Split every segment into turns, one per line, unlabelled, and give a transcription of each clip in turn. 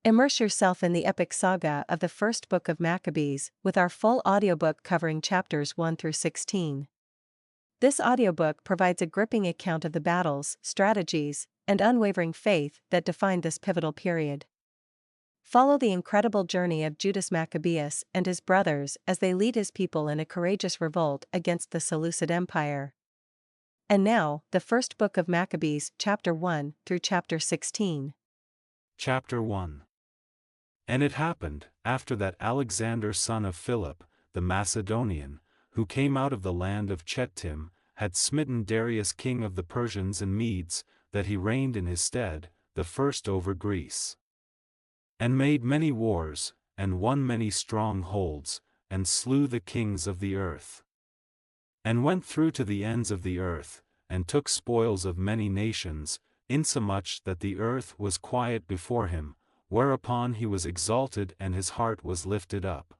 Immerse yourself in the epic saga of the First Book of Maccabees with our full audiobook covering chapters 1 through 16. This audiobook provides a gripping account of the battles, strategies, and unwavering faith that defined this pivotal period. Follow the incredible journey of Judas Maccabeus and his brothers as they lead his people in a courageous revolt against the Seleucid Empire. And now, the First Book of Maccabees, chapter 1 through chapter 16.
Chapter 1. And it happened, after that Alexander son of Philip, the Macedonian, who came out of the land of Chettim, had smitten Darius king of the Persians and Medes, that he reigned in his stead, the first over Greece. And made many wars, and won many strongholds, and slew the kings of the earth. And went through to the ends of the earth, and took spoils of many nations, insomuch that the earth was quiet before him, whereupon he was exalted and his heart was lifted up.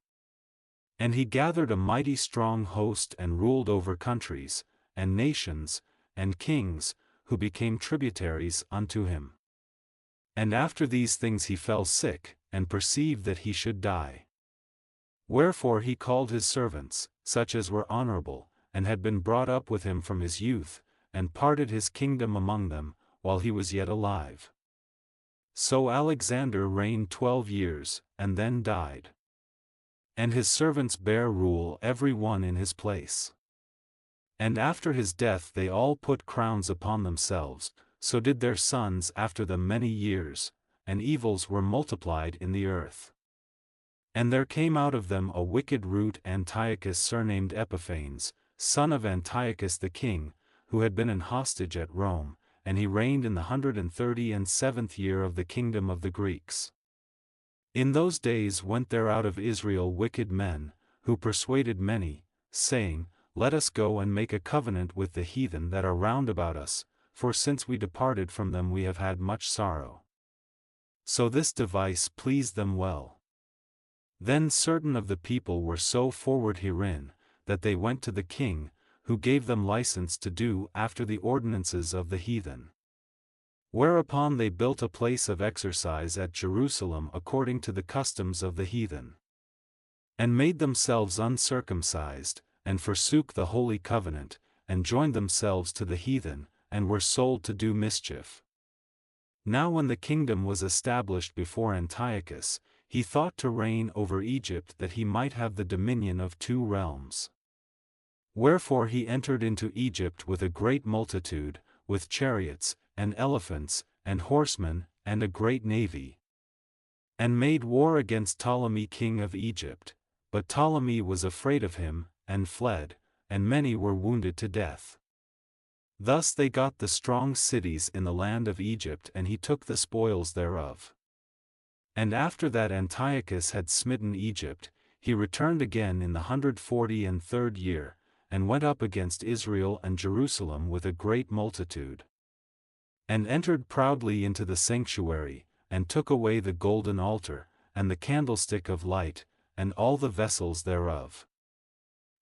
And he gathered a mighty strong host and ruled over countries, and nations, and kings, who became tributaries unto him. And after these things he fell sick, and perceived that he should die. Wherefore he called his servants, such as were honorable, and had been brought up with him from his youth, and parted his kingdom among them, while he was yet alive. So Alexander reigned 12 years, and then died. And his servants bare rule every one in his place. And after his death they all put crowns upon themselves, so did their sons after them many years, and evils were multiplied in the earth. And there came out of them a wicked root Antiochus surnamed Epiphanes, son of Antiochus the king, who had been an hostage at Rome, and he reigned in the 137th year of the kingdom of the Greeks. In those days went there out of Israel wicked men, who persuaded many, saying, Let us go and make a covenant with the heathen that are round about us, for since we departed from them we have had much sorrow. So this device pleased them well. Then certain of the people were so forward herein, that they went to the king, who gave them license to do after the ordinances of the heathen. Whereupon they built a place of exercise at Jerusalem according to the customs of the heathen. And made themselves uncircumcised, and forsook the holy covenant, and joined themselves to the heathen, and were sold to do mischief. Now when the kingdom was established before Antiochus, he thought to reign over Egypt that he might have the dominion of 2 realms. Wherefore he entered into Egypt with a great multitude, with chariots, and elephants, and horsemen, and a great navy. And made war against Ptolemy king of Egypt, but Ptolemy was afraid of him, and fled, and many were wounded to death. Thus they got the strong cities in the land of Egypt and he took the spoils thereof. And after that Antiochus had smitten Egypt, he returned again in the 143rd year, and went up against Israel and Jerusalem with a great multitude. And entered proudly into the sanctuary, and took away the golden altar, and the candlestick of light, and all the vessels thereof.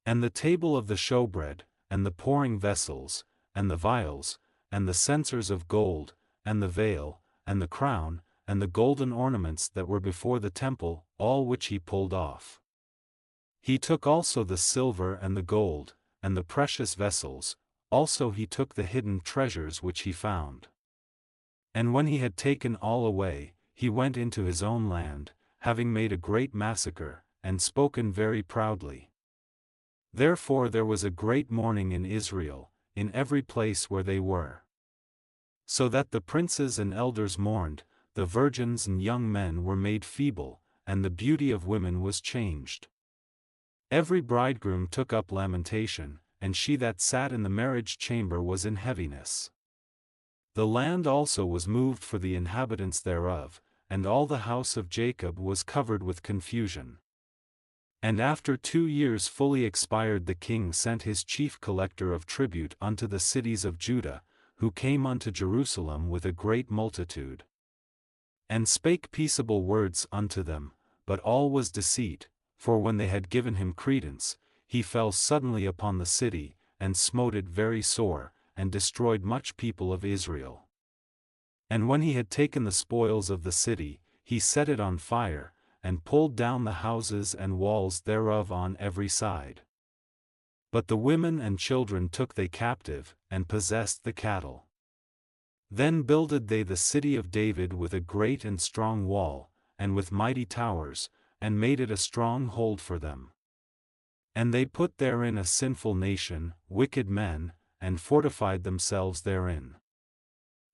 And the table of the showbread, and the pouring vessels, and the vials, and the censers of gold, and the veil, and the crown, and the golden ornaments that were before the temple, all which he pulled off. He took also the silver and the gold, and the precious vessels, also he took the hidden treasures which he found. And when he had taken all away, he went into his own land, having made a great massacre, and spoken very proudly. Therefore there was a great mourning in Israel, in every place where they were. So that the princes and elders mourned, the virgins and young men were made feeble, and the beauty of women was changed. Every bridegroom took up lamentation, and she that sat in the marriage chamber was in heaviness. The land also was moved for the inhabitants thereof, and all the house of Jacob was covered with confusion. And after 2 years fully expired the king sent his chief collector of tribute unto the cities of Judah, who came unto Jerusalem with a great multitude. And spake peaceable words unto them, but all was deceit, for when they had given him credence, he fell suddenly upon the city, and smote it very sore, and destroyed much people of Israel. And when he had taken the spoils of the city, he set it on fire, and pulled down the houses and walls thereof on every side. But the women and children took they captive, and possessed the cattle. Then builded they the city of David with a great and strong wall, and with mighty towers, and made it a strong hold for them. And they put therein a sinful nation, wicked men, and fortified themselves therein.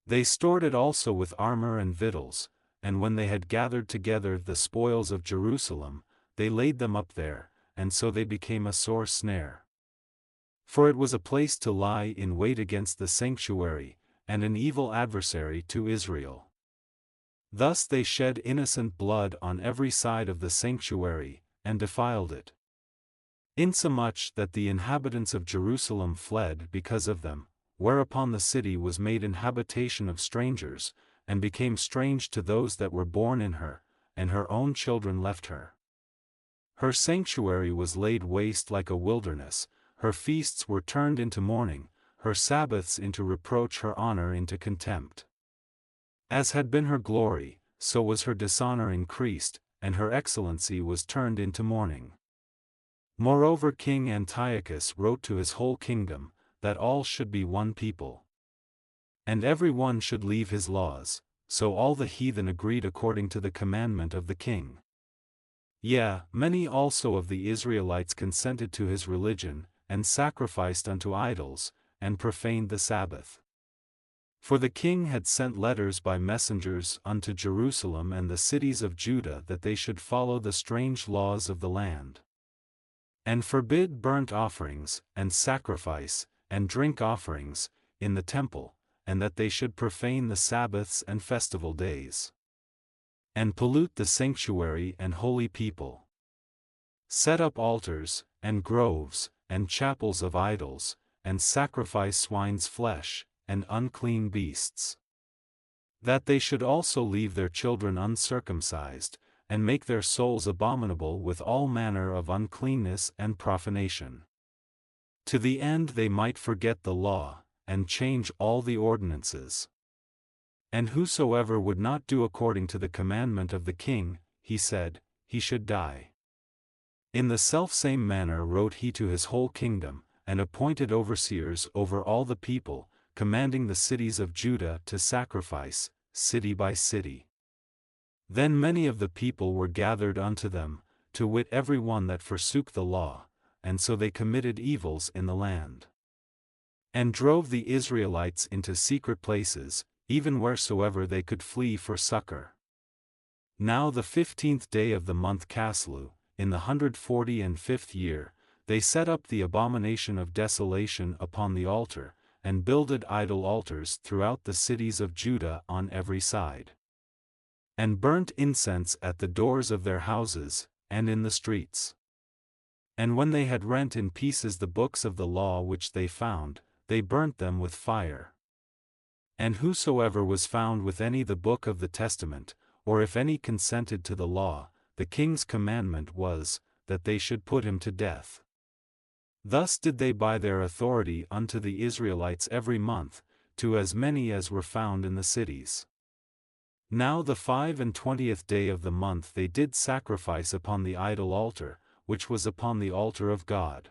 They stored it also with armor and victuals, and when they had gathered together the spoils of Jerusalem, they laid them up there, and so they became a sore snare. For it was a place to lie in wait against the sanctuary, and an evil adversary to Israel. Thus they shed innocent blood on every side of the sanctuary, and defiled it. Insomuch that the inhabitants of Jerusalem fled because of them, whereupon the city was made an habitation of strangers, and became strange to those that were born in her, and her own children left her. Her sanctuary was laid waste like a wilderness, her feasts were turned into mourning, her Sabbaths into reproach, her honor into contempt. As had been her glory, so was her dishonor increased, and her excellency was turned into mourning. Moreover, King Antiochus wrote to his whole kingdom, that all should be one people. And every one should leave his laws, so all the heathen agreed according to the commandment of the king. Yea, many also of the Israelites consented to his religion, and sacrificed unto idols, and profaned the Sabbath. For the king had sent letters by messengers unto Jerusalem and the cities of Judah that they should follow the strange laws of the land, and forbid burnt offerings, and sacrifice, and drink offerings, in the temple, and that they should profane the Sabbaths and festival days, and pollute the sanctuary and holy people, set up altars, and groves, and chapels of idols, and sacrifice swine's flesh, and unclean beasts. That they should also leave their children uncircumcised, and make their souls abominable with all manner of uncleanness and profanation, to the end they might forget the law, and change all the ordinances. And whosoever would not do according to the commandment of the king, he said, he should die. In the selfsame manner wrote he to his whole kingdom, and appointed overseers over all the people, commanding the cities of Judah to sacrifice, city by city. Then many of the people were gathered unto them, to wit every one that forsook the law, and so they committed evils in the land, and drove the Israelites into secret places, even wheresoever they could flee for succor. Now the 15th day of the month Caslu, in the 145th year, they set up the abomination of desolation upon the altar, and builded idol altars throughout the cities of Judah on every side, and burnt incense at the doors of their houses, and in the streets. And when they had rent in pieces the books of the law which they found, they burnt them with fire. And whosoever was found with any the book of the testament, or if any consented to the law, the king's commandment was, that they should put him to death. Thus did they by their authority unto the Israelites every month, to as many as were found in the cities. Now the 25th day of the month they did sacrifice upon the idol altar, which was upon the altar of God.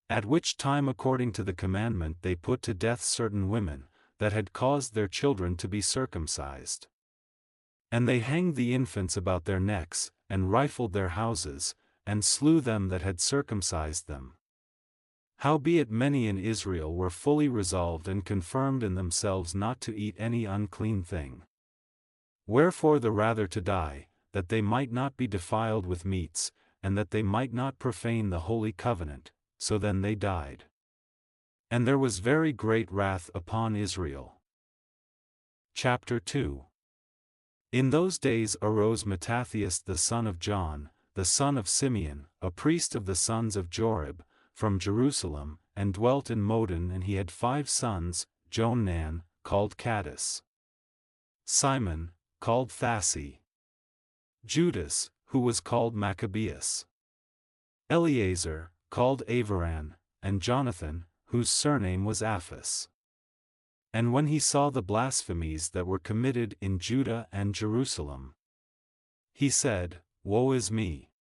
At which time according to the commandment they put to death certain women, that had caused their children to be circumcised. And they hanged the infants about their necks, and rifled their houses, and slew them that had circumcised them. Howbeit many in Israel were fully resolved and confirmed in themselves not to eat any unclean thing. Wherefore the rather to die, that they might not be defiled with meats, and that they might not profane the holy covenant, so then they died. And there was very great wrath upon Israel. Chapter 2. In those days arose Mattathias the son of John, the son of Simeon, a priest of the sons of Jorib, from Jerusalem, and dwelt in Modin, and he had 5 sons, Jonan, called Caddis, Simon, called Thassi, Judas, who was called Maccabeus, Eleazar, called Avaran, and Jonathan, whose surname was Aphas. And when he saw the blasphemies that were committed in Judah and Jerusalem, He said, Woe is me!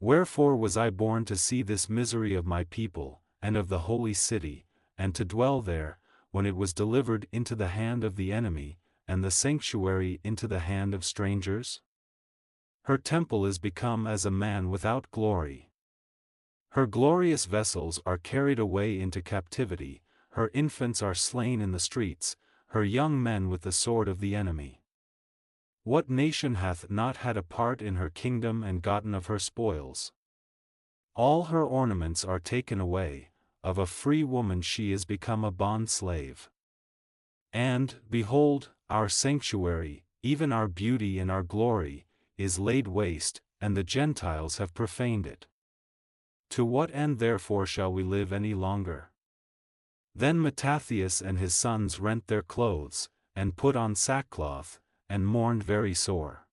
Wherefore was I born to see this misery of my people, and of the holy city, and to dwell there, when it was delivered into the hand of the enemy, and the sanctuary into the hand of strangers? Her temple is become as a man without glory. Her glorious vessels are carried away into captivity, her infants are slain in the streets, her young men with the sword of the enemy. What nation hath not had a part in her kingdom and gotten of her spoils? All her ornaments are taken away, of a free woman she is become a bond slave. And, behold, our sanctuary, even our beauty and our glory, is laid waste, and the Gentiles have profaned it. To what end therefore shall we live any longer? Then Mattathias and his sons rent their clothes, and put on sackcloth, and mourned very sore.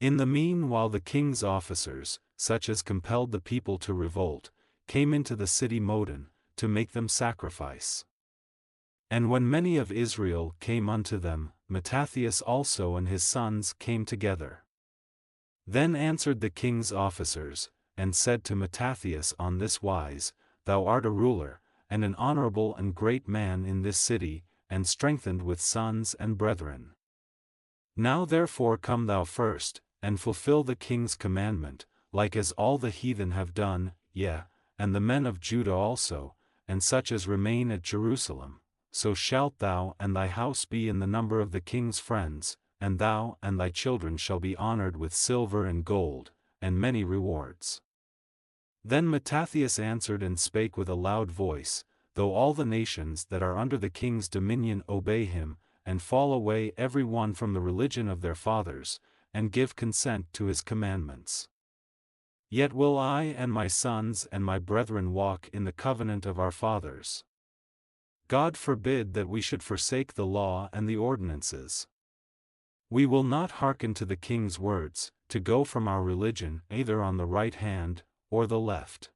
In the meanwhile the king's officers, such as compelled the people to revolt, came into the city Modin, to make them sacrifice. And when many of Israel came unto them, Mattathias also and his sons came together. Then answered the king's officers, and said to Mattathias on this wise, Thou art a ruler, and an honorable and great man in this city, and strengthened with sons and brethren. Now therefore come thou first, and fulfill the king's commandment, like as all the heathen have done, yea, and the men of Judah also, and such as remain at Jerusalem. So shalt thou and thy house be in the number of the king's friends, and thou and thy children shall be honored with silver and gold, and many rewards. Then Mattathias answered and spake with a loud voice, Though all the nations that are under the king's dominion obey him, and fall away every one from the religion of their fathers, and give consent to his commandments, yet will I and my sons and my brethren walk in the covenant of our fathers. God forbid that we should forsake the law and the ordinances. We will not hearken to the king's words, to go from our religion either on the right hand, or the left.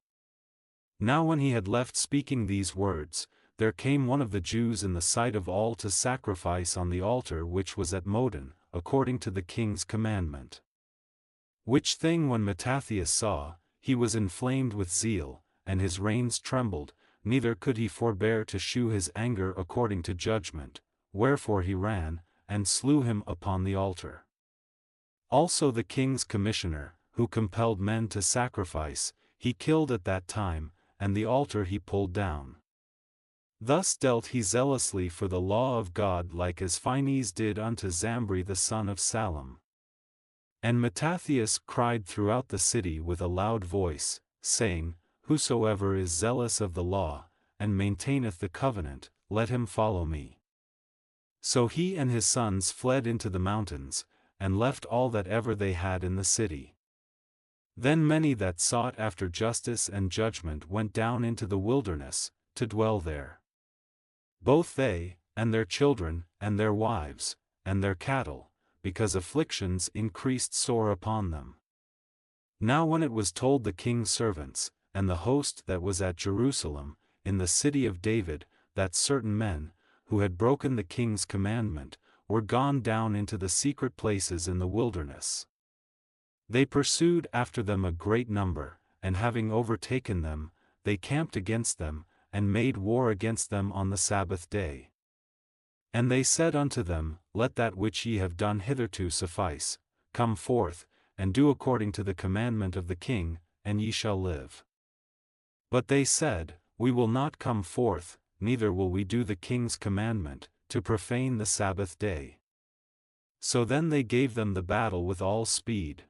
Now when he had left speaking these words, there came one of the Jews in the sight of all to sacrifice on the altar which was at Modin, according to the king's commandment. Which thing when Mattathias saw, he was inflamed with zeal, and his reins trembled, neither could he forbear to shew his anger according to judgment, wherefore he ran, and slew him upon the altar. Also the king's commissioner, who compelled men to sacrifice, he killed at that time, and the altar he pulled down. Thus dealt he zealously for the law of God like as Phinehas did unto Zambri the son of Salem. And Mattathias cried throughout the city with a loud voice, saying, Whosoever is zealous of the law, and maintaineth the covenant, let him follow me. So he and his sons fled into the mountains, and left all that ever they had in the city. Then many that sought after justice and judgment went down into the wilderness, to dwell there. Both they, and their children, and their wives, and their cattle, because afflictions increased sore upon them. Now when it was told the king's servants, and the host that was at Jerusalem, in the city of David, that certain men, who had broken the king's commandment, were gone down into the secret places in the wilderness. They pursued after them a great number, and having overtaken them, they camped against them, and made war against them on the Sabbath day. And they said unto them, Let that which ye have done hitherto suffice, come forth, and do according to the commandment of the king, and ye shall live. But they said, We will not come forth, neither will we do the king's commandment, to profane the Sabbath day. So then they gave them the battle with all speed.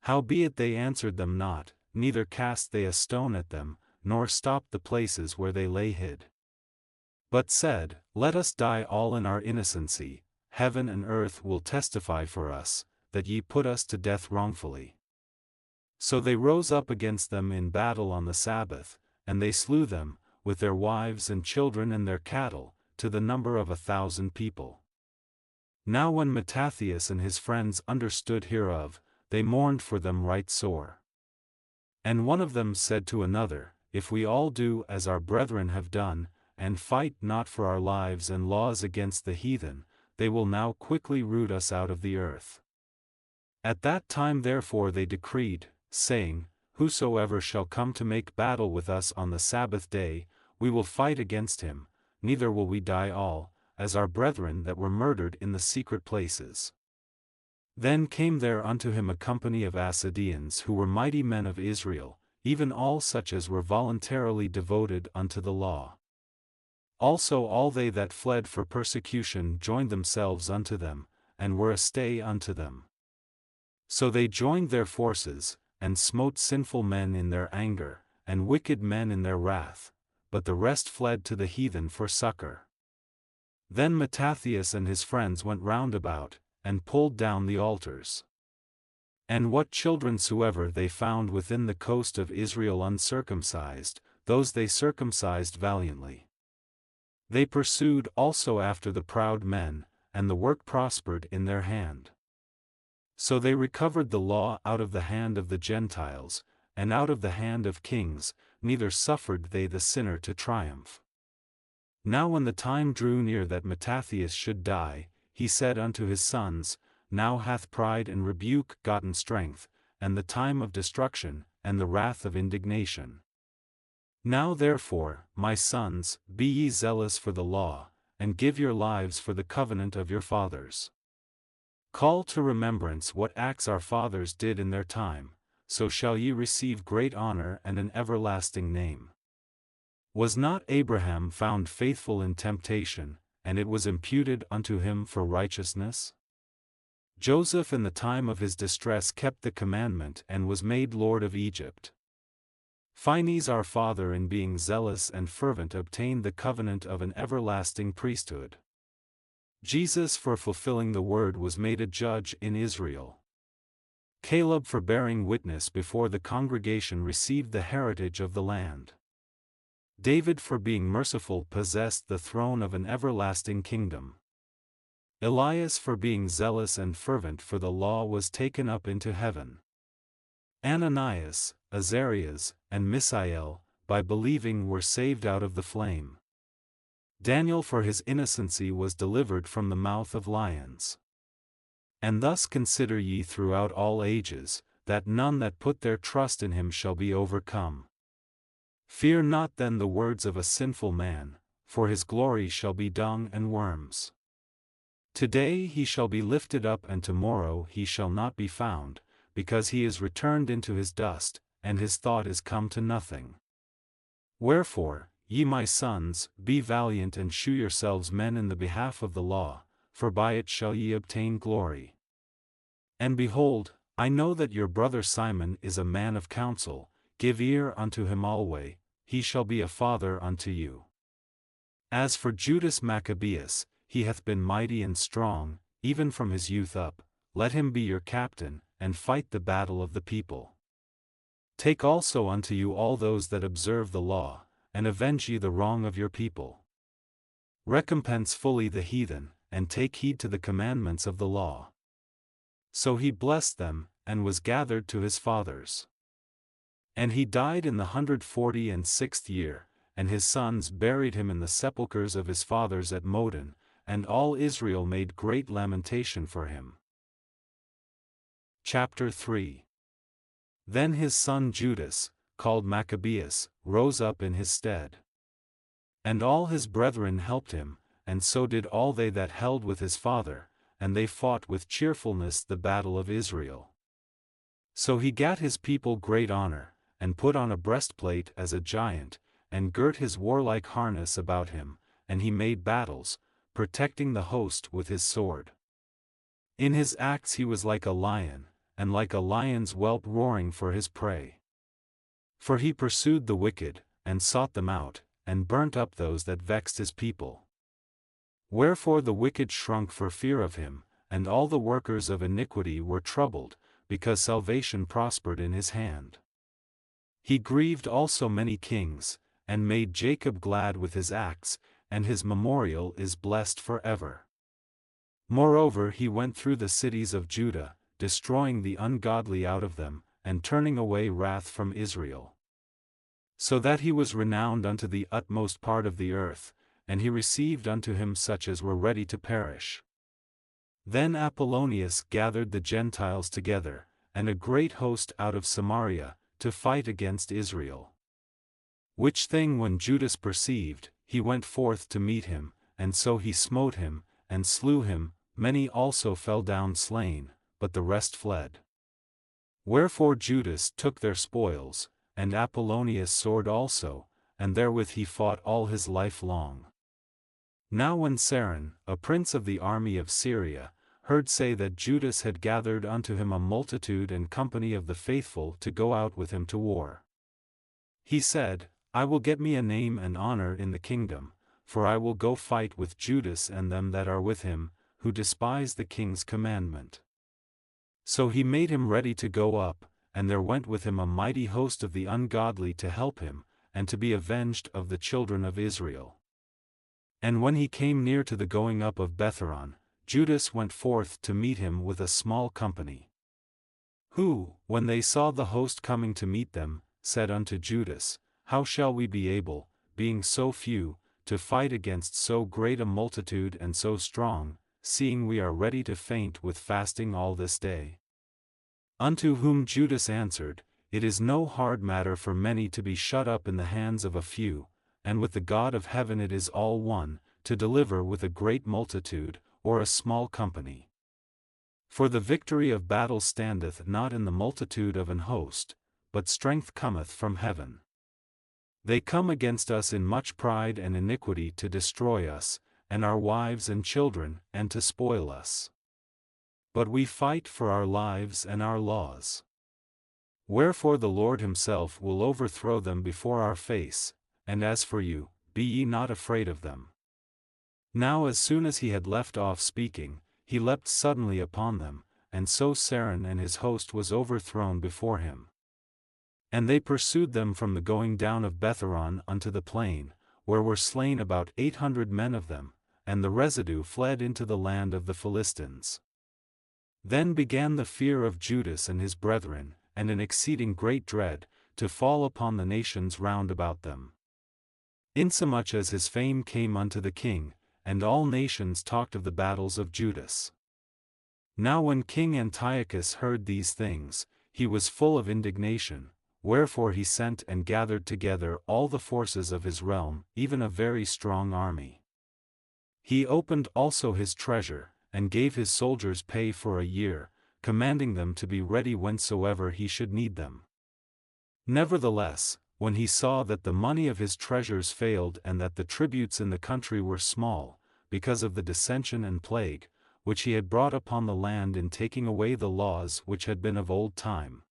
Howbeit they answered them not, neither cast they a stone at them, nor stopped the places where they lay hid. But said, Let us die all in our innocency, heaven and earth will testify for us, that ye put us to death wrongfully. So they rose up against them in battle on the Sabbath, and they slew them, with their wives and children and their cattle, to the number of 1,000 people. Now when Mattathias and his friends understood hereof, they mourned for them right sore. And one of them said to another, If we all do as our brethren have done, and fight not for our lives and laws against the heathen, they will now quickly root us out of the earth. At that time therefore they decreed, saying, Whosoever shall come to make battle with us on the Sabbath day, we will fight against him, neither will we die all, as our brethren that were murdered in the secret places. Then came there unto him a company of Assadeans who were mighty men of Israel, even all such as were voluntarily devoted unto the law. Also all they that fled for persecution joined themselves unto them, and were a stay unto them. So they joined their forces, and smote sinful men in their anger, and wicked men in their wrath, but the rest fled to the heathen for succor. Then Mattathias and his friends went round about, and pulled down the altars. And what children soever they found within the coast of Israel uncircumcised, those they circumcised valiantly. They pursued also after the proud men, and the work prospered in their hand. So they recovered the law out of the hand of the Gentiles, and out of the hand of kings, neither suffered they the sinner to triumph. Now when the time drew near that Mattathias should die, he said unto his sons, Now hath pride and rebuke gotten strength, and the time of destruction, and the wrath of indignation. Now therefore, my sons, be ye zealous for the law, and give your lives for the covenant of your fathers. Call to remembrance what acts our fathers did in their time, so shall ye receive great honor and an everlasting name. Was not Abraham found faithful in temptation, and it was imputed unto him for righteousness? Joseph in the time of his distress kept the commandment and was made Lord of Egypt. Phinehas our father in being zealous and fervent obtained the covenant of an everlasting priesthood. Jesus for fulfilling the word was made a judge in Israel. Caleb for bearing witness before the congregation received the heritage of the land. David for being merciful possessed the throne of an everlasting kingdom. Elias for being zealous and fervent for the law was taken up into heaven. Ananias, Azarias, and Misael, by believing were saved out of the flame. Daniel for his innocency was delivered from the mouth of lions. And thus consider ye throughout all ages, that none that put their trust in him shall be overcome. Fear not then the words of a sinful man, for his glory shall be dung and worms. Today he shall be lifted up and tomorrow he shall not be found, because he is returned into his dust, and his thought is come to nothing. Wherefore, ye my sons, be valiant and shew yourselves men in the behalf of the law, for by it shall ye obtain glory. And behold, I know that your brother Simon is a man of counsel, give ear unto him alway, he shall be a father unto you. As for Judas Maccabeus, he hath been mighty and strong, even from his youth up, let him be your captain, and fight the battle of the people. Take also unto you all those that observe the law, and avenge ye the wrong of your people. Recompense fully the heathen, and take heed to the commandments of the law. So he blessed them, and was gathered to his fathers. And he died in the 146th year, and his sons buried him in the sepulchres of his fathers at Modin, and all Israel made great lamentation for him. Chapter 3. Then his son Judas, called Maccabeus, rose up in his stead. And all his brethren helped him, and so did all they that held with his father, and they fought with cheerfulness the battle of Israel. So he gat his people great honor, and put on a breastplate as a giant, and girt his warlike harness about him, and he made battles, protecting the host with his sword. In his acts he was like a lion, and like a lion's whelp roaring for his prey. For he pursued the wicked, and sought them out, and burnt up those that vexed his people. Wherefore the wicked shrunk for fear of him, and all the workers of iniquity were troubled, because salvation prospered in his hand. He grieved also many kings, and made Jacob glad with his acts, and his memorial is blessed forever. Moreover he went through the cities of Judah, destroying the ungodly out of them, and turning away wrath from Israel. So that he was renowned unto the utmost part of the earth, and he received unto him such as were ready to perish. Then Apollonius gathered the Gentiles together, and a great host out of Samaria, to fight against Israel. Which thing when Judas perceived, he went forth to meet him, and so he smote him, and slew him, many also fell down slain, but the rest fled. Wherefore Judas took their spoils, and Apollonius' sword also, and therewith he fought all his life long. Now when Saran, a prince of the army of Syria, heard say that Judas had gathered unto him a multitude and company of the faithful to go out with him to war, he said, I will get me a name and honor in the kingdom, for I will go fight with Judas and them that are with him, who despise the king's commandment. So he made him ready to go up, and there went with him a mighty host of the ungodly to help him, and to be avenged of the children of Israel. And when he came near to the going up of Betharon, Judas went forth to meet him with a small company. Who, when they saw the host coming to meet them, said unto Judas, How shall we be able, being so few, to fight against so great a multitude and so strong, seeing we are ready to faint with fasting all this day? Unto whom Judas answered, It is no hard matter for many to be shut up in the hands of a few, and with the God of heaven it is all one, to deliver with a great multitude, or a small company. For the victory of battle standeth not in the multitude of an host, but strength cometh from heaven. They come against us in much pride and iniquity to destroy us, and our wives and children, and to spoil us. But we fight for our lives and our laws. Wherefore the Lord himself will overthrow them before our face, and as for you, be ye not afraid of them. Now as soon as he had left off speaking, he leapt suddenly upon them, and so Saran and his host was overthrown before him. And they pursued them from the going down of Betharon unto the plain, where were slain about 800 men of them, and the residue fled into the land of the Philistines. Then began the fear of Judas and his brethren, and an exceeding great dread, to fall upon the nations round about them. Insomuch as his fame came unto the king, and all nations talked of the battles of Judas. Now when King Antiochus heard these things, he was full of indignation, wherefore he sent and gathered together all the forces of his realm, even a very strong army. He opened also his treasure, and gave his soldiers pay for a year, commanding them to be ready whensoever he should need them. Nevertheless, when he saw that the money of his treasures failed and that the tributes in the country were small, because of the dissension and plague, which he had brought upon the land in taking away the laws which had been of old time,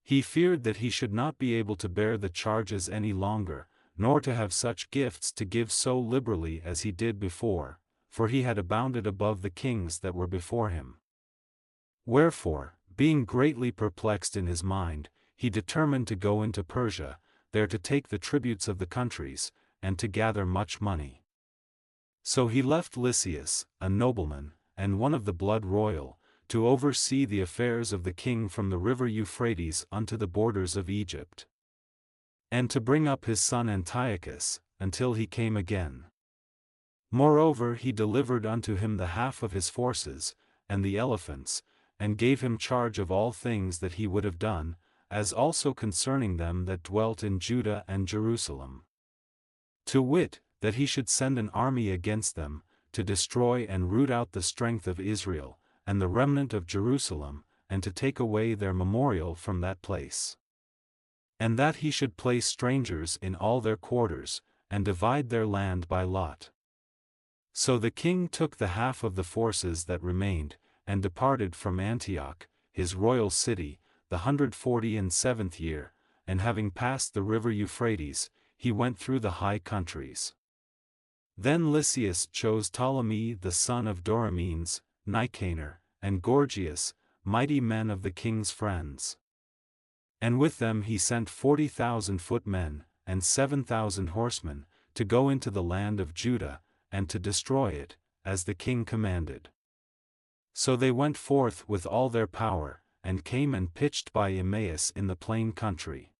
he feared that he should not be able to bear the charges any longer, nor to have such gifts to give so liberally as he did before, for he had abounded above the kings that were before him. Wherefore, being greatly perplexed in his mind, he determined to go into Persia, there to take the tributes of the countries, and to gather much money. So he left Lysias, a nobleman, and one of the blood royal, to oversee the affairs of the king from the river Euphrates unto the borders of Egypt, and to bring up his son Antiochus, until he came again. Moreover he delivered unto him the half of his forces, and the elephants, and gave him charge of all things that he would have done, as also concerning them that dwelt in Judah and Jerusalem. To wit, that he should send an army against them, to destroy and root out the strength of Israel, and the remnant of Jerusalem, and to take away their memorial from that place. And that he should place strangers in all their quarters, and divide their land by lot. So the king took the half of the forces that remained, and departed from Antioch, his royal city, the 147th year, and having passed the river Euphrates, he went through the high countries. Then Lysias chose Ptolemy the son of Doramenes, Nicanor, and Gorgias, mighty men of the king's friends. And with them he sent 40,000 footmen, and 7,000 horsemen, to go into the land of Judah, and to destroy it, as the king commanded. So they went forth with all their power, and came and pitched by Emmaus in the plain country.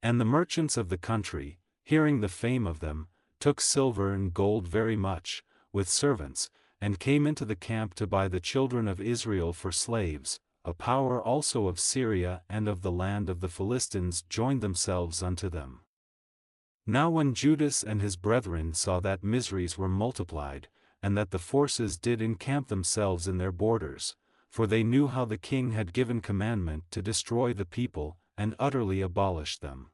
And the merchants of the country, hearing the fame of them, took silver and gold very much, with servants, and came into the camp to buy the children of Israel for slaves. A power also of Syria and of the land of the Philistines joined themselves unto them. Now when Judas and his brethren saw that miseries were multiplied, and that the forces did encamp themselves in their borders, for they knew how the king had given commandment to destroy the people, and utterly abolish them.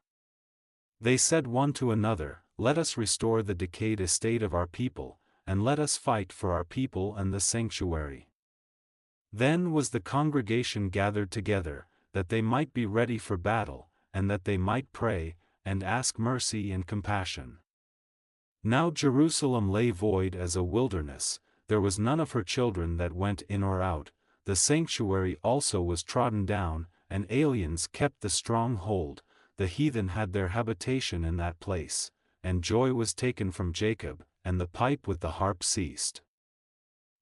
They said one to another, Let us restore the decayed estate of our people, and let us fight for our people and the sanctuary. Then was the congregation gathered together, that they might be ready for battle, and that they might pray, and ask mercy and compassion. Now Jerusalem lay void as a wilderness, there was none of her children that went in or out, the sanctuary also was trodden down, and aliens kept the strong hold, the heathen had their habitation in that place, and joy was taken from Jacob, and the pipe with the harp ceased.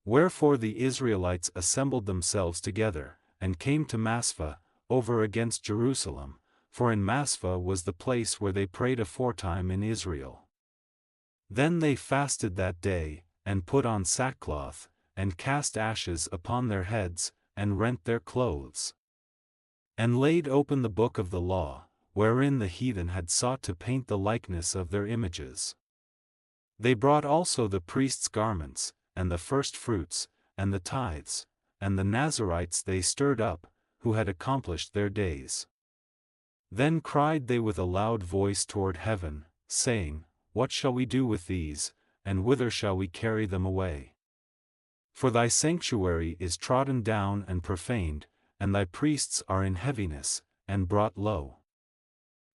Wherefore the Israelites assembled themselves together, and came to Maspha, over against Jerusalem, for in Maspha was the place where they prayed aforetime in Israel. Then they fasted that day, and put on sackcloth, and cast ashes upon their heads, and rent their clothes. And laid open the book of the law, wherein the heathen had sought to paint the likeness of their images. They brought also the priests' garments, and the firstfruits, and the tithes, and the Nazarites they stirred up, who had accomplished their days. Then cried they with a loud voice toward heaven, saying, What shall we do with these, and whither shall we carry them away? For thy sanctuary is trodden down and profaned, and thy priests are in heaviness, and brought low.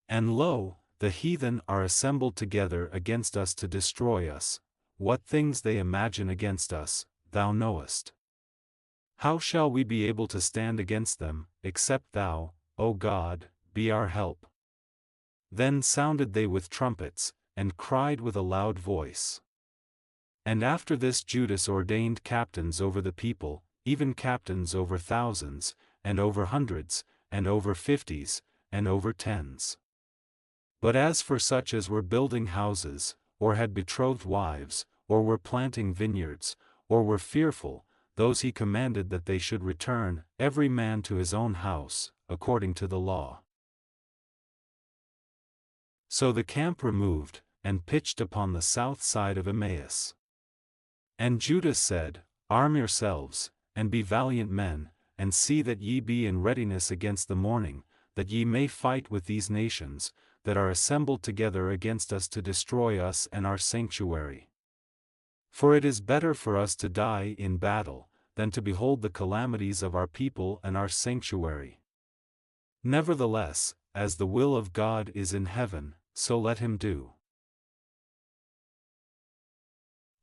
And lo, the heathen are assembled together against us to destroy us. What things they imagine against us, thou knowest. How shall we be able to stand against them, except thou, O God, be our help? Then sounded they with trumpets, and cried with a loud voice. And after this Judas ordained captains over the people, even captains over thousands, and over hundreds, and over fifties, and over tens. But as for such as were building houses, or had betrothed wives, or were planting vineyards, or were fearful, those he commanded that they should return, every man to his own house, according to the law. So the camp removed, and pitched upon the south side of Emmaus. And Judas said, Arm yourselves, and be valiant men, and see that ye be in readiness against the morning, that ye may fight with these nations, that are assembled together against us to destroy us and our sanctuary. For it is better for us to die in battle, than to behold the calamities of our people and our sanctuary. Nevertheless, as the will of God is in heaven, so let him do.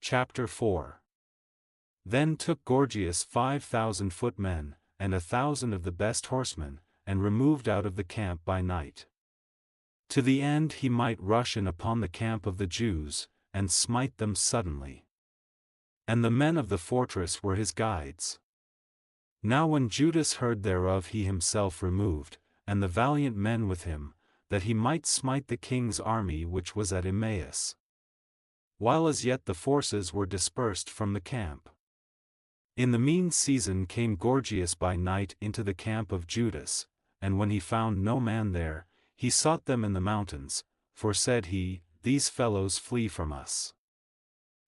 Chapter 4. Then took Gorgias 5,000 footmen, and 1,000 of the best horsemen, and removed out of the camp by night. To the end he might rush in upon the camp of the Jews, and smite them suddenly. And the men of the fortress were his guides. Now when Judas heard thereof he himself removed, and the valiant men with him, that he might smite the king's army which was at Emmaus. While as yet the forces were dispersed from the camp. In the mean season came Gorgias by night into the camp of Judas, and when he found no man there, he sought them in the mountains, for said he, These fellows flee from us.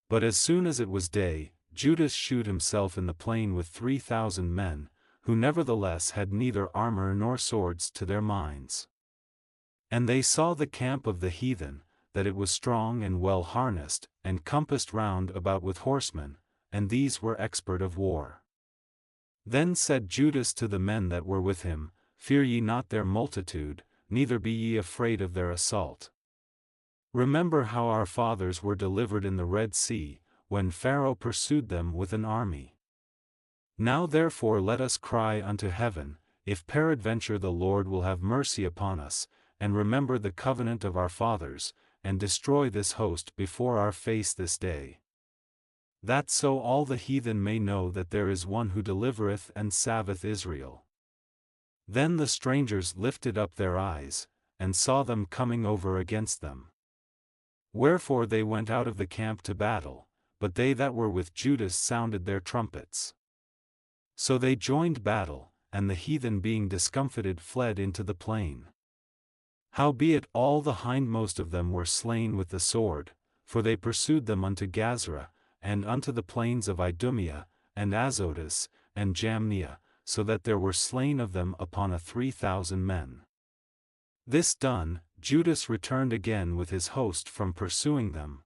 But as soon as it was day, Judas shewed himself in the plain with 3,000 men, who nevertheless had neither armor nor swords to their minds. And they saw the camp of the heathen, that it was strong and well harnessed, and compassed round about with horsemen, and these were expert of war. Then said Judas to the men that were with him, Fear ye not their multitude, neither be ye afraid of their assault. Remember how our fathers were delivered in the Red Sea, when Pharaoh pursued them with an army. Now therefore let us cry unto heaven, if peradventure the Lord will have mercy upon us, and remember the covenant of our fathers, and destroy this host before our face this day. That so all the heathen may know that there is one who delivereth and saveth Israel. Then the strangers lifted up their eyes, and saw them coming over against them. Wherefore they went out of the camp to battle, but they that were with Judas sounded their trumpets. So they joined battle, and the heathen being discomfited fled into the plain. Howbeit all the hindmost of them were slain with the sword, for they pursued them unto Gazra, and unto the plains of Idumea, and Azotus, and Jamnia, so that there were slain of them upon 3,000 men. This done, Judas returned again with his host from pursuing them,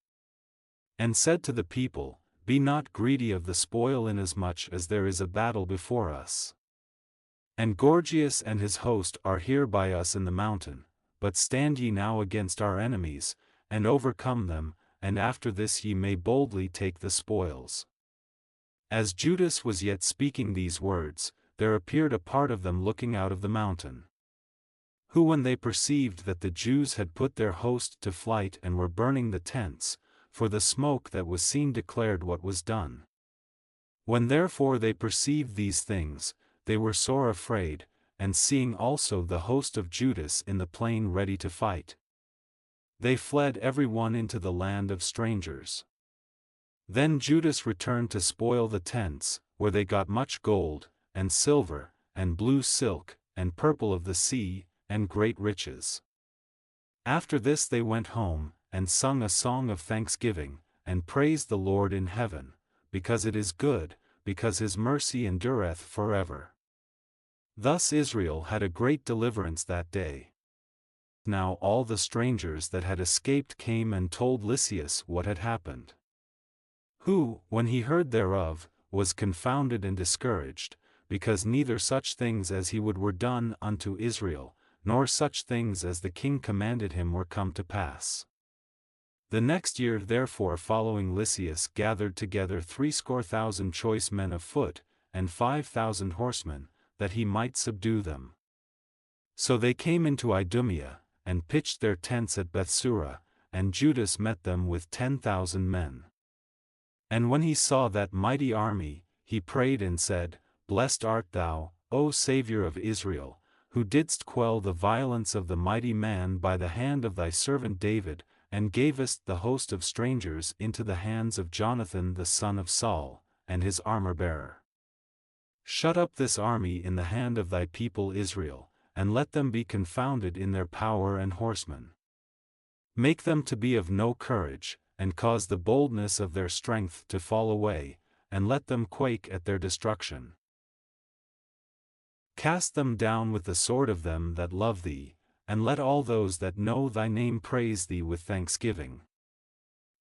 and said to the people, Be not greedy of the spoil inasmuch as there is a battle before us. And Gorgias and his host are here by us in the mountain, but stand ye now against our enemies, and overcome them, and after this ye may boldly take the spoils. As Judas was yet speaking these words, there appeared a part of them looking out of the mountain, who when they perceived that the Jews had put their host to flight and were burning the tents, for the smoke that was seen declared what was done. When therefore they perceived these things, they were sore afraid, and seeing also the host of Judas in the plain ready to fight, they fled every one into the land of strangers. Then Judas returned to spoil the tents, where they got much gold, and silver, and blue silk, and purple of the sea, and great riches. After this they went home, and sung a song of thanksgiving, and praised the Lord in heaven, because it is good, because his mercy endureth forever. Thus Israel had a great deliverance that day. Now all the strangers that had escaped came and told Lysias what had happened, who, when he heard thereof, was confounded and discouraged, because neither such things as he would were done unto Israel, nor such things as the king commanded him were come to pass. The next year therefore following Lysias gathered together 70,000 choice men of foot, and 5,000 horsemen, that he might subdue them. So they came into Idumea, and pitched their tents at Bethsura, and Judas met them with 10,000 men. And when he saw that mighty army, he prayed and said, Blessed art thou, O Saviour of Israel, who didst quell the violence of the mighty man by the hand of thy servant David, and gavest the host of strangers into the hands of Jonathan the son of Saul, and his armor-bearer. Shut up this army in the hand of thy people Israel, and let them be confounded in their power and horsemen. Make them to be of no courage, and cause the boldness of their strength to fall away, and let them quake at their destruction. Cast them down with the sword of them that love thee, and let all those that know thy name praise thee with thanksgiving.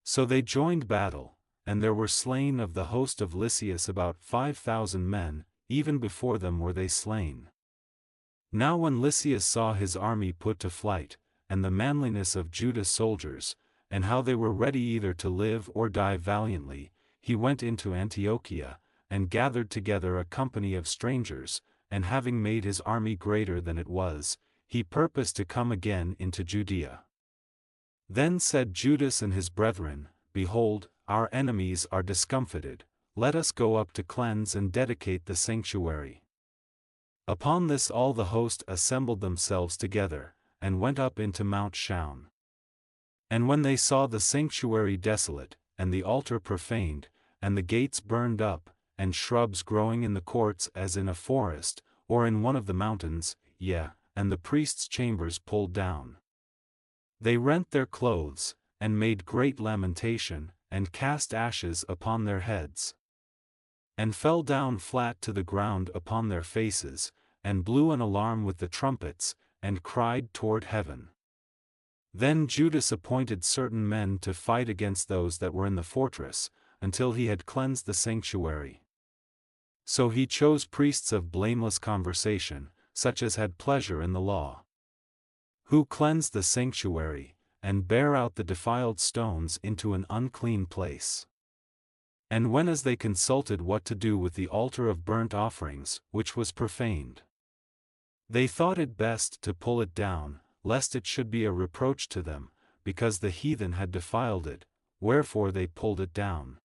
So they joined battle, and there were slain of the host of Lysias about 5,000 men, even before them were they slain. Now when Lysias saw his army put to flight, and the manliness of Judah's soldiers, and how they were ready either to live or die valiantly, he went into Antiochia, and gathered together a company of strangers, and having made his army greater than it was, he purposed to come again into Judea. Then said Judas and his brethren, Behold, our enemies are discomfited, let us go up to cleanse and dedicate the sanctuary. Upon this all the host assembled themselves together, and went up into Mount Shaun. And when they saw the sanctuary desolate, and the altar profaned, and the gates burned up, and shrubs growing in the courts as in a forest, or in one of the mountains, and the priests' chambers pulled down, they rent their clothes, and made great lamentation, and cast ashes upon their heads, and fell down flat to the ground upon their faces, and blew an alarm with the trumpets, and cried toward heaven. Then Judas appointed certain men to fight against those that were in the fortress, until he had cleansed the sanctuary. So he chose priests of blameless conversation, such as had pleasure in the law, who cleansed the sanctuary, and bare out the defiled stones into an unclean place. And when as they consulted what to do with the altar of burnt offerings, which was profaned, they thought it best to pull it down, lest it should be a reproach to them, because the heathen had defiled it, wherefore they pulled it down,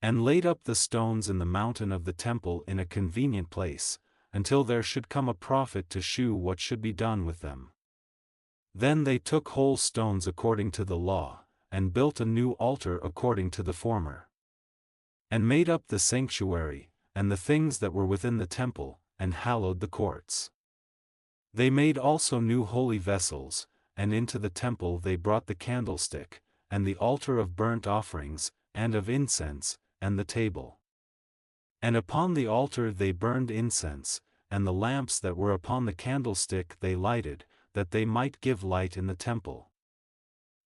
and laid up the stones in the mountain of the temple in a convenient place, until there should come a prophet to shew what should be done with them. Then they took whole stones according to the law, and built a new altar according to the former. and made up the sanctuary, and the things that were within the temple, and hallowed the courts. They made also new holy vessels, and into the temple they brought the candlestick, and the altar of burnt offerings, and of incense, and the table. And upon the altar they burned incense, and the lamps that were upon the candlestick they lighted, that they might give light in the temple.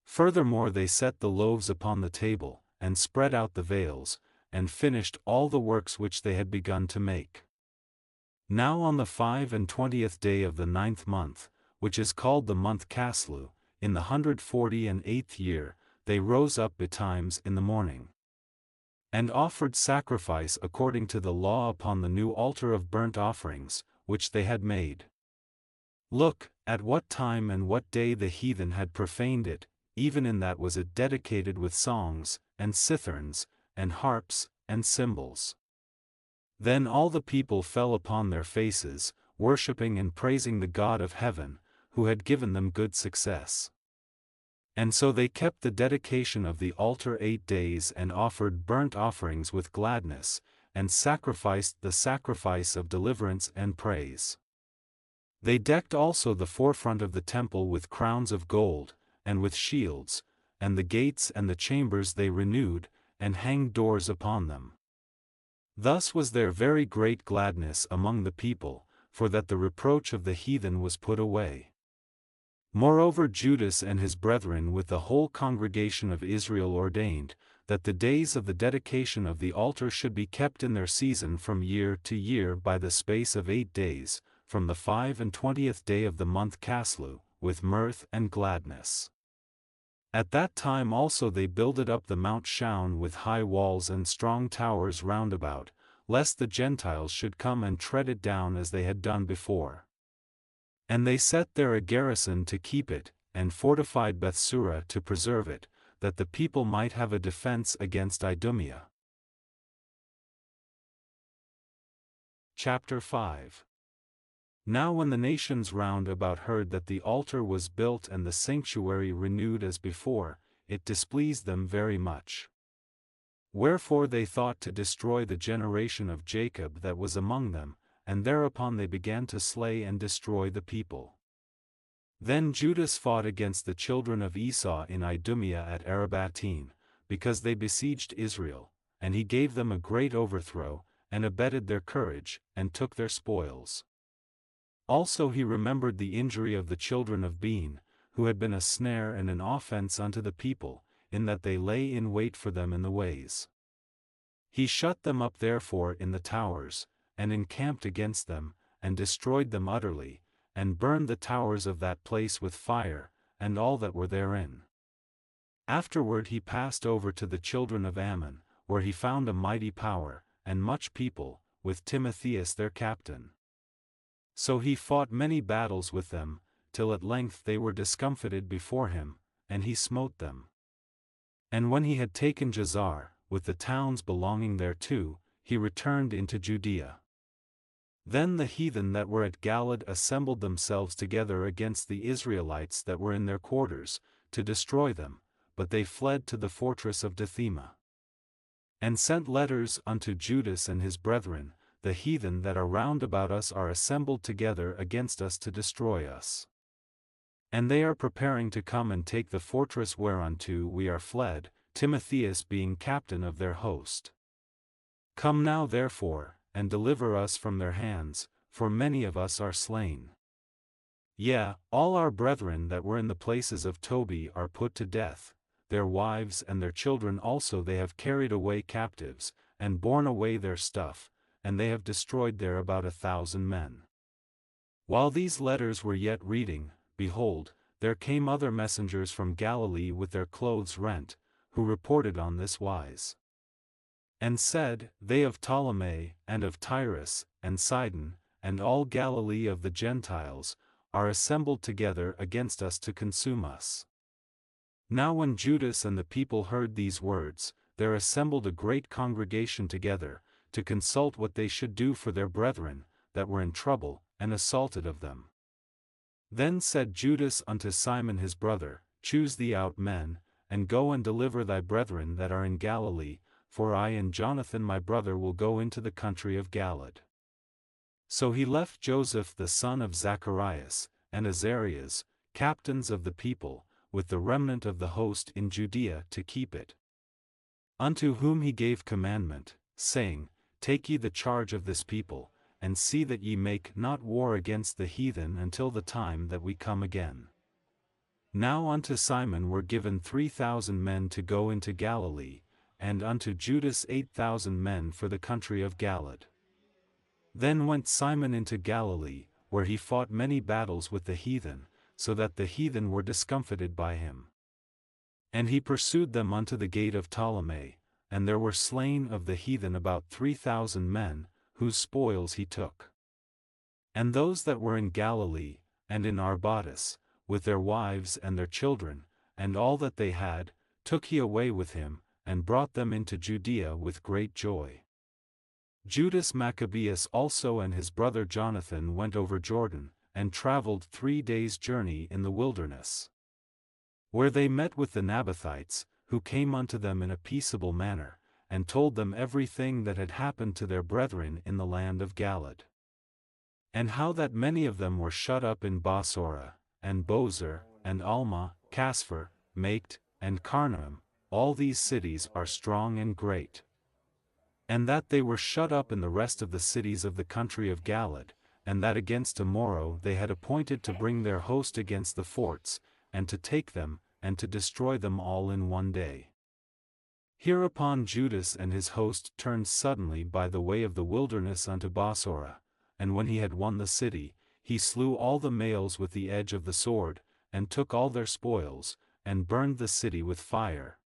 Furthermore they set the loaves upon the table, and spread out the veils, and finished all the works which they had begun to make. Now on the 25th day of the 9th month, which is called the month Caslu, in the 148th year, they rose up betimes in the morning, and offered sacrifice according to the law upon the new altar of burnt offerings, which they had made. Look, at what time and what day the heathen had profaned it, even in that was it dedicated with songs, and citherns, and harps, and cymbals. Then all the people fell upon their faces, worshipping and praising the God of heaven, who had given them good success. And so they kept the dedication of the altar 8 days and offered burnt offerings with gladness, and sacrificed the sacrifice of deliverance and praise. They decked also the forefront of the temple with crowns of gold, and with shields, and the gates and the chambers they renewed, and hanged doors upon them. Thus was there very great gladness among the people, for that the reproach of the heathen was put away. Moreover Judas and his brethren with the whole congregation of Israel ordained, that the days of the dedication of the altar should be kept in their season from year to year by the space of 8 days, from the 25th day of the month Caslu, with mirth and gladness. At that time also they builded up the Mount Shaun with high walls and strong towers round about, lest the Gentiles should come and tread it down as they had done before. And they set there a garrison to keep it, and fortified Bethsura to preserve it, that the people might have a defense against Idumea. Chapter 5. Now when the nations round about heard that the altar was built and the sanctuary renewed as before, it displeased them very much. Wherefore they thought to destroy the generation of Jacob that was among them, and thereupon they began to slay and destroy the people. Then Judas fought against the children of Esau in Idumea at Arabatine, because they besieged Israel, and he gave them a great overthrow, and abetted their courage, and took their spoils. Also he remembered the injury of the children of Ben, who had been a snare and an offense unto the people, in that they lay in wait for them in the ways. He shut them up therefore in the towers, and encamped against them, and destroyed them utterly, and burned the towers of that place with fire, and all that were therein. Afterward he passed over to the children of Ammon, where he found a mighty power, and much people, with Timotheus their captain. So he fought many battles with them, till at length they were discomfited before him, and he smote them. And when he had taken Jazar, with the towns belonging thereto, he returned into Judea. Then the heathen that were at Galad assembled themselves together against the Israelites that were in their quarters, to destroy them, but they fled to the fortress of Dithema. And sent letters unto Judas and his brethren, the heathen that are round about us are assembled together against us to destroy us. And they are preparing to come and take the fortress whereunto we are fled, Timotheus being captain of their host. Come now therefore, and deliver us from their hands, for many of us are slain. Yea, all our brethren that were in the places of Tobi are put to death, their wives and their children also they have carried away captives, and borne away their stuff, and they have destroyed there about 1,000 men. While these letters were yet reading, behold, there came other messengers from Galilee with their clothes rent, who reported on this wise. And said, They of Ptolemy, and of Tyrus, and Sidon, and all Galilee of the Gentiles, are assembled together against us to consume us. Now when Judas and the people heard these words, there assembled a great congregation together, to consult what they should do for their brethren, that were in trouble, and assaulted of them. Then said Judas unto Simon his brother, Choose thee out men, and go and deliver thy brethren that are in Galilee, for I and Jonathan my brother will go into the country of Galilee. So he left Joseph the son of Zacharias, and Azarias, captains of the people, with the remnant of the host in Judea to keep it. Unto whom he gave commandment, saying, Take ye the charge of this people, and see that ye make not war against the heathen until the time that we come again. Now unto Simon were given 3,000 men to go into Galilee, and unto Judas 8,000 men for the country of Galilee. Then went Simon into Galilee, where he fought many battles with the heathen, so that the heathen were discomfited by him. And he pursued them unto the gate of Ptolemy, and there were slain of the heathen about 3,000 men, whose spoils he took. And those that were in Galilee, and in Arbatis, with their wives and their children, and all that they had, took he away with him, and brought them into Judea with great joy. Judas Maccabeus also and his brother Jonathan went over Jordan, and travelled 3 days' journey in the wilderness, where they met with the Nabathites, who came unto them in a peaceable manner, and told them everything that had happened to their brethren in the land of Galilee. And how that many of them were shut up in Basora, and Bozer, and Alma, Casphar, Maked, and Carnaim, all these cities are strong and great. And that they were shut up in the rest of the cities of the country of Galilee, and that against tomorrow they had appointed to bring their host against the forts, and to take them, and to destroy them all in one day. Hereupon Judas and his host turned suddenly by the way of the wilderness unto Basora, and when he had won the city, he slew all the males with the edge of the sword, and took all their spoils, and burned the city with fire.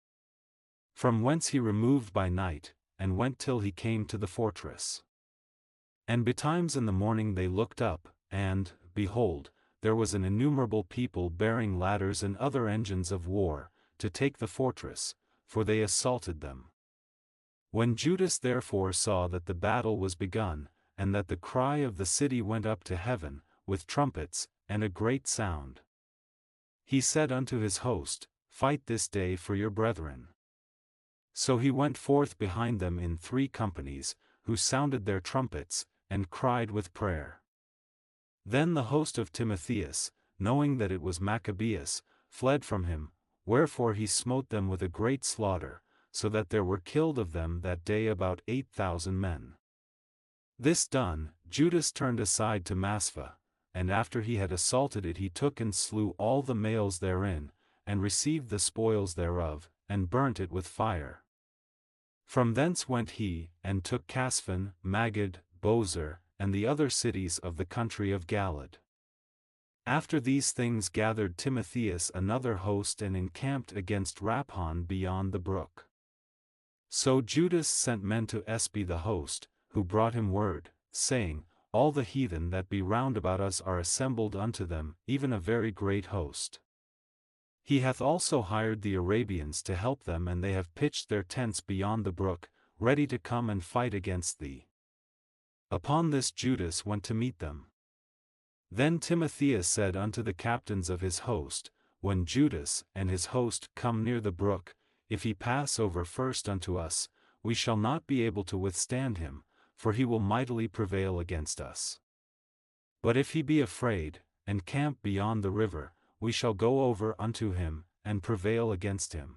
From whence he removed by night, and went till he came to the fortress. And betimes in the morning they looked up, and, behold, there was an innumerable people bearing ladders and other engines of war, to take the fortress, for they assaulted them. When Judas therefore saw that the battle was begun, and that the cry of the city went up to heaven, with trumpets, and a great sound, he said unto his host, Fight this day for your brethren. So he went forth behind them in 3 companies, who sounded their trumpets, and cried with prayer. Then the host of Timotheus, knowing that it was Maccabeus, fled from him, wherefore he smote them with a great slaughter, so that there were killed of them that day about 8,000 men. This done, Judas turned aside to Maspha, and after he had assaulted it he took and slew all the males therein, and received the spoils thereof, and burnt it with fire. From thence went he, and took Casphan, Magid, Bozer, and the other cities of the country of Galilee. After these things gathered Timotheus another host and encamped against Raphon beyond the brook. So Judas sent men to espy the host, who brought him word, saying, All the heathen that be round about us are assembled unto them, even a very great host. He hath also hired the Arabians to help them, and they have pitched their tents beyond the brook, ready to come and fight against thee. Upon this Judas went to meet them. Then Timotheus said unto the captains of his host, When Judas and his host come near the brook, if he pass over first unto us, we shall not be able to withstand him, for he will mightily prevail against us. But if he be afraid, and camp beyond the river, we shall go over unto him, and prevail against him.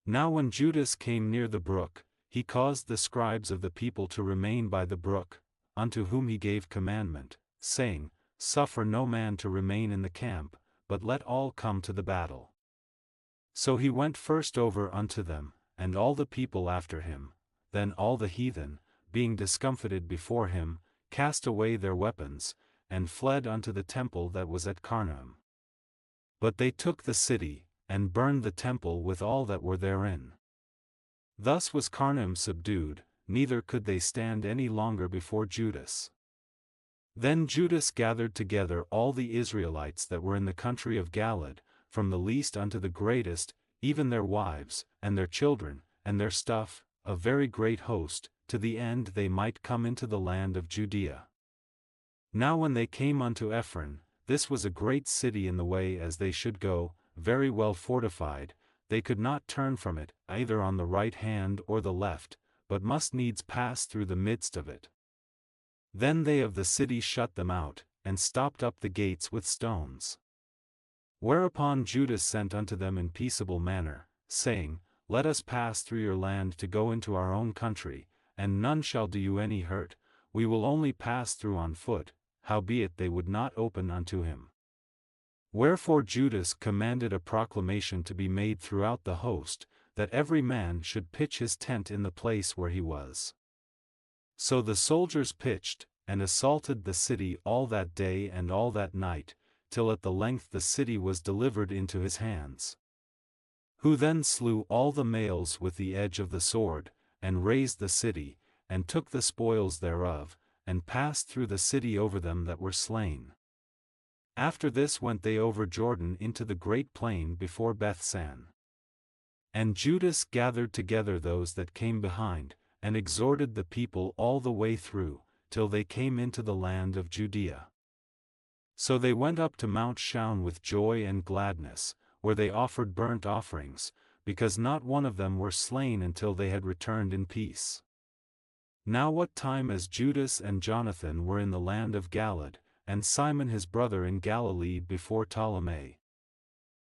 Now when Judas came near the brook, he caused the scribes of the people to remain by the brook, unto whom he gave commandment, saying, Suffer no man to remain in the camp, but let all come to the battle. So he went first over unto them, and all the people after him. Then all the heathen, being discomfited before him, cast away their weapons, and fled unto the temple that was at Carnaim. But they took the city, and burned the temple with all that were therein. Thus was Carnaim subdued, neither could they stand any longer before Judas. Then Judas gathered together all the Israelites that were in the country of Galilee, from the least unto the greatest, even their wives, and their children, and their stuff, a very great host, to the end they might come into the land of Judea. Now when they came unto Ephron, this was a great city in the way as they should go, very well fortified, they could not turn from it, either on the right hand or the left, but must needs pass through the midst of it. Then they of the city shut them out, and stopped up the gates with stones. Whereupon Judas sent unto them in peaceable manner, saying, Let us pass through your land to go into our own country, and none shall do you any hurt, we will only pass through on foot. Howbeit they would not open unto him. Wherefore Judas commanded a proclamation to be made throughout the host, that every man should pitch his tent in the place where he was. So the soldiers pitched, and assaulted the city all that day and all that night, till at the length the city was delivered into his hands. Who then slew all the males with the edge of the sword, and razed the city, and took the spoils thereof, and passed through the city over them that were slain. After this went they over Jordan into the great plain before Bethsan. And Judas gathered together those that came behind, and exhorted the people all the way through, till they came into the land of Judea. So they went up to Mount Shaun with joy and gladness, where they offered burnt offerings, because not one of them were slain until they had returned in peace. Now what time as Judas and Jonathan were in the land of Galilee, and Simon his brother in Galilee before Ptolemy.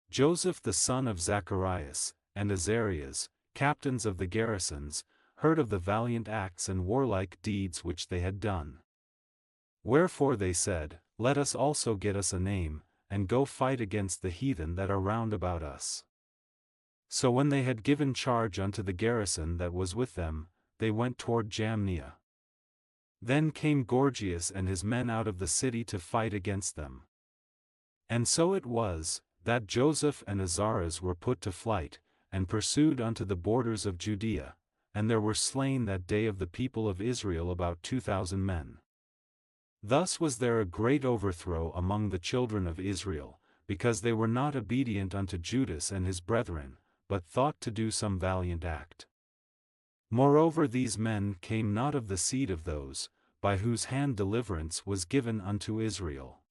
Joseph the son of Zacharias, and Azarias, captains of the garrisons, heard of the valiant acts and warlike deeds which they had done. Wherefore they said, Let us also get us a name, and go fight against the heathen that are round about us. So when they had given charge unto the garrison that was with them, they went toward Jamnia. Then came Gorgias and his men out of the city to fight against them. And so it was, that Joseph and Azarias were put to flight, and pursued unto the borders of Judea, and there were slain that day of the people of Israel about 2,000 men. Thus was there a great overthrow among the children of Israel, because they were not obedient unto Judas and his brethren, but thought to do some valiant act. Moreover these men came not of the seed of those, by whose hand deliverance was given unto Israel.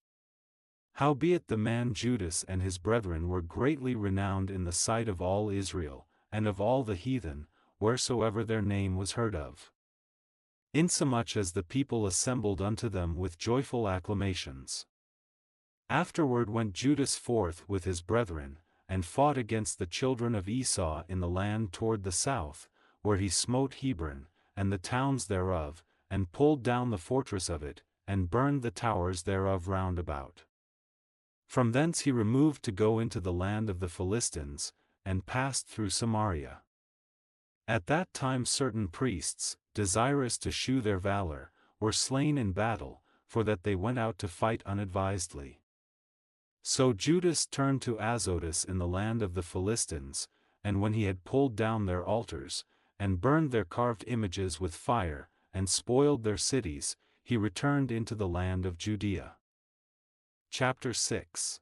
Howbeit the man Judas and his brethren were greatly renowned in the sight of all Israel, and of all the heathen, wheresoever their name was heard of. Insomuch as the people assembled unto them with joyful acclamations. Afterward went Judas forth with his brethren, and fought against the children of Esau in the land toward the south, where he smote Hebron, and the towns thereof, and pulled down the fortress of it, and burned the towers thereof round about. From thence he removed to go into the land of the Philistines, and passed through Samaria. At that time certain priests, desirous to shew their valor, were slain in battle, for that they went out to fight unadvisedly. So Judas turned to Azotus in the land of the Philistines, and when he had pulled down their altars, and burned their carved images with fire, and spoiled their cities, he returned into the land of Judea. Chapter 6.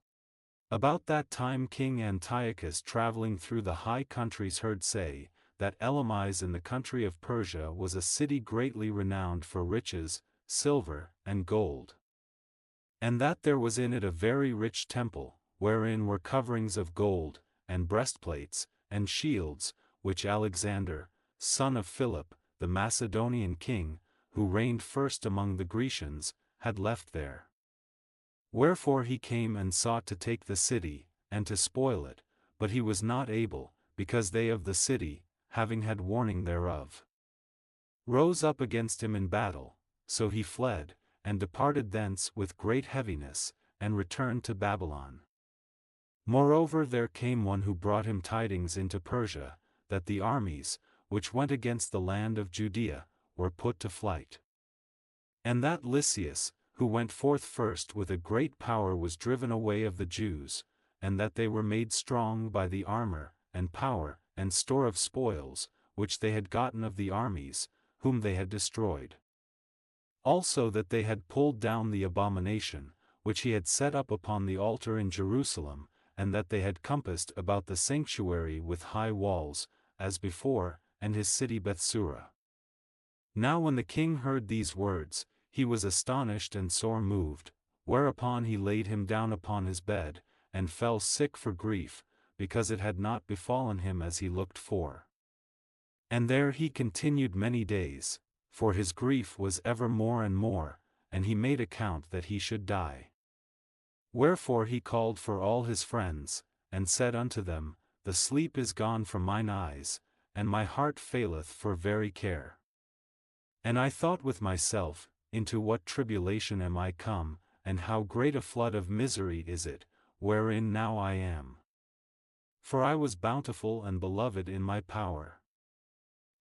About that time King Antiochus traveling through the high countries heard say, that Elamis in the country of Persia was a city greatly renowned for riches, silver, and gold. And that there was in it a very rich temple, wherein were coverings of gold, and breastplates, and shields, which Alexander, son of Philip, the Macedonian king, who reigned first among the Grecians, had left there. Wherefore he came and sought to take the city, and to spoil it, but he was not able, because they of the city, having had warning thereof, rose up against him in battle, so he fled, and departed thence with great heaviness, and returned to Babylon. Moreover there came one who brought him tidings into Persia, that the armies, which went against the land of Judea, were put to flight. And that Lysias, who went forth first with a great power was driven away of the Jews, and that they were made strong by the armor, and power, and store of spoils, which they had gotten of the armies, whom they had destroyed. Also that they had pulled down the abomination, which he had set up upon the altar in Jerusalem, and that they had compassed about the sanctuary with high walls, as before, and his city Bethsura. Now when the king heard these words, he was astonished and sore moved, whereupon he laid him down upon his bed, and fell sick for grief, because it had not befallen him as he looked for. And there he continued many days, for his grief was ever more and more, and he made account that he should die. Wherefore he called for all his friends, and said unto them, The sleep is gone from mine eyes, and my heart faileth for very care. And I thought with myself, Into what tribulation am I come, and how great a flood of misery is it, wherein now I am. For I was bountiful and beloved in my power.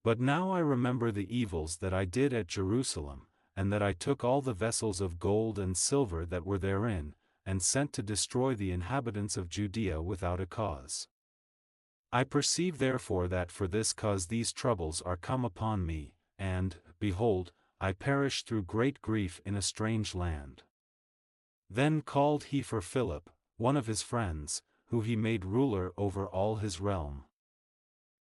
But now I remember the evils that I did at Jerusalem, and that I took all the vessels of gold and silver that were therein, and sent to destroy the inhabitants of Judea without a cause. I perceive therefore that for this cause these troubles are come upon me, and, behold, I perish through great grief in a strange land. Then called he for Philip, one of his friends, who he made ruler over all his realm,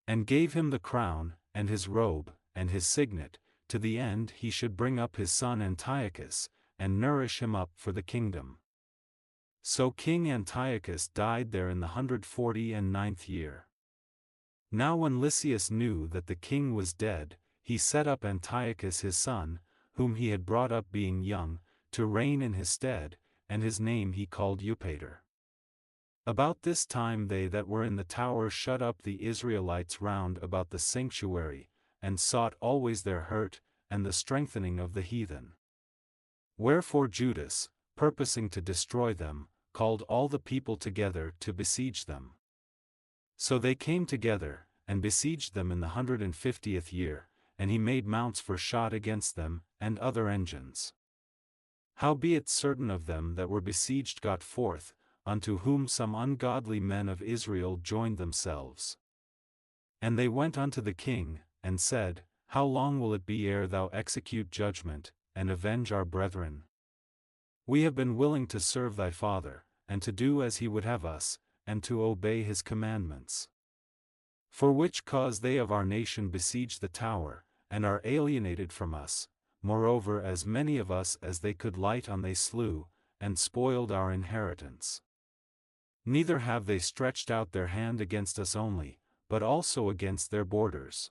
and gave him the crown, and his robe, and his signet, to the end he should bring up his son Antiochus, and nourish him up for the kingdom. So King Antiochus died there in the 149th year. Now when Lysias knew that the king was dead, he set up Antiochus his son, whom he had brought up being young, to reign in his stead, and his name he called Eupator. About this time they that were in the tower shut up the Israelites round about the sanctuary, and sought always their hurt, and the strengthening of the heathen. Wherefore Judas, purposing to destroy them, called all the people together to besiege them. So they came together, and besieged them in the 150th year, and he made mounts for shot against them, and other engines. Howbeit certain of them that were besieged got forth, unto whom some ungodly men of Israel joined themselves. And they went unto the king, and said, How long will it be ere thou execute judgment, and avenge our brethren? We have been willing to serve thy father, and to do as he would have us, and to obey his commandments. For which cause they of our nation besiege the tower, and are alienated from us. Moreover as many of us as they could light on they slew, and spoiled our inheritance. Neither have they stretched out their hand against us only, but also against their borders.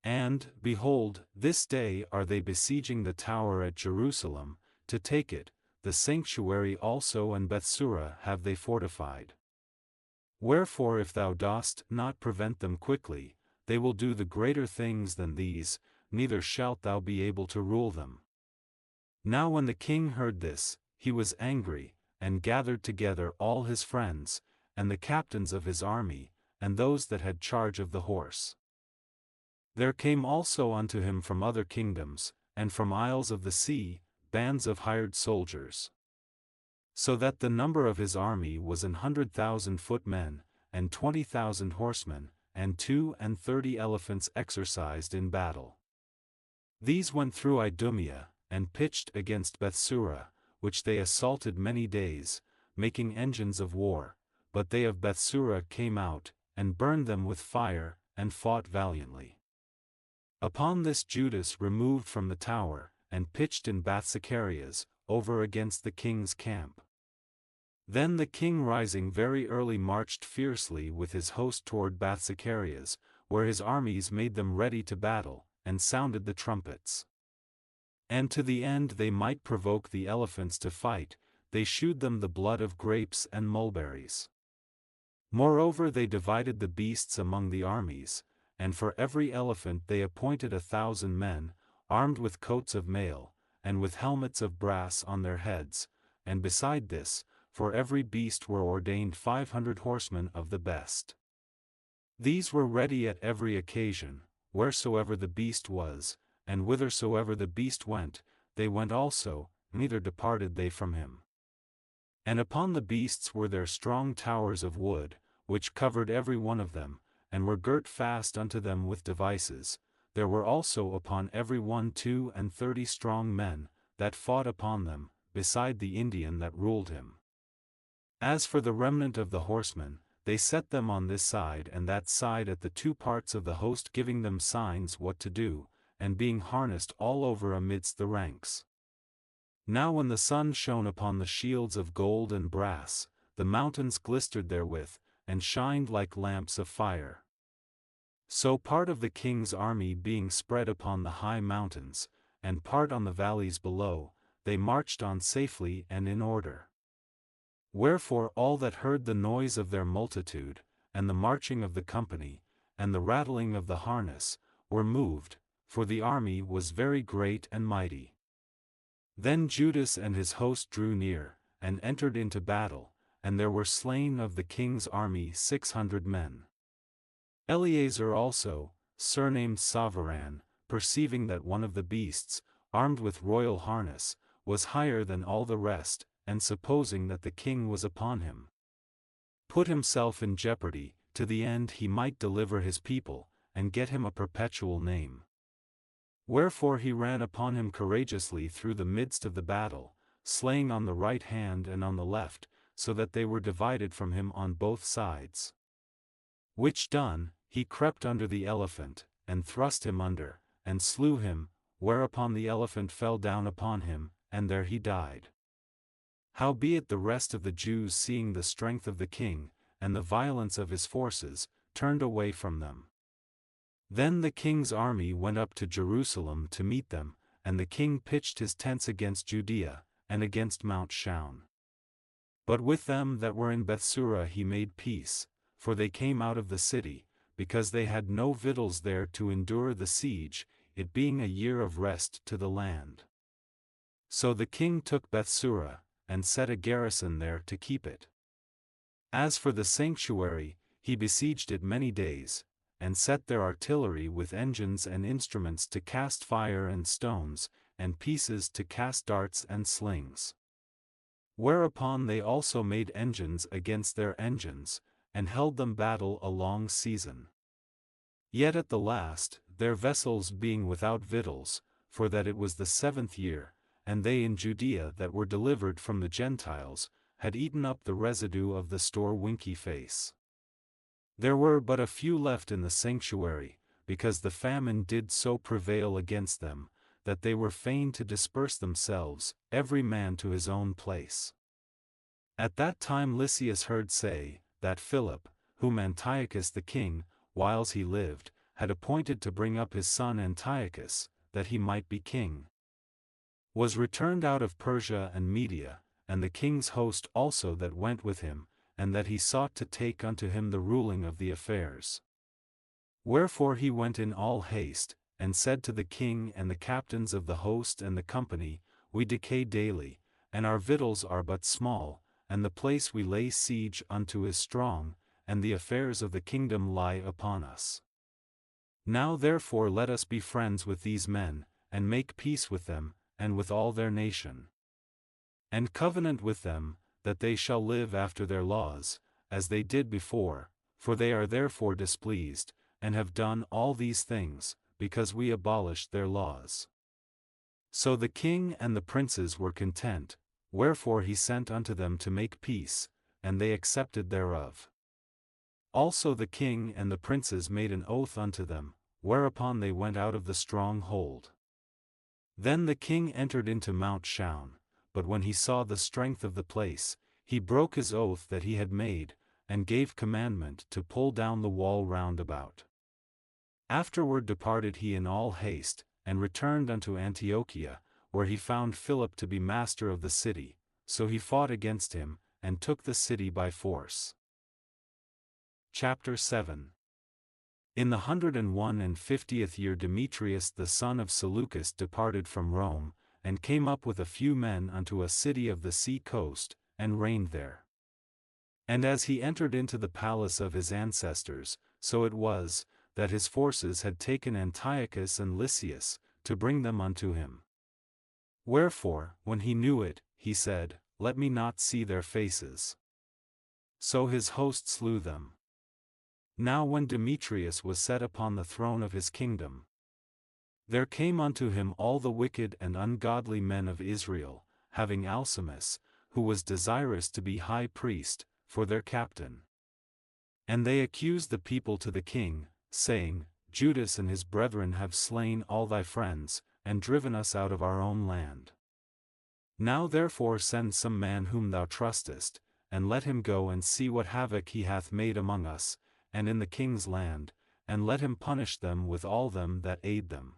And, behold, this day are they besieging the tower at Jerusalem, to take it, the sanctuary also and Bethsura have they fortified. Wherefore if thou dost not prevent them quickly, they will do the greater things than these, neither shalt thou be able to rule them. Now when the king heard this, he was angry, and gathered together all his friends, and the captains of his army, and those that had charge of the horse. There came also unto him from other kingdoms, and from isles of the sea, bands of hired soldiers. So that the number of his army was 100,000 footmen, and 20,000 horsemen, and 32 elephants exercised in battle. These went through Idumea, and pitched against Bethsura, which they assaulted many days, making engines of war, but they of Bethsura came out, and burned them with fire, and fought valiantly. Upon this Judas removed from the tower, and pitched in Bathzacharias, over against the king's camp. Then the king rising very early marched fiercely with his host toward Bathzacharias, where his armies made them ready to battle, and sounded the trumpets. And to the end they might provoke the elephants to fight, they shewed them the blood of grapes and mulberries. Moreover they divided the beasts among the armies, and for every elephant they appointed 1,000 men, armed with coats of mail, and with helmets of brass on their heads, and beside this, for every beast were ordained 500 horsemen of the best. These were ready at every occasion, wheresoever the beast was, and whithersoever the beast went, they went also, neither departed they from him. And upon the beasts were there strong towers of wood, which covered every one of them, and were girt fast unto them with devices. There were also upon every one 32 strong men, that fought upon them, beside the Indian that ruled him. As for the remnant of the horsemen, they set them on this side and that side at the two parts of the host, giving them signs what to do, and being harnessed all over amidst the ranks. Now when the sun shone upon the shields of gold and brass, the mountains glistered therewith, and shined like lamps of fire. So part of the king's army being spread upon the high mountains, and part on the valleys below, they marched on safely and in order. Wherefore all that heard the noise of their multitude, and the marching of the company, and the rattling of the harness, were moved, for the army was very great and mighty. Then Judas and his host drew near, and entered into battle, and there were slain of the king's army 600 men. Eleazar also, surnamed Sovereign, perceiving that one of the beasts, armed with royal harness, was higher than all the rest, and supposing that the king was upon him, put himself in jeopardy, to the end he might deliver his people, and get him a perpetual name. Wherefore he ran upon him courageously through the midst of the battle, slaying on the right hand and on the left, so that they were divided from him on both sides. Which done, he crept under the elephant, and thrust him under, and slew him, whereupon the elephant fell down upon him, and there he died. Howbeit the rest of the Jews, seeing the strength of the king, and the violence of his forces, turned away from them. Then the king's army went up to Jerusalem to meet them, and the king pitched his tents against Judea, and against Mount Shaun. But with them that were in Bethsura he made peace, for they came out of the city, because they had no victuals there to endure the siege, it being a year of rest to the land. So the king took Bethsura, and set a garrison there to keep it. As for the sanctuary, he besieged it many days, and set their artillery with engines and instruments to cast fire and stones, and pieces to cast darts and slings. Whereupon they also made engines against their engines, and held them battle a long season. Yet at the last, their vessels being without victuals, for that it was the 7th year, and they in Judea that were delivered from the Gentiles, had eaten up the residue of the store winky face. There were but a few left in the sanctuary, because the famine did so prevail against them, that they were fain to disperse themselves, every man to his own place. At that time Lysias heard say, that Philip, whom Antiochus the king, whiles he lived, had appointed to bring up his son Antiochus, that he might be king, was returned out of Persia and Media, and the king's host also that went with him, and that he sought to take unto him the ruling of the affairs. Wherefore he went in all haste, and said to the king and the captains of the host and the company, We decay daily, and our victuals are but small, and the place we lay siege unto is strong, and the affairs of the kingdom lie upon us. Now therefore let us be friends with these men, and make peace with them, and with all their nation. And covenant with them, that they shall live after their laws, as they did before, for they are therefore displeased, and have done all these things, because we abolished their laws. So the king and the princes were content, wherefore he sent unto them to make peace, and they accepted thereof. Also the king and the princes made an oath unto them, whereupon they went out of the strong hold. Then the king entered into Mount Shaun, but when he saw the strength of the place, he broke his oath that he had made, and gave commandment to pull down the wall round about. Afterward departed he in all haste, and returned unto Antiochia, where he found Philip to be master of the city, so he fought against him, and took the city by force. Chapter 7. In the 151st year Demetrius the son of Seleucus departed from Rome, and came up with a few men unto a city of the sea coast, and reigned there. And as he entered into the palace of his ancestors, so it was, that his forces had taken Antiochus and Lysias, to bring them unto him. Wherefore, when he knew it, he said, Let me not see their faces. So his host slew them. Now when Demetrius was set upon the throne of his kingdom, there came unto him all the wicked and ungodly men of Israel, having Alcimus, who was desirous to be high priest, for their captain. And they accused the people to the king, saying, Judas and his brethren have slain all thy friends, and driven us out of our own land. Now therefore send some man whom thou trustest, and let him go and see what havoc he hath made among us, and in the king's land, and let him punish them with all them that aid them.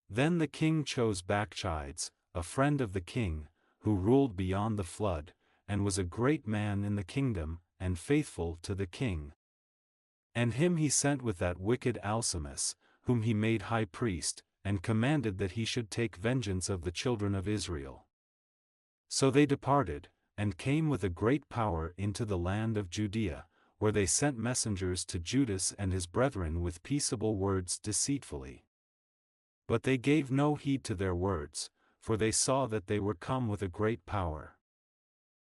Then the king chose Bacchides, a friend of the king, who ruled beyond the flood, and was a great man in the kingdom, and faithful to the king. And him he sent with that wicked Alcimus, whom he made high priest, and commanded that he should take vengeance of the children of Israel. So they departed, and came with a great power into the land of Judea, where they sent messengers to Judas and his brethren with peaceable words deceitfully. But they gave no heed to their words, for they saw that they were come with a great power.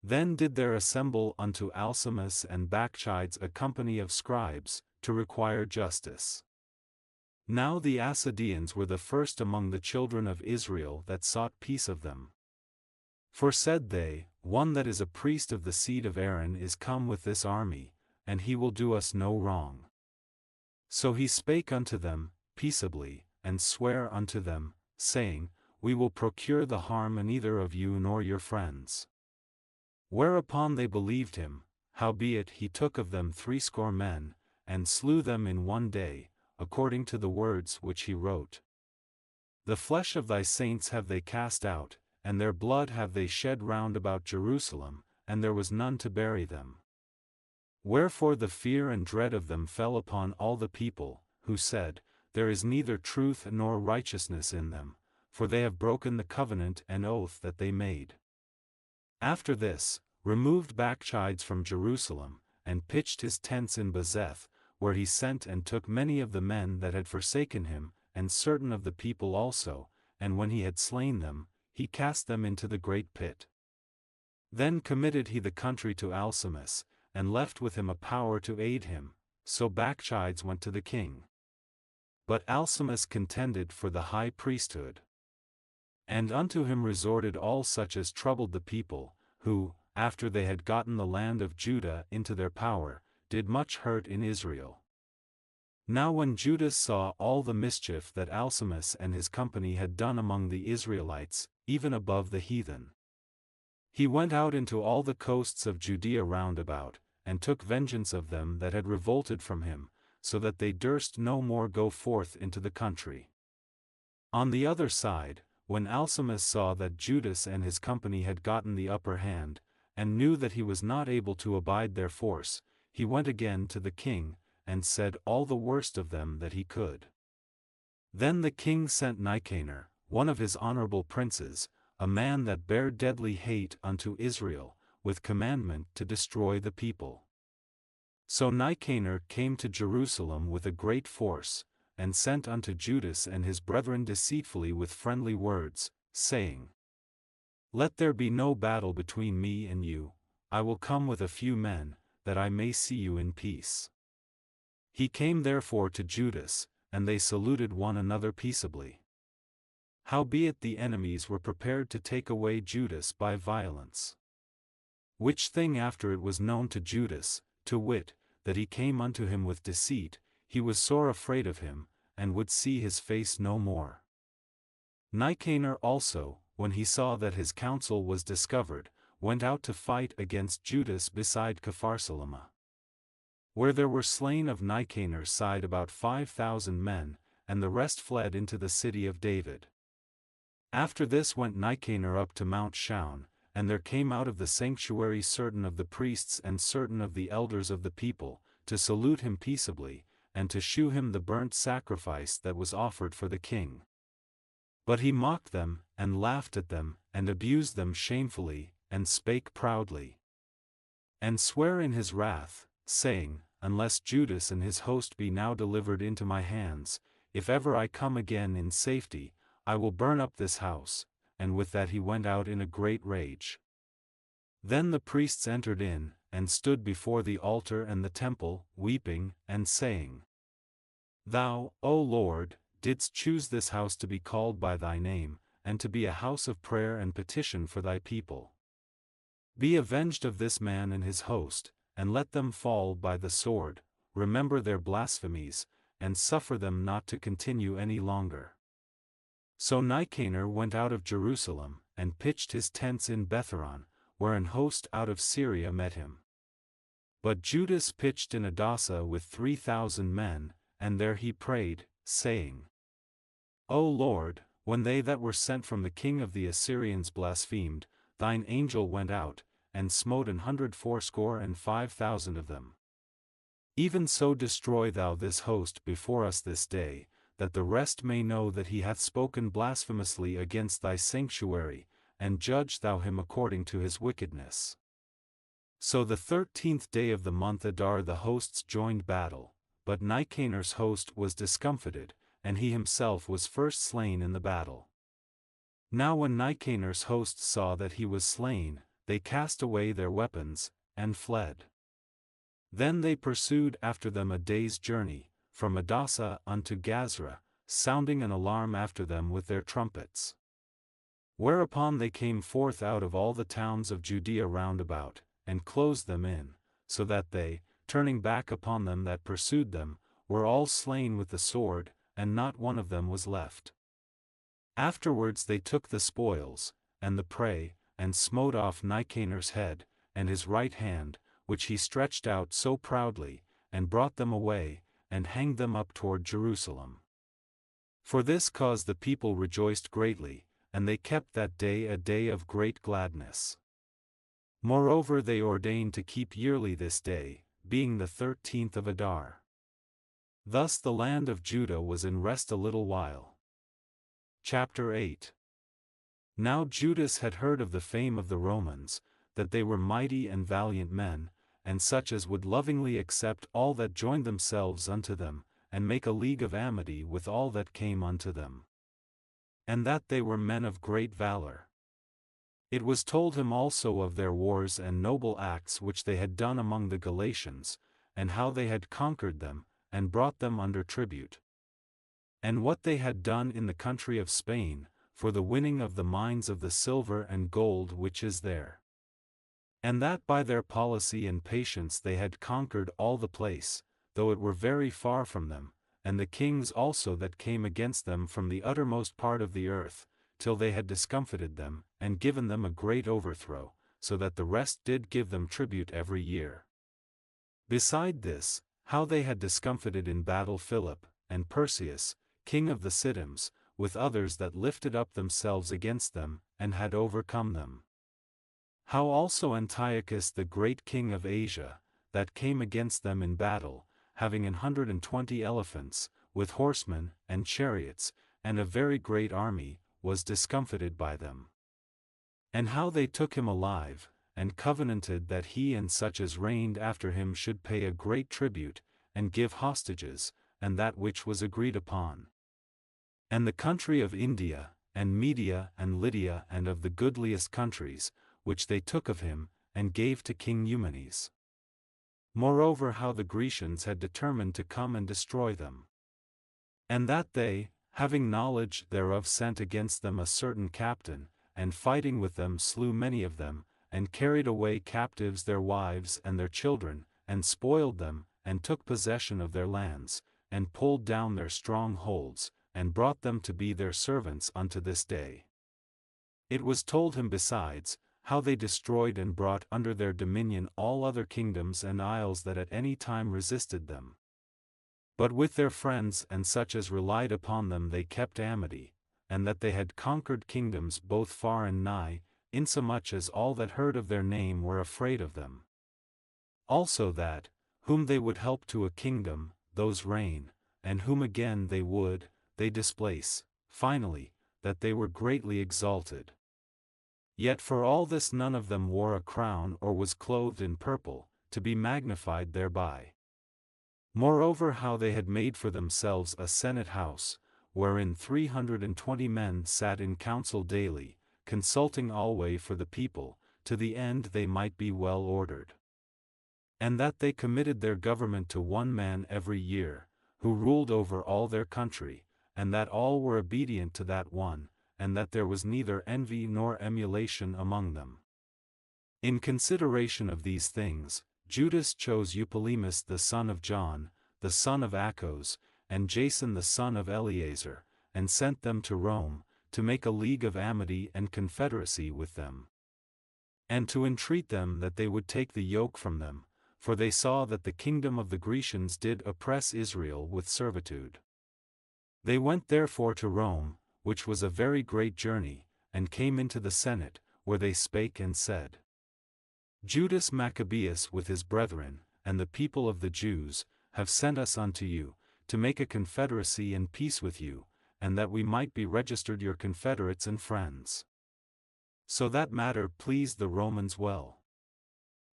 Then did there assemble unto Alcimus and Bacchides a company of scribes, to require justice. Now the Assadeans were the first among the children of Israel that sought peace of them. For said they, one that is a priest of the seed of Aaron is come with this army, and he will do us no wrong. So he spake unto them, peaceably, and sware unto them, saying, We will procure the harm neither of you nor your friends. Whereupon they believed him, howbeit he took of them 80 men, and slew them in one day, according to the words which he wrote. The flesh of thy saints have they cast out, and their blood have they shed round about Jerusalem, and there was none to bury them. Wherefore the fear and dread of them fell upon all the people, who said, There is neither truth nor righteousness in them, for they have broken the covenant and oath that they made. After this, removed Bacchides from Jerusalem, and pitched his tents in Bezeth, where he sent and took many of the men that had forsaken him, and certain of the people also, and when he had slain them, he cast them into the great pit. Then committed he the country to Alcimus, and left with him a power to aid him, so Bacchides went to the king. But Alcimus contended for the high priesthood. And unto him resorted all such as troubled the people, who, after they had gotten the land of Judah into their power, did much hurt in Israel. Now when Judas saw all the mischief that Alcimus and his company had done among the Israelites, even above the heathen, he went out into all the coasts of Judea round about, and took vengeance of them that had revolted from him, so that they durst no more go forth into the country. On the other side, when Alcimus saw that Judas and his company had gotten the upper hand, and knew that he was not able to abide their force, he went again to the king, and said all the worst of them that he could. Then the king sent Nicanor, one of his honorable princes, a man that bare deadly hate unto Israel, with commandment to destroy the people. So Nicanor came to Jerusalem with a great force, and sent unto Judas and his brethren deceitfully with friendly words, saying, Let there be no battle between me and you, I will come with a few men, that I may see you in peace. He came therefore to Judas, and they saluted one another peaceably. Howbeit the enemies were prepared to take away Judas by violence. Which thing after it was known to Judas, to wit, that he came unto him with deceit, he was sore afraid of him, and would see his face no more. Nicanor also, when he saw that his counsel was discovered, went out to fight against Judas beside Capharsalama, where there were slain of Nicanor's side about 5,000 men, and the rest fled into the city of David. After this went Nicanor up to Mount Shaun, and there came out of the sanctuary certain of the priests and certain of the elders of the people, to salute him peaceably, and to shew him the burnt sacrifice that was offered for the king. But he mocked them, and laughed at them, and abused them shamefully, and spake proudly, and sware in his wrath, saying, Unless Judas and his host be now delivered into my hands, if ever I come again in safety, I will burn up this house. And with that he went out in a great rage. Then the priests entered in, and stood before the altar and the temple, weeping, and saying, Thou, O Lord, didst choose this house to be called by thy name, and to be a house of prayer and petition for thy people. Be avenged of this man and his host, and let them fall by the sword, remember their blasphemies, and suffer them not to continue any longer. So Nicanor went out of Jerusalem, and pitched his tents in Betharon, where an host out of Syria met him. But Judas pitched in Adasa with 3,000 men, and there he prayed, saying, O Lord, when they that were sent from the king of the Assyrians blasphemed, thine angel went out, and smote 180,500 of them. Even so destroy thou this host before us this day, that the rest may know that he hath spoken blasphemously against thy sanctuary, and judge thou him according to his wickedness. So the 13th day of the month Adar the hosts joined battle, but Nicanor's host was discomfited, and he himself was first slain in the battle. Now when Nicanor's host saw that he was slain, they cast away their weapons, and fled. Then they pursued after them a day's journey, from Adasa unto Gazra, sounding an alarm after them with their trumpets. Whereupon they came forth out of all the towns of Judea round about, and closed them in, so that they, turning back upon them that pursued them, were all slain with the sword, and not one of them was left. Afterwards they took the spoils, and the prey, and smote off Nicanor's head, and his right hand, which he stretched out so proudly, and brought them away, and hanged them up toward Jerusalem. For this cause the people rejoiced greatly, and they kept that day a day of great gladness. Moreover they ordained to keep yearly this day, being the 13th of Adar. Thus the land of Judah was in rest a little while. Chapter 8. Now Judas had heard of the fame of the Romans, that they were mighty and valiant men, and such as would lovingly accept all that joined themselves unto them, and make a league of amity with all that came unto them. And that they were men of great valor. It was told him also of their wars and noble acts which they had done among the Galatians, and how they had conquered them, and brought them under tribute. And what they had done in the country of Spain, for the winning of the mines of the silver and gold which is there. And that by their policy and patience they had conquered all the place, though it were very far from them, and the kings also that came against them from the uttermost part of the earth, till they had discomfited them, and given them a great overthrow, so that the rest did give them tribute every year. Beside this, how they had discomfited in battle Philip, and Perseus, king of the Sidonians, with others that lifted up themselves against them, and had overcome them. How also Antiochus the great king of Asia, that came against them in battle, having 120 elephants, with horsemen, and chariots, and a very great army, was discomfited by them. And how they took him alive, and covenanted that he and such as reigned after him should pay a great tribute, and give hostages, and that which was agreed upon. And the country of India, and Media and Lydia and of the goodliest countries, which they took of him, and gave to King Eumenes. Moreover how the Grecians had determined to come and destroy them. And that they, having knowledge thereof, sent against them a certain captain, and fighting with them slew many of them, and carried away captives their wives and their children, and spoiled them, and took possession of their lands, and pulled down their strongholds, and brought them to be their servants unto this day. It was told him besides, how they destroyed and brought under their dominion all other kingdoms and isles that at any time resisted them. But with their friends and such as relied upon them they kept amity, and that they had conquered kingdoms both far and nigh, insomuch as all that heard of their name were afraid of them. Also that, whom they would help to a kingdom, those reign, and whom again they would, they displace, finally, that they were greatly exalted. Yet for all this none of them wore a crown or was clothed in purple, to be magnified thereby. Moreover how they had made for themselves a senate house, wherein 320 men sat in council daily, consulting alway for the people, to the end they might be well ordered. And that they committed their government to one man every year, who ruled over all their country, and that all were obedient to that one, and that there was neither envy nor emulation among them. In consideration of these things, Judas chose Eupolemus the son of John, the son of Achos, and Jason the son of Eleazar, and sent them to Rome, to make a league of amity and confederacy with them. and to entreat them that they would take the yoke from them, for they saw that the kingdom of the Grecians did oppress Israel with servitude. They went therefore to Rome, which was a very great journey, and came into the Senate, where they spake and said, Judas Maccabeus with his brethren, and the people of the Jews, have sent us unto you, to make a confederacy and peace with you, and that we might be registered your confederates and friends. So that matter pleased the Romans well.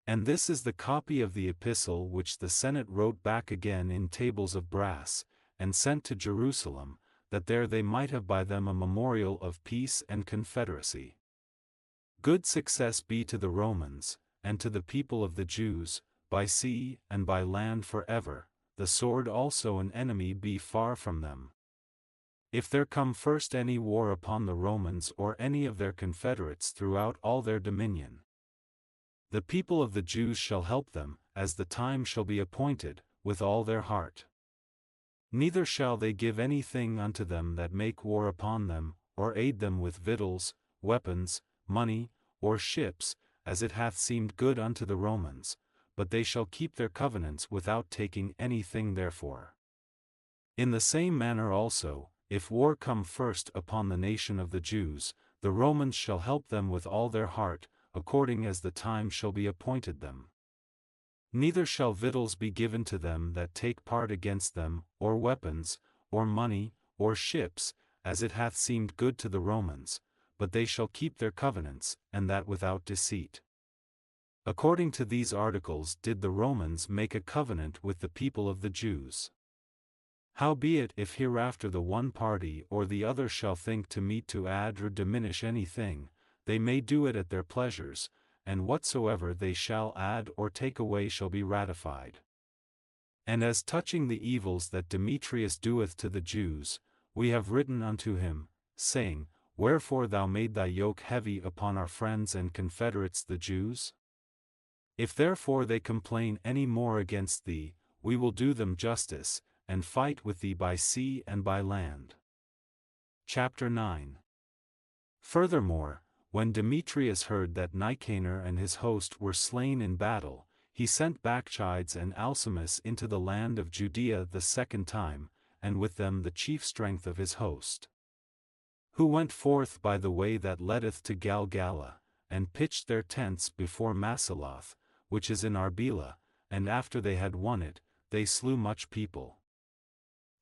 And this is the copy of the epistle which the Senate wrote back again in tables of brass, and sent to Jerusalem, that there they might have by them a memorial of peace and confederacy. Good success be to the Romans, and to the people of the Jews, by sea and by land forever, the sword also an enemy be far from them. If there come first any war upon the Romans or any of their confederates throughout all their dominion, the people of the Jews shall help them, as the time shall be appointed, with all their heart. Neither shall they give anything unto them that make war upon them, or aid them with victuals, weapons, money, or ships, as it hath seemed good unto the Romans, but they shall keep their covenants without taking anything therefore. In the same manner also, if war come first upon the nation of the Jews, the Romans shall help them with all their heart, according as the time shall be appointed them. Neither shall victuals be given to them that take part against them, or weapons, or money, or ships, as it hath seemed good to the Romans, but they shall keep their covenants, and that without deceit. According to these articles did the Romans make a covenant with the people of the Jews. Howbeit if hereafter the one party or the other shall think to meet to add or diminish anything, they may do it at their pleasures, and whatsoever they shall add or take away shall be ratified. And as touching the evils that Demetrius doeth to the Jews, we have written unto him, saying, Wherefore thou made thy yoke heavy upon our friends and confederates the Jews? If therefore they complain any more against thee, we will do them justice, and fight with thee by sea and by land. Chapter 9. Furthermore, when Demetrius heard that Nicanor and his host were slain in battle, he sent Bacchides and Alcimus into the land of Judea the second time, and with them the chief strength of his host, who went forth by the way that leadeth to Galgala, and pitched their tents before Masaloth, which is in Arbela, and after they had won it, they slew much people.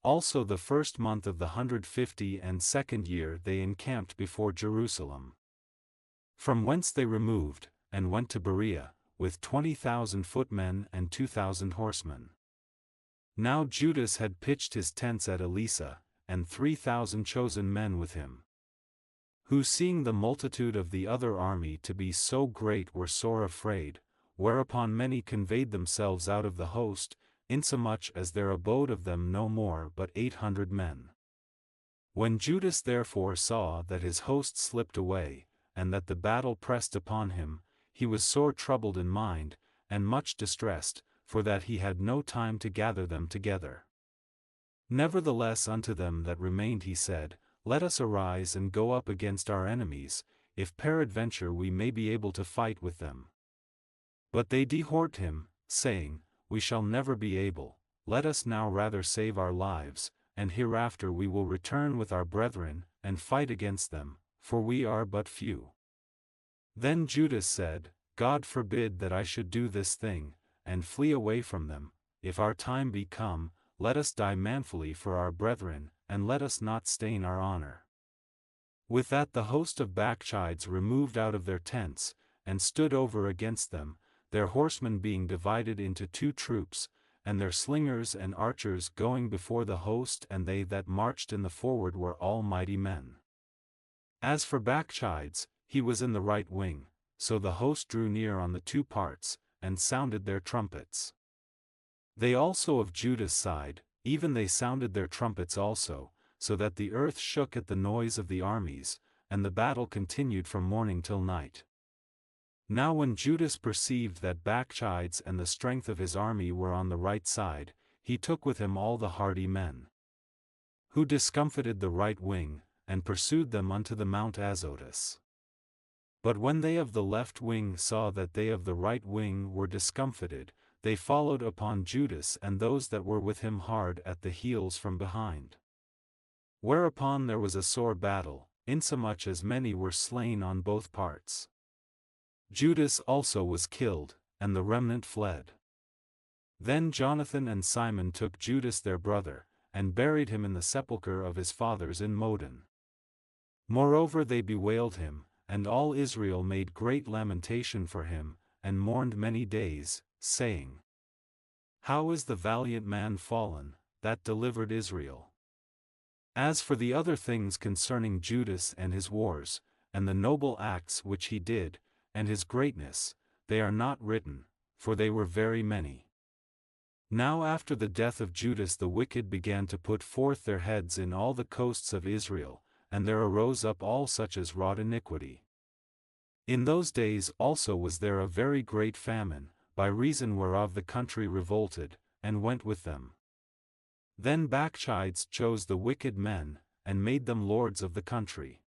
Also the first month of the 152nd year they encamped before Jerusalem. From whence they removed, and went to Berea, with 20,000 footmen and 2,000 horsemen. Now Judas had pitched his tents at Elisa, and 3,000 chosen men with him, who seeing the multitude of the other army to be so great were sore afraid, whereupon many conveyed themselves out of the host, insomuch as there abode of them no more but 800 men. When Judas therefore saw that his host slipped away, and that the battle pressed upon him, he was sore troubled in mind, and much distressed, for that he had no time to gather them together. Nevertheless unto them that remained he said, Let us arise and go up against our enemies, if peradventure we may be able to fight with them. But they dehort him, saying, We shall never be able, let us now rather save our lives, and hereafter we will return with our brethren, and fight against them, for we are but few. Then Judas said, God forbid that I should do this thing, and flee away from them. If our time be come, let us die manfully for our brethren, and let us not stain our honor. With that the host of Bacchides removed out of their tents, and stood over against them, their horsemen being divided into 2 troops, and their slingers and archers going before the host, and they that marched in the forward were all mighty men. As for Bacchides, he was in the right wing, so the host drew near on the 2 parts, and sounded their trumpets. They also of Judas' side, even they sounded their trumpets also, so that the earth shook at the noise of the armies, and the battle continued from morning till night. Now when Judas perceived that Bacchides and the strength of his army were on the right side, he took with him all the hardy men, who discomfited the right wing, and pursued them unto the Mount Azotus. But when they of the left wing saw that they of the right wing were discomfited, they followed upon Judas and those that were with him hard at the heels from behind. Whereupon there was a sore battle, insomuch as many were slain on both parts. Judas also was killed, and the remnant fled. Then Jonathan and Simon took Judas their brother, and buried him in the sepulchre of his fathers in Modin. Moreover they bewailed him, and all Israel made great lamentation for him, and mourned many days, saying, How is the valiant man fallen, that delivered Israel? As for the other things concerning Judas and his wars, and the noble acts which he did, and his greatness, they are not written, for they were very many. Now after the death of Judas the wicked began to put forth their heads in all the coasts of Israel, and there arose up all such as wrought iniquity. In those days also was there a very great famine, by reason whereof the country revolted, and went with them. Then Bacchides chose the wicked men, and made them lords of the country.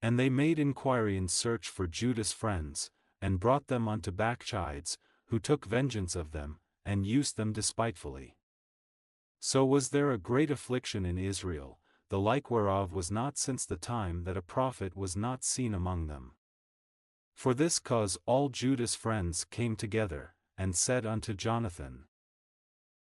And they made inquiry and search for Judas' friends, and brought them unto Bacchides, who took vengeance of them, and used them despitefully. So was there a great affliction in Israel, the like whereof was not since the time that a prophet was not seen among them. For this cause all Judas' friends came together, and said unto Jonathan,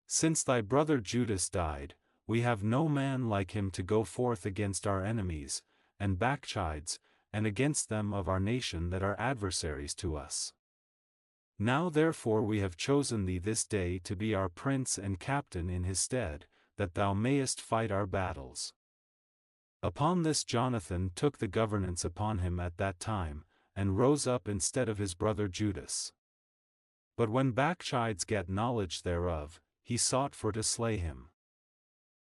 Since thy brother Judas died, we have no man like him to go forth against our enemies, and Bacchides, and against them of our nation that are adversaries to us. Now therefore we have chosen thee this day to be our prince and captain in his stead, that thou mayest fight our battles. Upon this Jonathan took the governance upon him at that time, and rose up instead of his brother Judas. But when Bacchides gat knowledge thereof, he sought for to slay him.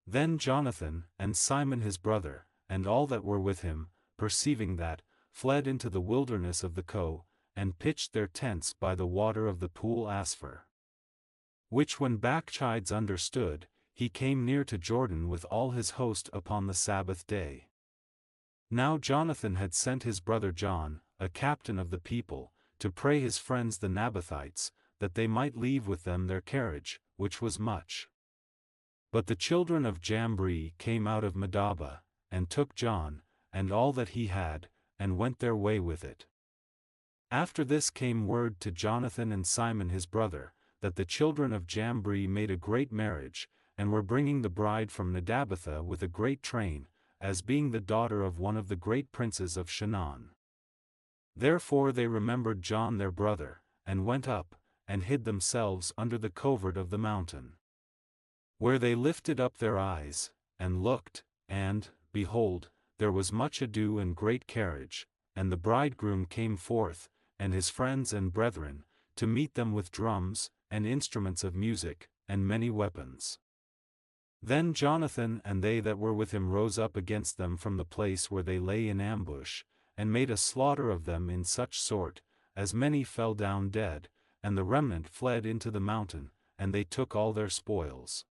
Then Jonathan, and Simon his brother, and all that were with him, perceiving that, fled into the wilderness of the Co, and pitched their tents by the water of the pool Asphar. Which when Bacchides understood, he came near to Jordan with all his host upon the Sabbath day. Now Jonathan had sent his brother John, a captain of the people, to pray his friends the Nabathites, that they might leave with them their carriage, which was much. But the children of Jambri came out of Medaba, and took John, and all that he had, and went their way with it. After this came word to Jonathan and Simon his brother, that the children of Jambri made a great marriage, and were bringing the bride from Nedabatha with a great train, as being the daughter of one of the great princes of Shinar. Therefore they remembered John their brother, and went up, and hid themselves under the covert of the mountain. Where they lifted up their eyes, and looked, and, behold, there was much ado and great carriage, and the bridegroom came forth, and his friends and brethren, to meet them with drums, and instruments of music, and many weapons. Then Jonathan and they that were with him rose up against them from the place where they lay in ambush, and made a slaughter of them in such sort, as many fell down dead, and the remnant fled into the mountain, and they took all their spoils.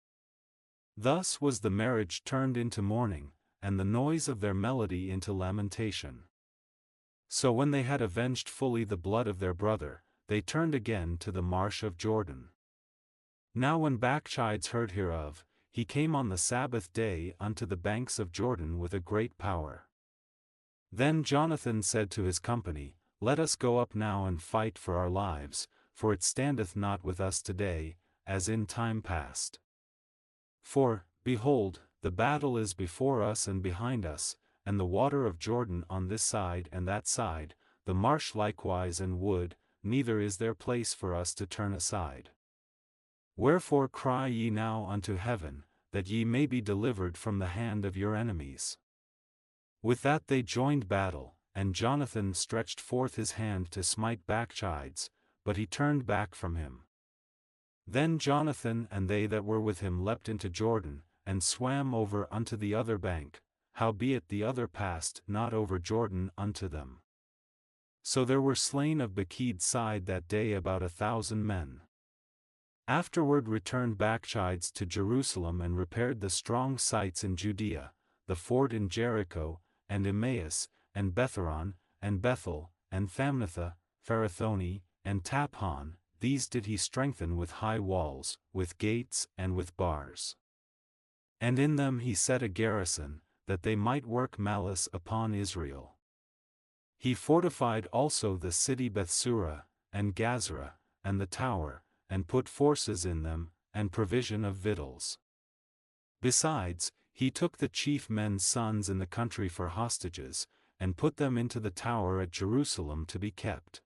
Thus was the marriage turned into mourning, and the noise of their melody into lamentation. So when they had avenged fully the blood of their brother, they turned again to the marsh of Jordan. Now when Bacchides heard hereof, he came on the Sabbath day unto the banks of Jordan with a great power. Then Jonathan said to his company, Let us go up now and fight for our lives, for it standeth not with us today, as in time past. For, behold, the battle is before us and behind us, and the water of Jordan on this side and that side, the marsh likewise and wood, neither is there place for us to turn aside. Wherefore cry ye now unto heaven, that ye may be delivered from the hand of your enemies. With that they joined battle, and Jonathan stretched forth his hand to smite Bacchides, but he turned back from him. Then Jonathan and they that were with him leapt into Jordan, and swam over unto the other bank, howbeit the other passed not over Jordan unto them. So there were slain of Bacchides' side that day about 1,000 men. Afterward returned Bacchides to Jerusalem and repaired the strong sites in Judea, the fort in Jericho, and Emmaus, and Betharon, and Bethel, and Thamnatha, Pharathoni, and Taphon, these did he strengthen with high walls, with gates and with bars. And in them he set a garrison, that they might work malice upon Israel. He fortified also the city Bethsura, and Gazra, and the tower, and put forces in them, and provision of victuals. Besides, he took the chief men's sons in the country for hostages, and put them into the tower at Jerusalem to be kept.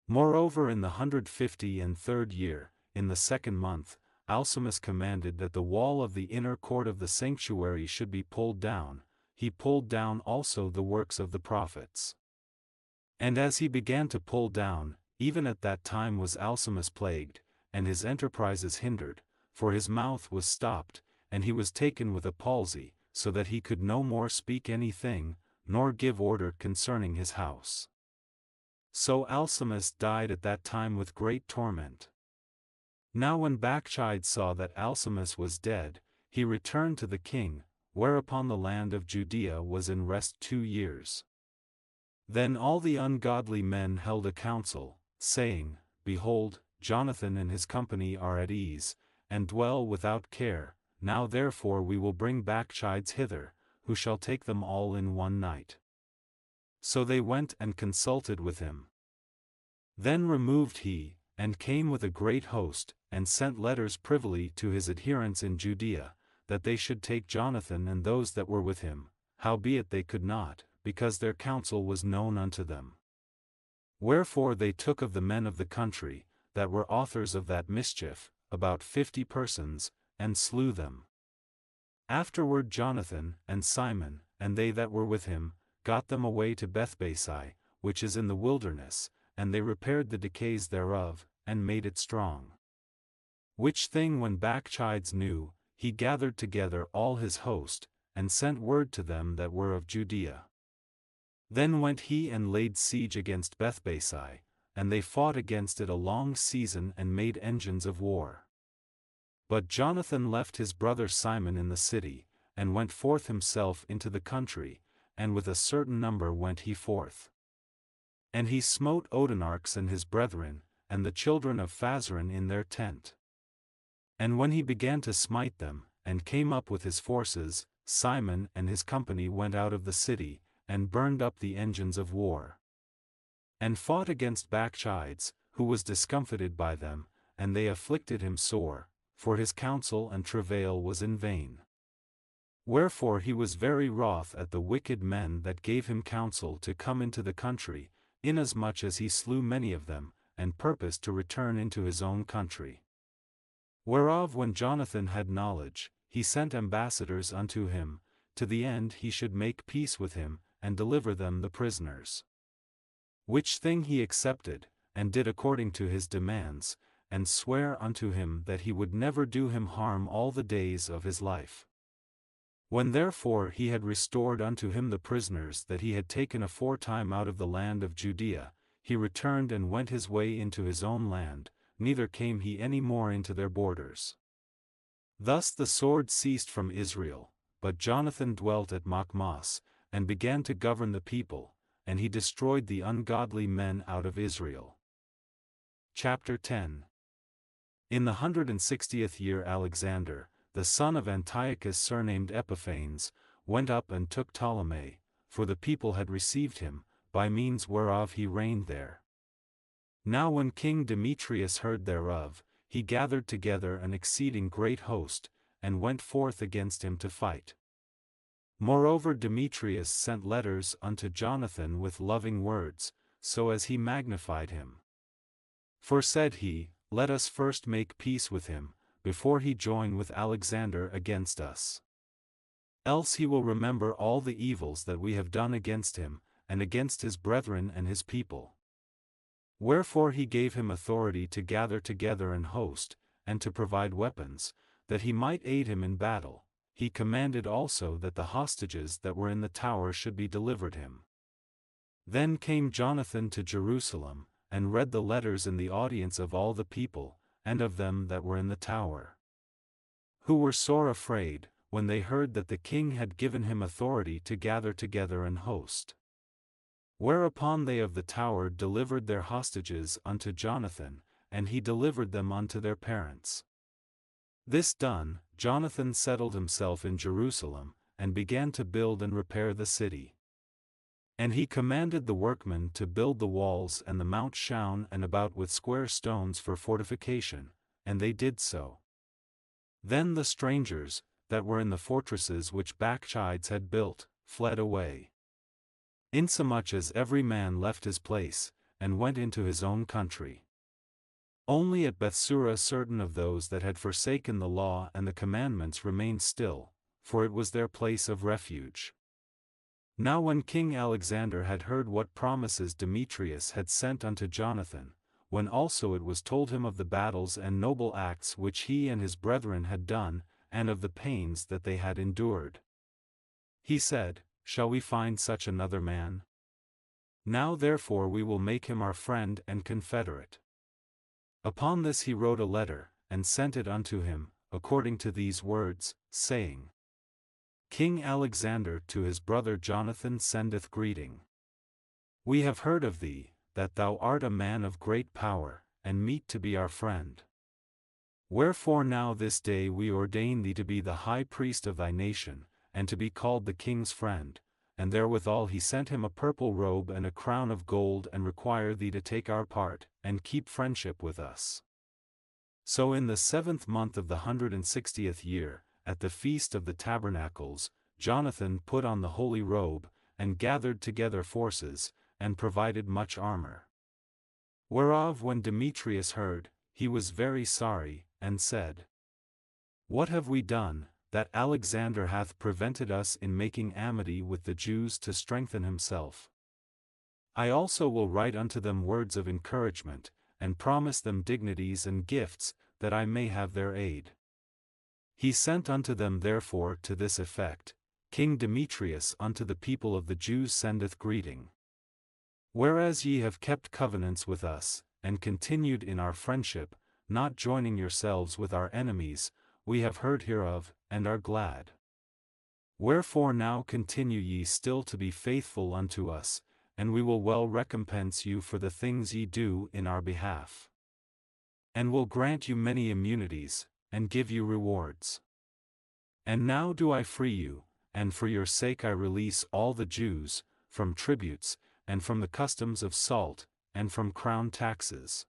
Moreover, in the 153rd year, in the 2nd month, Alcimus commanded that the wall of the inner court of the sanctuary should be pulled down. He pulled down also the works of the prophets. And as he began to pull down, even at that time was Alcimus plagued, and his enterprises hindered, for his mouth was stopped, and he was taken with a palsy, so that he could no more speak anything, nor give order concerning his house. So Alcimus died at that time with great torment. Now when Bacchides saw that Alcimus was dead, he returned to the king, whereupon the land of Judea was in rest 2 years. Then all the ungodly men held a council, saying, Behold, Jonathan and his company are at ease, and dwell without care. Now therefore we will bring Bacchides hither, who shall take them all in one night. So they went and consulted with him. Then removed he, and came with a great host, and sent letters privily to his adherents in Judea, that they should take Jonathan and those that were with him, howbeit they could not, because their counsel was known unto them. Wherefore they took of the men of the country, that were authors of that mischief, about 50 persons, and slew them. Afterward Jonathan, and Simon, and they that were with him, got them away to Bethbasi, which is in the wilderness, and they repaired the decays thereof, and made it strong. Which thing when Bacchides knew, he gathered together all his host, and sent word to them that were of Judea. Then went he and laid siege against Bethbasi, and they fought against it a long season and made engines of war. But Jonathan left his brother Simon in the city, and went forth himself into the country, and with a certain number went he forth. And he smote Odenarchs and his brethren, and the children of Phasaron in their tent. And when he began to smite them, and came up with his forces, Simon and his company went out of the city, and burned up the engines of war. And fought against Bacchides, who was discomfited by them, and they afflicted him sore, for his counsel and travail was in vain. Wherefore he was very wroth at the wicked men that gave him counsel to come into the country, inasmuch as he slew many of them, and purposed to return into his own country. Whereof when Jonathan had knowledge, he sent ambassadors unto him, to the end he should make peace with him, and deliver them the prisoners. Which thing he accepted, and did according to his demands, and sware unto him that he would never do him harm all the days of his life. When therefore he had restored unto him the prisoners that he had taken aforetime out of the land of Judea, he returned and went his way into his own land, neither came he any more into their borders. Thus the sword ceased from Israel, but Jonathan dwelt at Maccabeus, and began to govern the people, and he destroyed the ungodly men out of Israel. Chapter 10. In the 160th year Alexander, the son of Antiochus surnamed Epiphanes, went up and took Ptolemy, for the people had received him, by means whereof he reigned there. Now when King Demetrius heard thereof, he gathered together an exceeding great host, and went forth against him to fight. Moreover Demetrius sent letters unto Jonathan with loving words, so as he magnified him. For said he, Let us first make peace with him, before he join with Alexander against us. Else he will remember all the evils that we have done against him, and against his brethren and his people. Wherefore he gave him authority to gather together an host, and to provide weapons, that he might aid him in battle. He commanded also that the hostages that were in the tower should be delivered him. Then came Jonathan to Jerusalem, and read the letters in the audience of all the people, and of them that were in the tower, who were sore afraid, when they heard that the king had given him authority to gather together an host. Whereupon they of the tower delivered their hostages unto Jonathan, and he delivered them unto their parents. This done, Jonathan settled himself in Jerusalem, and began to build and repair the city. And he commanded the workmen to build the walls and the mount shown and about with square stones for fortification, and they did so. Then the strangers, that were in the fortresses which Bacchides had built, fled away. Insomuch as every man left his place, and went into his own country. Only at Bethsura certain of those that had forsaken the law and the commandments remained still, for it was their place of refuge. Now when King Alexander had heard what promises Demetrius had sent unto Jonathan, when also it was told him of the battles and noble acts which he and his brethren had done, and of the pains that they had endured, he said, Shall we find such another man? Now therefore we will make him our friend and confederate. Upon this he wrote a letter, and sent it unto him, according to these words, saying, King Alexander to his brother Jonathan sendeth greeting. We have heard of thee, that thou art a man of great power, and meet to be our friend. Wherefore now this day we ordain thee to be the high priest of thy nation, and to be called the king's friend, and therewithal he sent him a purple robe and a crown of gold and require thee to take our part, and keep friendship with us. So in the 7th month of the 160th year, at the feast of the tabernacles, Jonathan put on the holy robe, and gathered together forces, and provided much armor. Whereof when Demetrius heard, he was very sorry, and said, What have we done, that Alexander hath prevented us in making amity with the Jews to strengthen himself? I also will write unto them words of encouragement, and promise them dignities and gifts, that I may have their aid. He sent unto them therefore to this effect, King Demetrius unto the people of the Jews sendeth greeting. Whereas ye have kept covenants with us, and continued in our friendship, not joining yourselves with our enemies, we have heard hereof, and are glad. Wherefore now continue ye still to be faithful unto us, and we will well recompense you for the things ye do in our behalf. And will grant you many immunities, and give you rewards. And now do I free you, and for your sake I release all the Jews, from tributes, and from the customs of salt, and from crown taxes.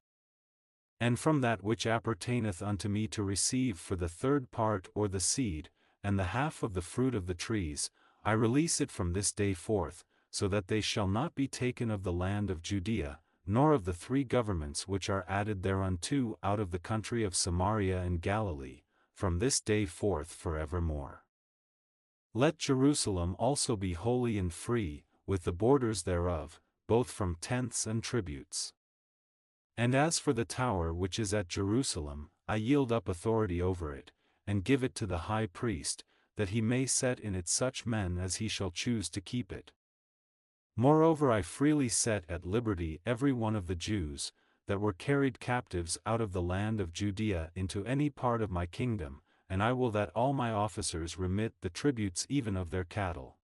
And from that which appertaineth unto me to receive for the third part or the seed, and the half of the fruit of the trees, I release it from this day forth, so that they shall not be taken of the land of Judea, nor of the 3 governments which are added thereunto out of the country of Samaria and Galilee, from this day forth forevermore. Let Jerusalem also be holy and free, with the borders thereof, both from tenths and tributes. And as for the tower which is at Jerusalem, I yield up authority over it, and give it to the high priest, that he may set in it such men as he shall choose to keep it. Moreover I freely set at liberty every one of the Jews, that were carried captives out of the land of Judea into any part of my kingdom, and I will that all my officers remit the tributes even of their cattle.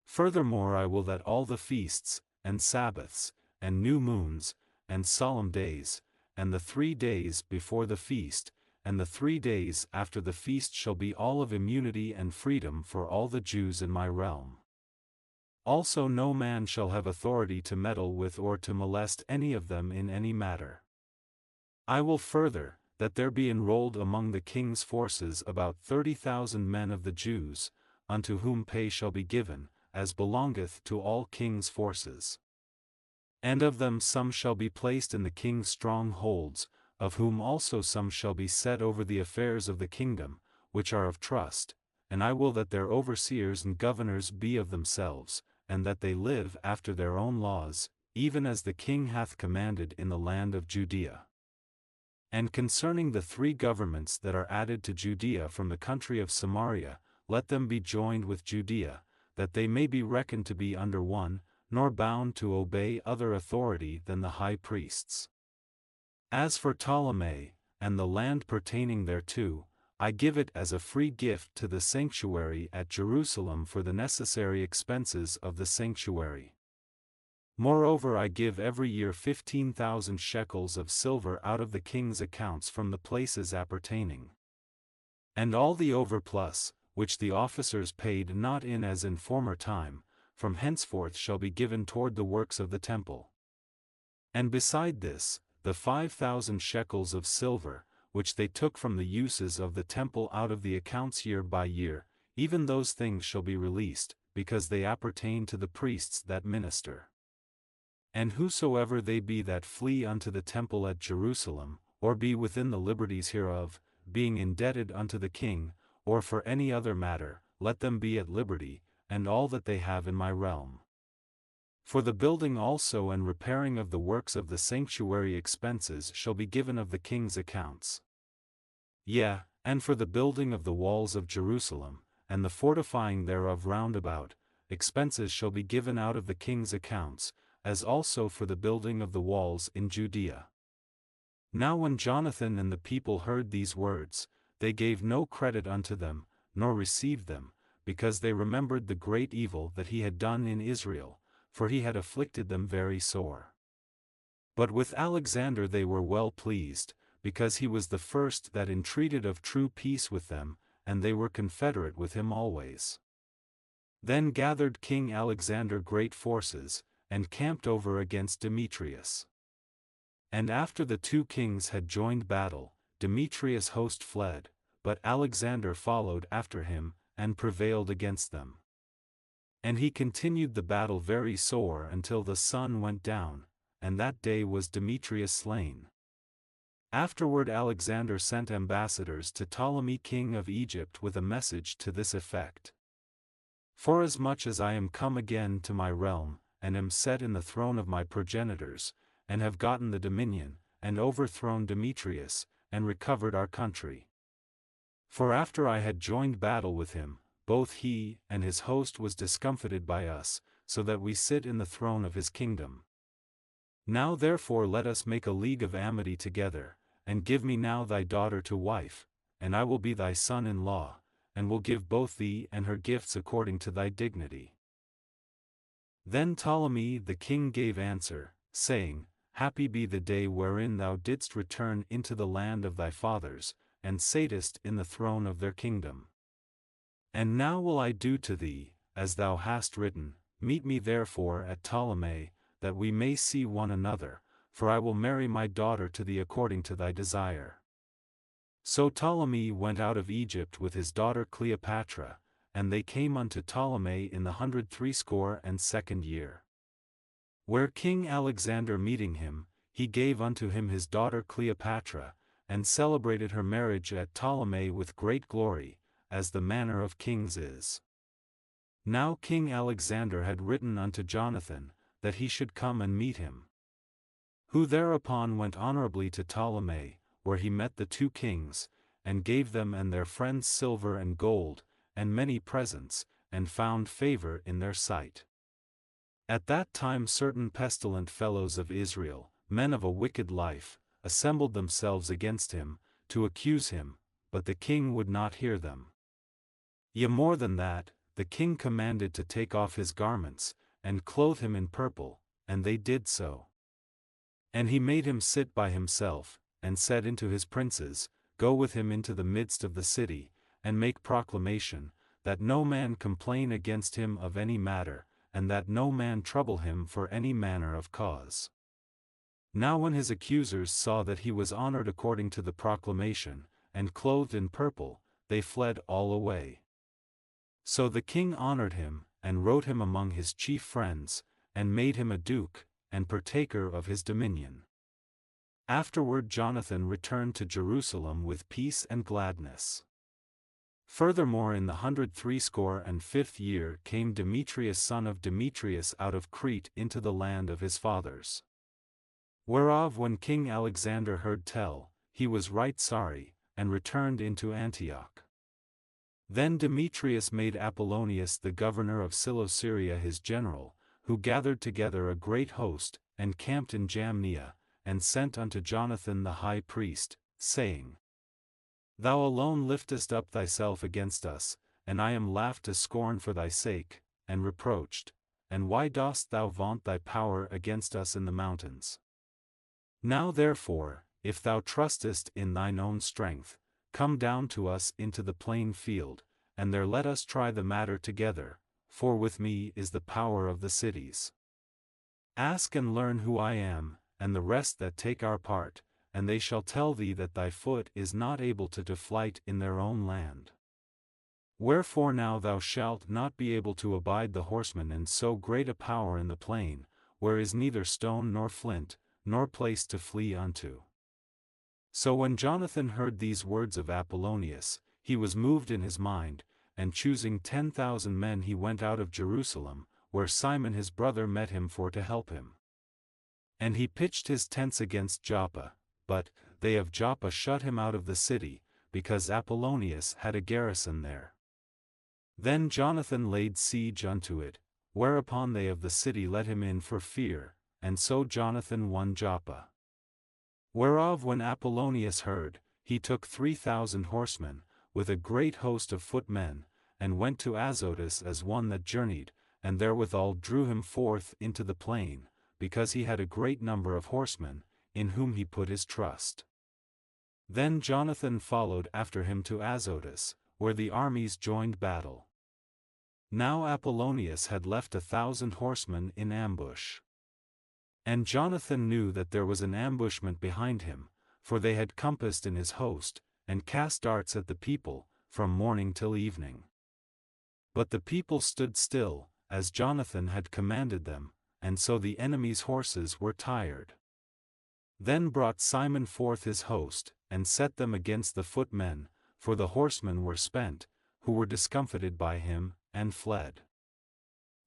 Furthermore I will that all the feasts, and Sabbaths, and new moons, and solemn days, and the 3 days before the feast, and the 3 days after the feast shall be all of immunity and freedom for all the Jews in my realm. Also no man shall have authority to meddle with or to molest any of them in any matter. I will further, that there be enrolled among the king's forces about 30,000 men of the Jews, unto whom pay shall be given, as belongeth to all king's forces. And of them some shall be placed in the king's strongholds, of whom also some shall be set over the affairs of the kingdom, which are of trust, and I will that their overseers and governors be of themselves, and that they live after their own laws, even as the king hath commanded in the land of Judea. And concerning the 3 governments that are added to Judea from the country of Samaria, let them be joined with Judea, that they may be reckoned to be under one, nor bound to obey other authority than the high priests. As for Ptolemy, and the land pertaining thereto, I give it as a free gift to the sanctuary at Jerusalem for the necessary expenses of the sanctuary. Moreover, I give every year 15,000 shekels of silver out of the king's accounts from the places appertaining. And all the overplus, which the officers paid not in as in former time, from henceforth shall be given toward the works of the temple. And beside this, the 5,000 shekels of silver, which they took from the uses of the temple out of the accounts year by year, even those things shall be released, because they appertain to the priests that minister. And whosoever they be that flee unto the temple at Jerusalem, or be within the liberties hereof, being indebted unto the king, or for any other matter, let them be at liberty, and all that they have in my realm. For the building also and repairing of the works of the sanctuary expenses shall be given of the king's accounts. Yea, and for the building of the walls of Jerusalem, and the fortifying thereof round about, expenses shall be given out of the king's accounts, as also for the building of the walls in Judea. Now when Jonathan and the people heard these words, they gave no credit unto them, nor received them, because they remembered the great evil that he had done in Israel, for he had afflicted them very sore. But with Alexander they were well pleased, because he was the first that entreated of true peace with them, and they were confederate with him always. Then gathered King Alexander great forces, and camped over against Demetrius. And after the two kings had joined battle, Demetrius' host fled, but Alexander followed after him, and prevailed against them. And he continued the battle very sore until the sun went down, and that day was Demetrius slain. Afterward Alexander sent ambassadors to Ptolemy king of Egypt with a message to this effect. Forasmuch as I am come again to my realm, and am set in the throne of my progenitors, and have gotten the dominion, and overthrown Demetrius, and recovered our country. For after I had joined battle with him, both he and his host was discomfited by us, so that we sit in the throne of his kingdom. Now therefore let us make a league of amity together, and give me now thy daughter to wife, and I will be thy son-in-law, and will give both thee and her gifts according to thy dignity. Then Ptolemy the king gave answer, saying, Happy be the day wherein thou didst return into the land of thy fathers, and satest in the throne of their kingdom. And now will I do to thee, as thou hast written, meet me therefore at Ptolemy, that we may see one another, for I will marry my daughter to thee according to thy desire. So Ptolemy went out of Egypt with his daughter Cleopatra, and they came unto Ptolemy in the 162nd year. Where King Alexander meeting him, he gave unto him his daughter Cleopatra, and celebrated her marriage at Ptolemy with great glory, as the manner of kings is. Now King Alexander had written unto Jonathan, that he should come and meet him. Who thereupon went honorably to Ptolemy, where he met the two kings, and gave them and their friends silver and gold, and many presents, and found favor in their sight. At that time certain pestilent fellows of Israel, men of a wicked life, assembled themselves against him, to accuse him, but the king would not hear them. Yea, more than that, the king commanded to take off his garments, and clothe him in purple, and they did so. And he made him sit by himself, and said unto his princes, Go with him into the midst of the city, and make proclamation, that no man complain against him of any matter, and that no man trouble him for any manner of cause. Now when his accusers saw that he was honored according to the proclamation, and clothed in purple, they fled all away. So the king honored him, and wrote him among his chief friends, and made him a duke, and partaker of his dominion. Afterward Jonathan returned to Jerusalem with peace and gladness. Furthermore in the 165th year came Demetrius son of Demetrius out of Crete into the land of his fathers. Whereof when King Alexander heard tell, he was right sorry, and returned into Antioch. Then Demetrius made Apollonius the governor of Seleucia his general, who gathered together a great host, and camped in Jamnia, and sent unto Jonathan the high priest, saying, Thou alone liftest up thyself against us, and I am laughed to scorn for thy sake, and reproached. and why dost thou vaunt thy power against us in the mountains? Now therefore, if thou trustest in thine own strength, come down to us into the plain field, and there let us try the matter together, for with me is the power of the cities. Ask and learn who I am, and the rest that take our part, and they shall tell thee that thy foot is not able to flight in their own land. Wherefore now thou shalt not be able to abide the horsemen in so great a power in the plain, where is neither stone nor flint, nor place to flee unto. So when Jonathan heard these words of Apollonius, he was moved in his mind, and choosing 10,000 men he went out of Jerusalem, where Simon his brother met him for to help him. And he pitched his tents against Joppa, but they of Joppa shut him out of the city, because Apollonius had a garrison there. Then Jonathan laid siege unto it, whereupon they of the city let him in for fear, and so Jonathan won Joppa. Whereof when Apollonius heard, he took 3,000 horsemen, with a great host of footmen, and went to Azotus as one that journeyed, and therewithal drew him forth into the plain, because he had a great number of horsemen, in whom he put his trust. Then Jonathan followed after him to Azotus, where the armies joined battle. Now Apollonius had left 1,000 horsemen in ambush. And Jonathan knew that there was an ambushment behind him, for they had compassed in his host, and cast darts at the people, from morning till evening. But the people stood still, as Jonathan had commanded them, and so the enemy's horses were tired. Then brought Simon forth his host, and set them against the footmen, for the horsemen were spent, who were discomfited by him, and fled.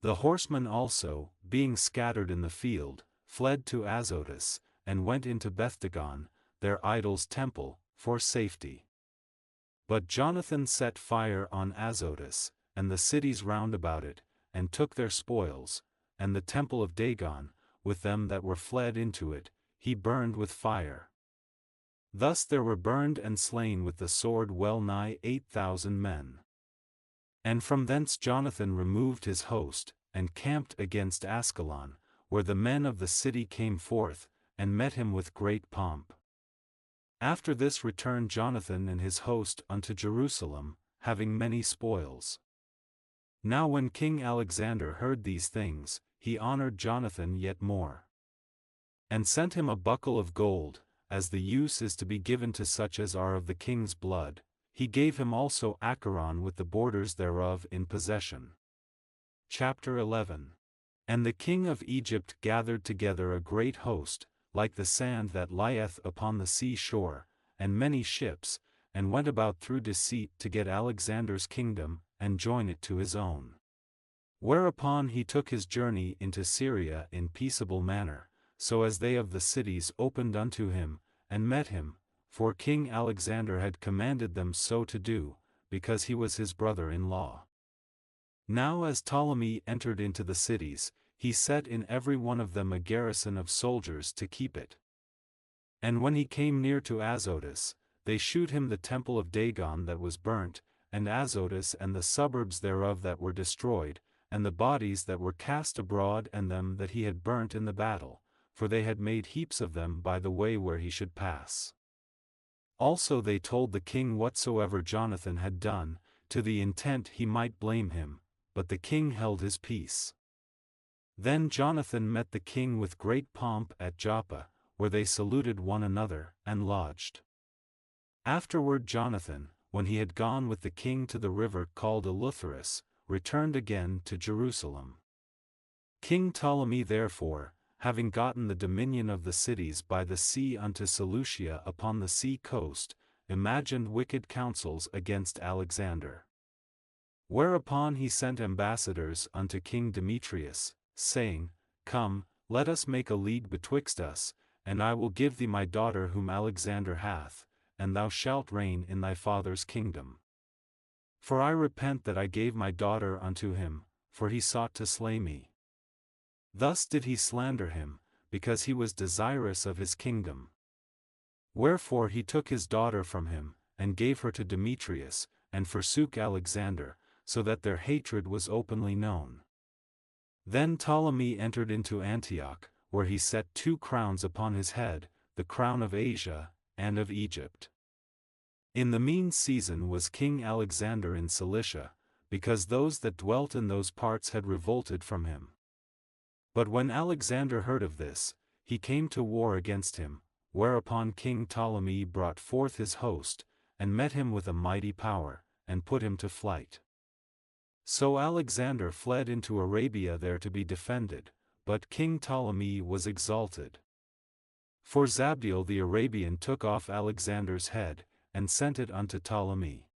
The horsemen also, being scattered in the field, fled to Azotus, and went into Bethdagon, their idol's temple, for safety. But Jonathan set fire on Azotus, and the cities round about it, and took their spoils, and the temple of Dagon, with them that were fled into it, he burned with fire. Thus there were burned and slain with the sword well nigh 8,000 men. And from thence Jonathan removed his host, and camped against Ascalon, where the men of the city came forth, and met him with great pomp. After this returned Jonathan and his host unto Jerusalem, having many spoils. Now when King Alexander heard these things, he honored Jonathan yet more, and sent him a buckle of gold, as the use is to be given to such as are of the king's blood. He gave him also Acheron with the borders thereof in possession. Chapter 11. And the king of Egypt gathered together a great host, like the sand that lieth upon the sea shore, and many ships, and went about through deceit to get Alexander's kingdom, and join it to his own. Whereupon he took his journey into Syria in peaceable manner, so as they of the cities opened unto him, and met him, for King Alexander had commanded them so to do, because he was his brother-in-law. Now as Ptolemy entered into the cities, he set in every one of them a garrison of soldiers to keep it. And when he came near to Azotus, they shewed him the temple of Dagon that was burnt, and Azotus and the suburbs thereof that were destroyed, and the bodies that were cast abroad and them that he had burnt in the battle, for they had made heaps of them by the way where he should pass. Also they told the king whatsoever Jonathan had done, to the intent he might blame him, but the king held his peace. Then Jonathan met the king with great pomp at Joppa, where they saluted one another, and lodged. Afterward Jonathan, when he had gone with the king to the river called Eleutherus, returned again to Jerusalem. King Ptolemy therefore, having gotten the dominion of the cities by the sea unto Seleucia upon the sea coast, imagined wicked counsels against Alexander. Whereupon he sent ambassadors unto King Demetrius, saying, Come, let us make a league betwixt us, and I will give thee my daughter whom Alexander hath, and thou shalt reign in thy father's kingdom. For I repent that I gave my daughter unto him, for he sought to slay me. Thus did he slander him, because he was desirous of his kingdom. Wherefore he took his daughter from him, and gave her to Demetrius, and forsook Alexander, so that their hatred was openly known. Then Ptolemy entered into Antioch, where he set 2 crowns upon his head, the crown of Asia, and of Egypt. In the mean season was King Alexander in Cilicia, because those that dwelt in those parts had revolted from him. But when Alexander heard of this, he came to war against him, whereupon King Ptolemy brought forth his host, and met him with a mighty power, and put him to flight. So Alexander fled into Arabia there to be defended, but King Ptolemy was exalted. For Zabdiel the Arabian took off Alexander's head, and sent it unto Ptolemy.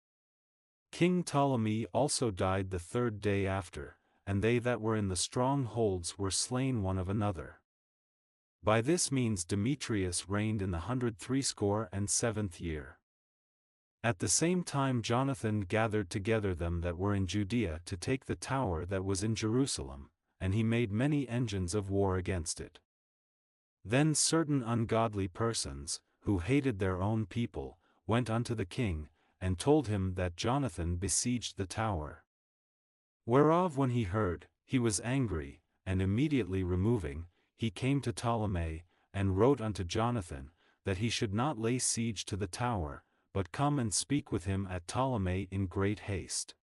King Ptolemy also died the 3rd day after, and they that were in the strongholds were slain one of another. By this means Demetrius reigned in the 167th year. At the same time Jonathan gathered together them that were in Judea to take the tower that was in Jerusalem, and he made many engines of war against it. Then certain ungodly persons, who hated their own people, went unto the king, and told him that Jonathan besieged the tower. Whereof when he heard, he was angry, and immediately removing, he came to Ptolemy, and wrote unto Jonathan, that he should not lay siege to the tower, but come and speak with him at Ptolemy in great haste.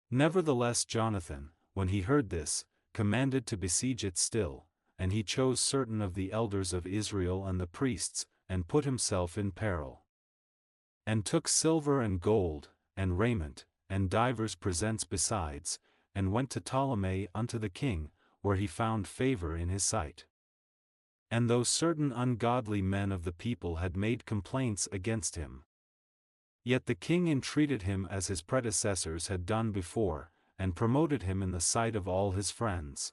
Nevertheless Jonathan, when he heard this, commanded to besiege it still, and he chose certain of the elders of Israel and the priests, and put himself in peril. And took silver and gold, and raiment, and divers presents besides, and went to Ptolemy unto the king, where he found favor in his sight. And though certain ungodly men of the people had made complaints against him, yet the king entreated him as his predecessors had done before, and promoted him in the sight of all his friends,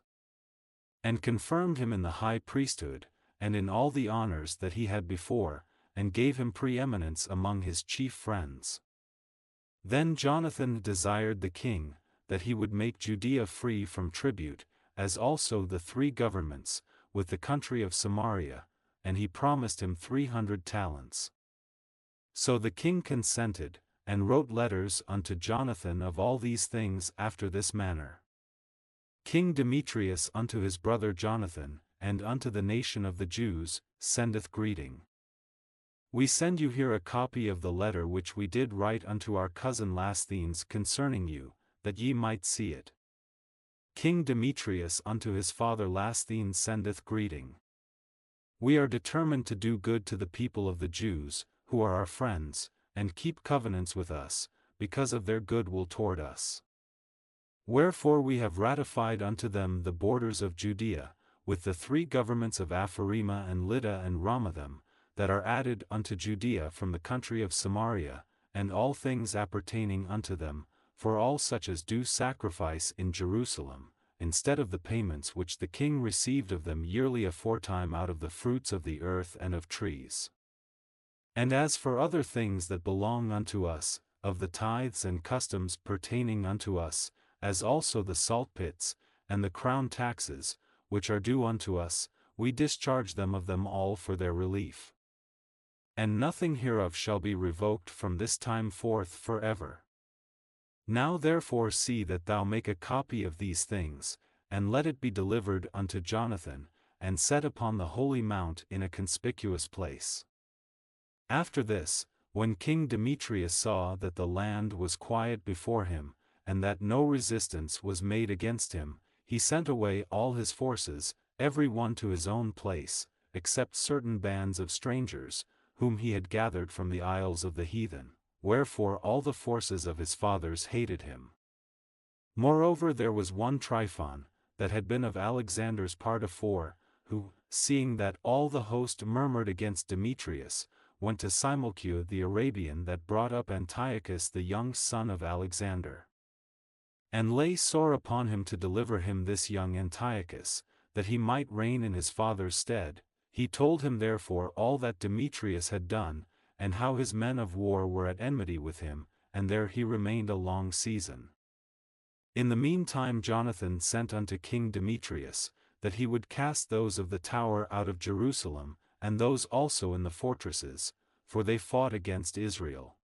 and confirmed him in the high priesthood, and in all the honors that he had before, and gave him preeminence among his chief friends. Then Jonathan desired the king, that he would make Judea free from tribute, as also the 3 governments, with the country of Samaria, and he promised him 300 talents. So the king consented, and wrote letters unto Jonathan of all these things after this manner. King Demetrius unto his brother Jonathan, and unto the nation of the Jews, sendeth greeting. We send you here a copy of the letter which we did write unto our cousin Lasthenes concerning you, that ye might see it. King Demetrius unto his father Lasthenes sendeth greeting. We are determined to do good to the people of the Jews, who are our friends, and keep covenants with us, because of their goodwill toward us. Wherefore we have ratified unto them the borders of Judea, with the 3 governments of Apharima and Lydda and Ramathim, that are added unto Judea from the country of Samaria, and all things appertaining unto them, for all such as do sacrifice in Jerusalem, instead of the payments which the king received of them yearly aforetime out of the fruits of the earth and of trees. And as for other things that belong unto us, of the tithes and customs pertaining unto us, as also the salt pits, and the crown taxes, which are due unto us, we discharge them of them all for their relief. And nothing hereof shall be revoked from this time forth forever. Now therefore see that thou make a copy of these things, and let it be delivered unto Jonathan, and set upon the holy mount in a conspicuous place. After this, when King Demetrius saw that the land was quiet before him, and that no resistance was made against him, he sent away all his forces, every one to his own place, except certain bands of strangers, whom he had gathered from the isles of the heathen, wherefore all the forces of his fathers hated him. Moreover there was one Tryphon, that had been of Alexander's part afore, who, seeing that all the host murmured against Demetrius, went to Seleucid the Arabian that brought up Antiochus the young son of Alexander, and lay sore upon him to deliver him this young Antiochus, that he might reign in his father's stead. He told him therefore all that Demetrius had done, and how his men of war were at enmity with him, and there he remained a long season. In the meantime Jonathan sent unto King Demetrius, that he would cast those of the tower out of Jerusalem, and those also in the fortresses, for they fought against Israel.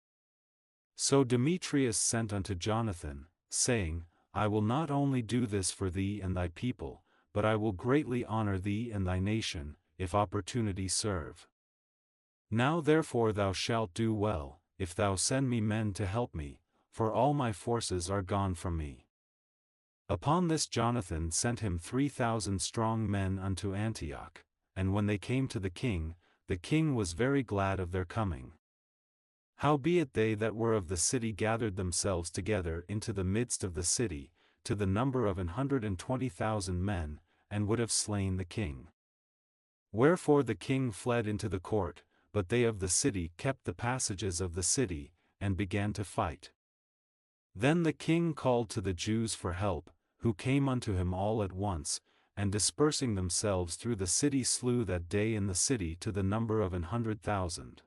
So Demetrius sent unto Jonathan, saying, I will not only do this for thee and thy people, but I will greatly honor thee and thy nation, if opportunity serve. Now therefore thou shalt do well, if thou send me men to help me, for all my forces are gone from me. Upon this Jonathan sent him 3,000 strong men unto Antioch, and when they came to the king was very glad of their coming. Howbeit they that were of the city gathered themselves together into the midst of the city, to the number of 120,000 men, and would have slain the king. Wherefore the king fled into the court, but they of the city kept the passages of the city, and began to fight. Then the king called to the Jews for help, who came unto him all at once, and dispersing themselves through the city slew that day in the city to the number of 100,000.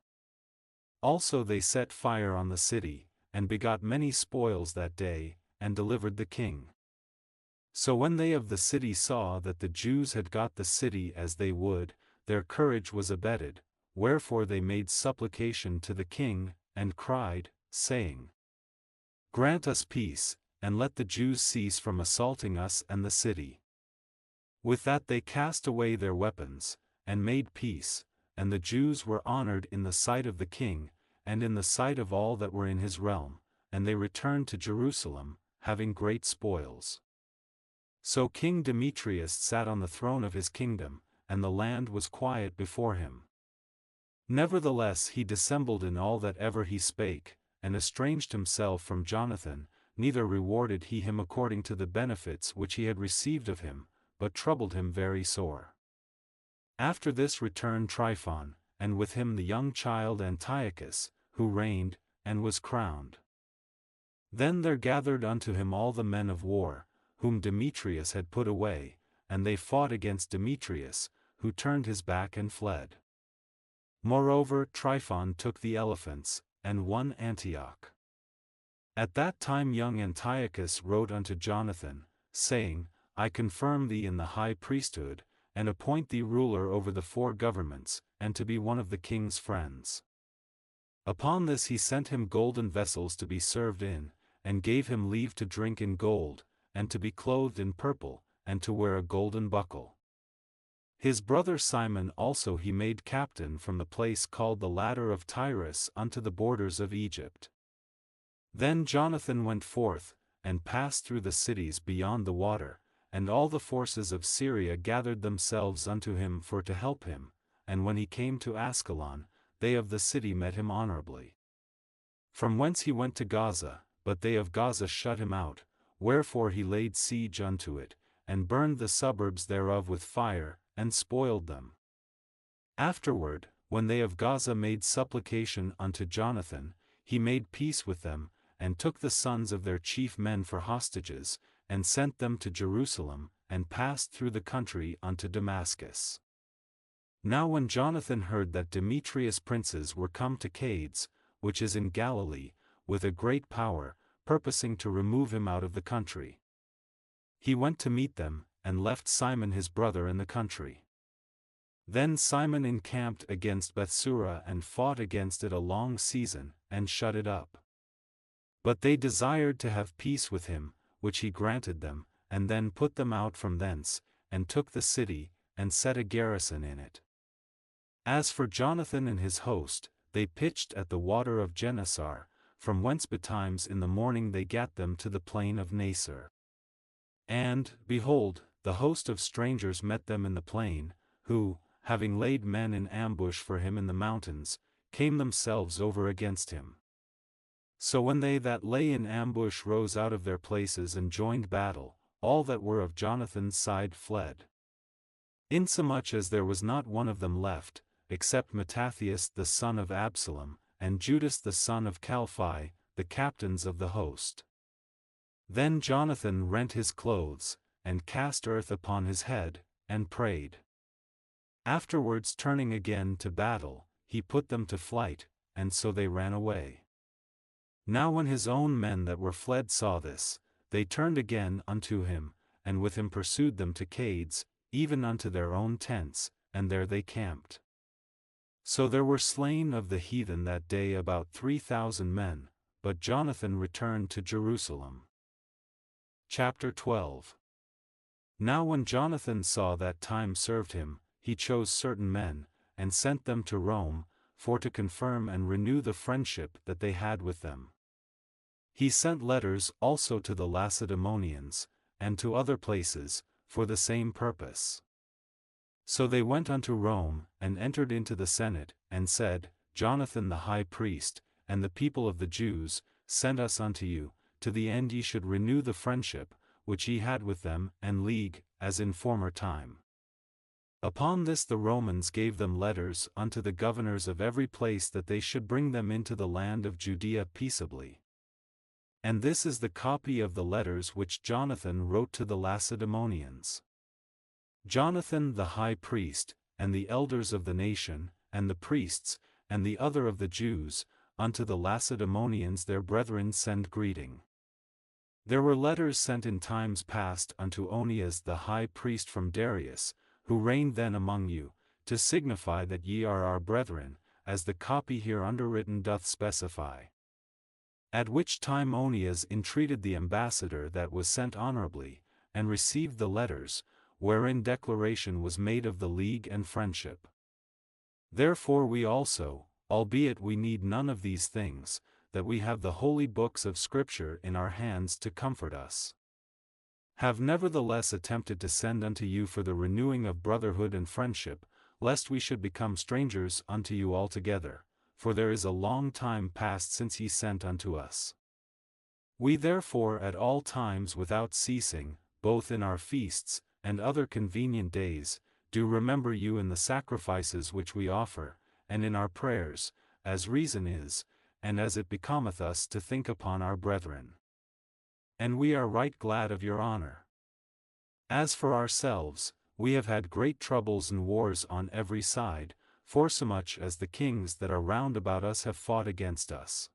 Also they set fire on the city, and begot many spoils that day, and delivered the king. So when they of the city saw that the Jews had got the city as they would, their courage was abated, wherefore they made supplication to the king, and cried, saying, Grant us peace, and let the Jews cease from assaulting us and the city. With that they cast away their weapons, and made peace, and the Jews were honored in the sight of the king, and in the sight of all that were in his realm, and they returned to Jerusalem, having great spoils. So King Demetrius sat on the throne of his kingdom, and the land was quiet before him. Nevertheless he dissembled in all that ever he spake, and estranged himself from Jonathan, neither rewarded he him according to the benefits which he had received of him, but troubled him very sore. After this returned Tryphon, and with him the young child Antiochus, who reigned, and was crowned. Then there gathered unto him all the men of war, whom Demetrius had put away, and they fought against Demetrius, who turned his back and fled. Moreover Tryphon took the elephants, and won Antioch. At that time young Antiochus wrote unto Jonathan, saying, I confirm thee in the high priesthood, and appoint thee ruler over the 4 governments, and to be one of the king's friends. Upon this he sent him golden vessels to be served in, and gave him leave to drink in gold, and to be clothed in purple, and to wear a golden buckle. His brother Simon also he made captain from the place called the Ladder of Tyrus unto the borders of Egypt. Then Jonathan went forth, and passed through the cities beyond the water, and all the forces of Syria gathered themselves unto him for to help him, and when he came to Ascalon, they of the city met him honorably. From whence he went to Gaza, but they of Gaza shut him out, wherefore he laid siege unto it, and burned the suburbs thereof with fire, and spoiled them. Afterward, when they of Gaza made supplication unto Jonathan, he made peace with them, and took the sons of their chief men for hostages, and sent them to Jerusalem, and passed through the country unto Damascus. Now when Jonathan heard that Demetrius' princes were come to Cades, which is in Galilee, with a great power, purposing to remove him out of the country, he went to meet them, and left Simon his brother in the country. Then Simon encamped against Bethsura and fought against it a long season, and shut it up. But they desired to have peace with him, which he granted them, and then put them out from thence, and took the city, and set a garrison in it. As for Jonathan and his host, they pitched at the water of Gennesar, from whence betimes in the morning they gat them to the plain of Nasar. And, behold, the host of strangers met them in the plain, who, having laid men in ambush for him in the mountains, came themselves over against him. So when they that lay in ambush rose out of their places and joined battle, all that were of Jonathan's side fled. Insomuch as there was not one of them left, except Mattathias the son of Absalom, and Judas the son of Calphi, the captains of the host. Then Jonathan rent his clothes, and cast earth upon his head, and prayed. Afterwards turning again to battle, he put them to flight, and so they ran away. Now when his own men that were fled saw this, they turned again unto him, and with him pursued them to Cades, even unto their own tents, and there they camped. So there were slain of the heathen that day about 3,000 men, but Jonathan returned to Jerusalem. Chapter 12. Now when Jonathan saw that time served him, he chose certain men, and sent them to Rome, for to confirm and renew the friendship that they had with them. He sent letters also to the Lacedaemonians, and to other places, for the same purpose. So they went unto Rome, and entered into the Senate, and said, Jonathan the high priest, and the people of the Jews, sent us unto you, to the end ye should renew the friendship, which ye had with them, and league, as in former time. Upon this the Romans gave them letters unto the governors of every place that they should bring them into the land of Judea peaceably. And this is the copy of the letters which Jonathan wrote to the Lacedaemonians. Jonathan the high priest, and the elders of the nation, and the priests, and the other of the Jews, unto the Lacedaemonians their brethren send greeting. There were letters sent in times past unto Onias the high priest from Darius, who reigned then among you, to signify that ye are our brethren, as the copy here underwritten doth specify. At which time Onias entreated the ambassador that was sent honorably, and received the letters, wherein declaration was made of the league and friendship. Therefore we also, albeit we need none of these things, that we have the holy books of Scripture in our hands to comfort us, have nevertheless attempted to send unto you for the renewing of brotherhood and friendship, lest we should become strangers unto you altogether, for there is a long time past since ye sent unto us. We therefore at all times without ceasing, both in our feasts, and other convenient days, do remember you in the sacrifices which we offer, and in our prayers, as reason is, and as it becometh us to think upon our brethren. And we are right glad of your honor. As for ourselves, we have had great troubles and wars on every side, forsomuch as the kings that are round about us have fought against us.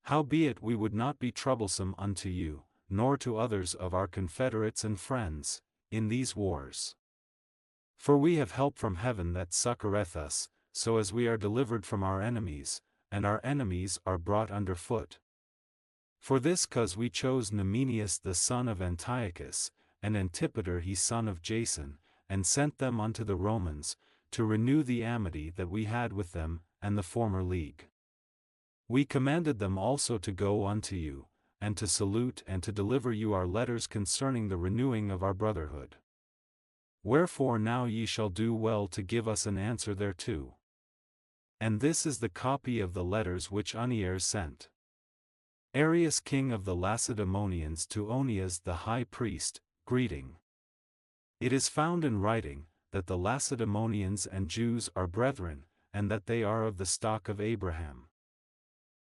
Howbeit we would not be troublesome unto you, nor to others of our confederates and friends, in these wars. For we have help from heaven that succoureth us, so as we are delivered from our enemies, and our enemies are brought under foot. For this cause we chose Numenius the son of Antiochus, and Antipater he son of Jason, and sent them unto the Romans, to renew the amity that we had with them, and the former league. We commanded them also to go unto you, and to salute and to deliver you our letters concerning the renewing of our brotherhood. Wherefore now ye shall do well to give us an answer thereto. And this is the copy of the letters which Onias sent. Arius king of the Lacedaemonians to Onias the high priest, greeting. It is found in writing, that the Lacedaemonians and Jews are brethren, and that they are of the stock of Abraham.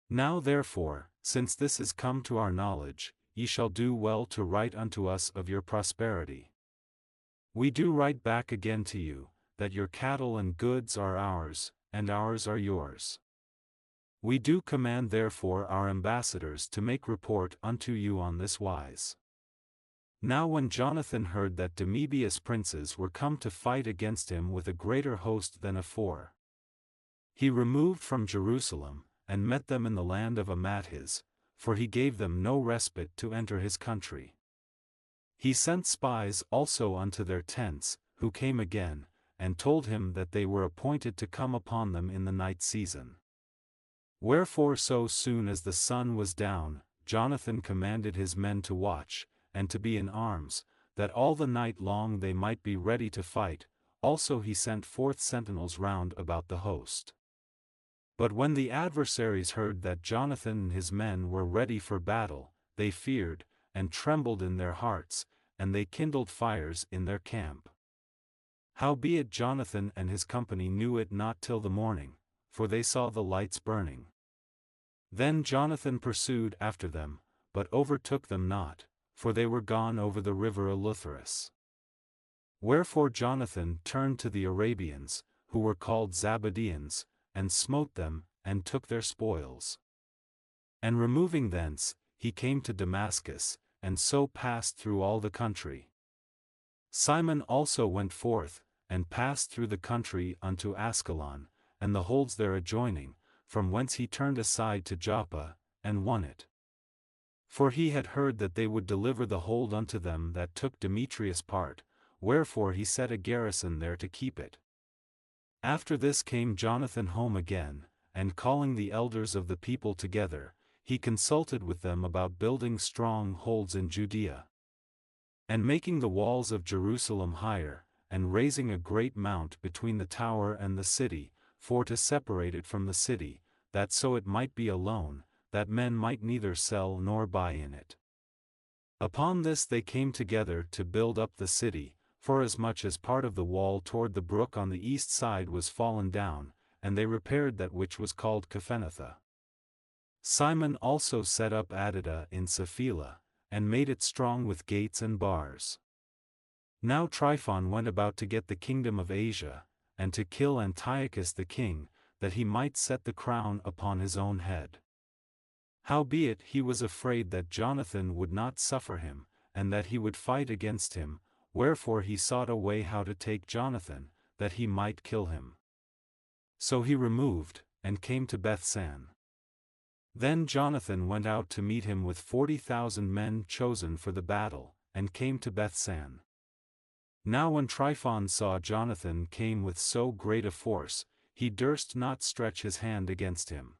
Now therefore, since this is come to our knowledge, ye shall do well to write unto us of your prosperity. We do write back again to you, that your cattle and goods are ours, and ours are yours. We do command therefore our ambassadors to make report unto you on this wise. Now when Jonathan heard that Demebius princes were come to fight against him with a greater host than afore, he removed from Jerusalem, and met them in the land of Mattathias, for he gave them no respite to enter his country. He sent spies also unto their tents, who came again, and told him that they were appointed to come upon them in the night season. Wherefore so soon as the sun was down, Jonathan commanded his men to watch, and to be in arms, that all the night long they might be ready to fight. Also he sent forth sentinels round about the host. But when the adversaries heard that Jonathan and his men were ready for battle, they feared, and trembled in their hearts, and they kindled fires in their camp. Howbeit Jonathan and his company knew it not till the morning, for they saw the lights burning. Then Jonathan pursued after them, but overtook them not, for they were gone over the river Eleutheris. Wherefore Jonathan turned to the Arabians, who were called Zabadeans, and smote them, and took their spoils. And removing thence, he came to Damascus, and so passed through all the country. Simon also went forth, and passed through the country unto Ascalon, and the holds there adjoining, from whence he turned aside to Joppa, and won it. For he had heard that they would deliver the hold unto them that took Demetrius' part, wherefore he set a garrison there to keep it. After this came Jonathan home again, and calling the elders of the people together, he consulted with them about building strong holds in Judea, and making the walls of Jerusalem higher, and raising a great mount between the tower and the city, for to separate it from the city, that so it might be alone, that men might neither sell nor buy in it. Upon this they came together to build up the city, forasmuch as part of the wall toward the brook on the east side was fallen down, and they repaired that which was called Caphenatha. Simon also set up Adida in Sapphila, and made it strong with gates and bars. Now Tryphon went about to get the kingdom of Asia, and to kill Antiochus the king, that he might set the crown upon his own head. Howbeit he was afraid that Jonathan would not suffer him, and that he would fight against him, wherefore he sought a way how to take Jonathan, that he might kill him. So he removed, and came to Bethsan. Then Jonathan went out to meet him with 40,000 men chosen for the battle, and came to Bethsan. Now when Tryphon saw Jonathan came with so great a force, he durst not stretch his hand against him,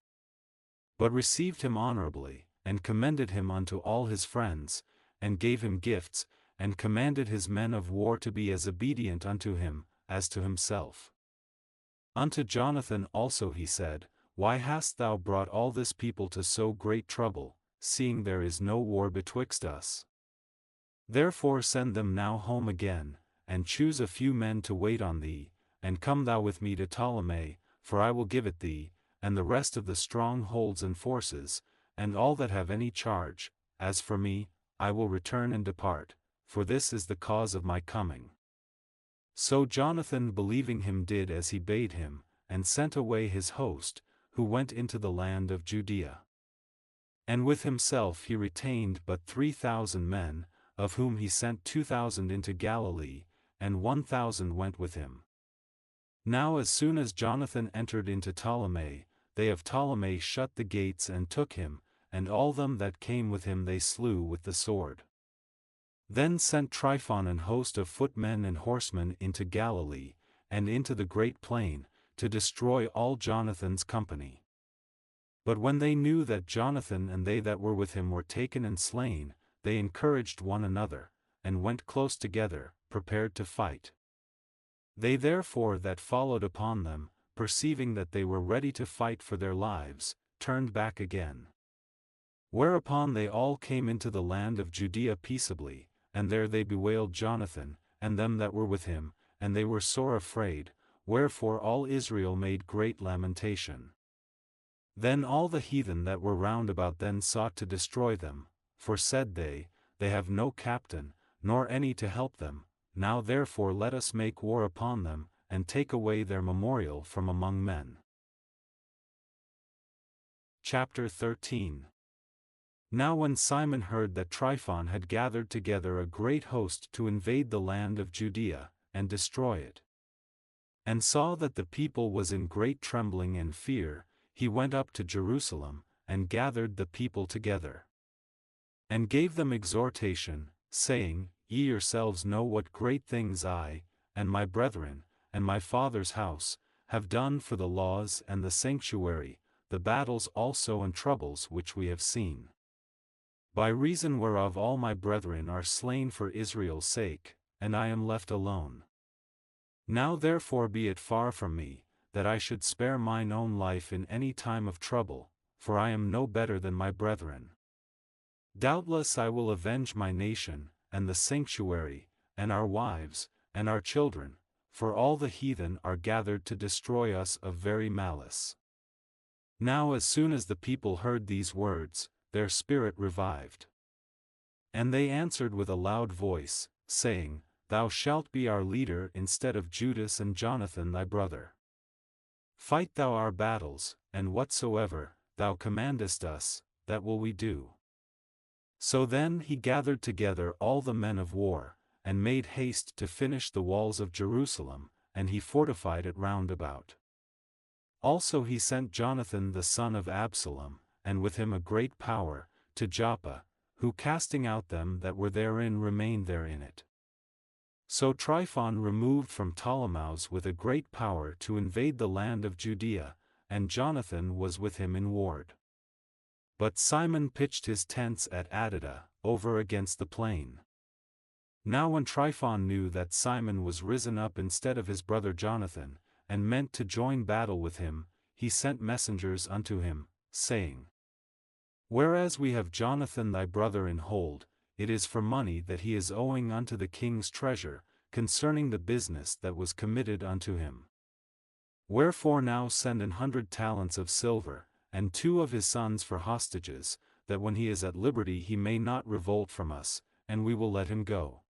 but received him honorably, and commended him unto all his friends, and gave him gifts, and commanded his men of war to be as obedient unto him, as to himself. Unto Jonathan also he said, Why hast thou brought all this people to so great trouble, seeing there is no war betwixt us? Therefore send them now home again, and choose a few men to wait on thee, and come thou with me to Ptolemy, for I will give it thee, and the rest of the strongholds and forces, and all that have any charge. As for me, I will return and depart, for this is the cause of my coming. So Jonathan believing him did as he bade him, and sent away his host, who went into the land of Judea. And with himself he retained but 3,000 men, of whom he sent 2,000 into Galilee, and 1,000 went with him. Now as soon as Jonathan entered into Ptolemy, they of Ptolemy shut the gates and took him, and all them that came with him they slew with the sword. Then sent Tryphon an host of footmen and horsemen into Galilee, and into the great plain, to destroy all Jonathan's company. But when they knew that Jonathan and they that were with him were taken and slain, they encouraged one another, and went close together, prepared to fight. They therefore that followed upon them, perceiving that they were ready to fight for their lives, turned back again. Whereupon they all came into the land of Judea peaceably, and there they bewailed Jonathan, and them that were with him, and they were sore afraid, wherefore all Israel made great lamentation. Then all the heathen that were round about then sought to destroy them, for said they have no captain, nor any to help them. Now therefore let us make war upon them, and take away their memorial from among men. Chapter 13. Now when Simon heard that Tryphon had gathered together a great host to invade the land of Judea, and destroy it, and saw that the people was in great trembling and fear, he went up to Jerusalem, and gathered the people together, and gave them exhortation, saying, Ye yourselves know what great things I, and my brethren, and my father's house, have done for the laws and the sanctuary, the battles also and troubles which we have seen. By reason whereof all my brethren are slain for Israel's sake, and I am left alone. Now therefore be it far from me, that I should spare mine own life in any time of trouble, for I am no better than my brethren. Doubtless I will avenge my nation, and the sanctuary, and our wives, and our children, for all the heathen are gathered to destroy us of very malice. Now as soon as the people heard these words, their spirit revived. And they answered with a loud voice, saying, Thou shalt be our leader instead of Judas and Jonathan thy brother. Fight thou our battles, and whatsoever thou commandest us, that will we do. So then he gathered together all the men of war, and made haste to finish the walls of Jerusalem, and he fortified it round about. Also he sent Jonathan the son of Absalom, and with him a great power, to Joppa, who casting out them that were therein remained there in it. So Tryphon removed from Ptolemais with a great power to invade the land of Judea, and Jonathan was with him in ward. But Simon pitched his tents at Adida, over against the plain. Now when Tryphon knew that Simon was risen up instead of his brother Jonathan, and meant to join battle with him, he sent messengers unto him, saying, Whereas we have Jonathan thy brother in hold, it is for money that he is owing unto the king's treasure, concerning the business that was committed unto him. Wherefore now send 100 talents of silver, and 2 of his sons for hostages, that when he is at liberty he may not revolt from us, and we will let him go.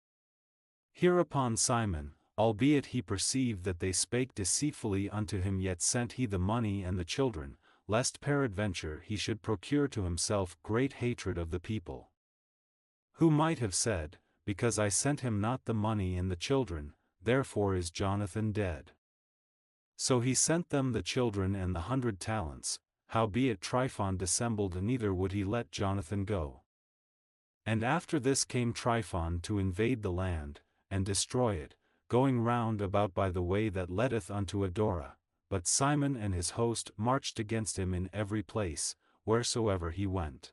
Hereupon Simon, albeit he perceived that they spake deceitfully unto him, yet sent he the money and the children, lest peradventure he should procure to himself great hatred of the people. Who might have said, Because I sent him not the money and the children, therefore is Jonathan dead. So he sent them the children and the 100 talents, howbeit Tryphon dissembled, neither would he let Jonathan go. And after this came Tryphon to invade the land, and destroy it, going round about by the way that leadeth unto Adora. But Simon and his host marched against him in every place, wheresoever he went.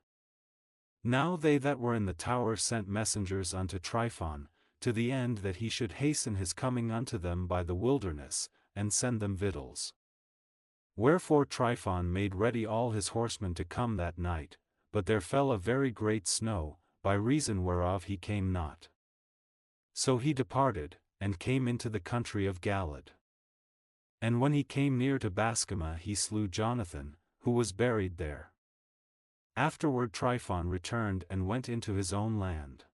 Now they that were in the tower sent messengers unto Tryphon, to the end that he should hasten his coming unto them by the wilderness, and send them victuals. Wherefore Tryphon made ready all his horsemen to come that night, but there fell a very great snow, by reason whereof he came not. So he departed, and came into the country of Galilee. And when he came near to Bascama he slew Jonathan, who was buried there. Afterward Tryphon returned and went into his own land.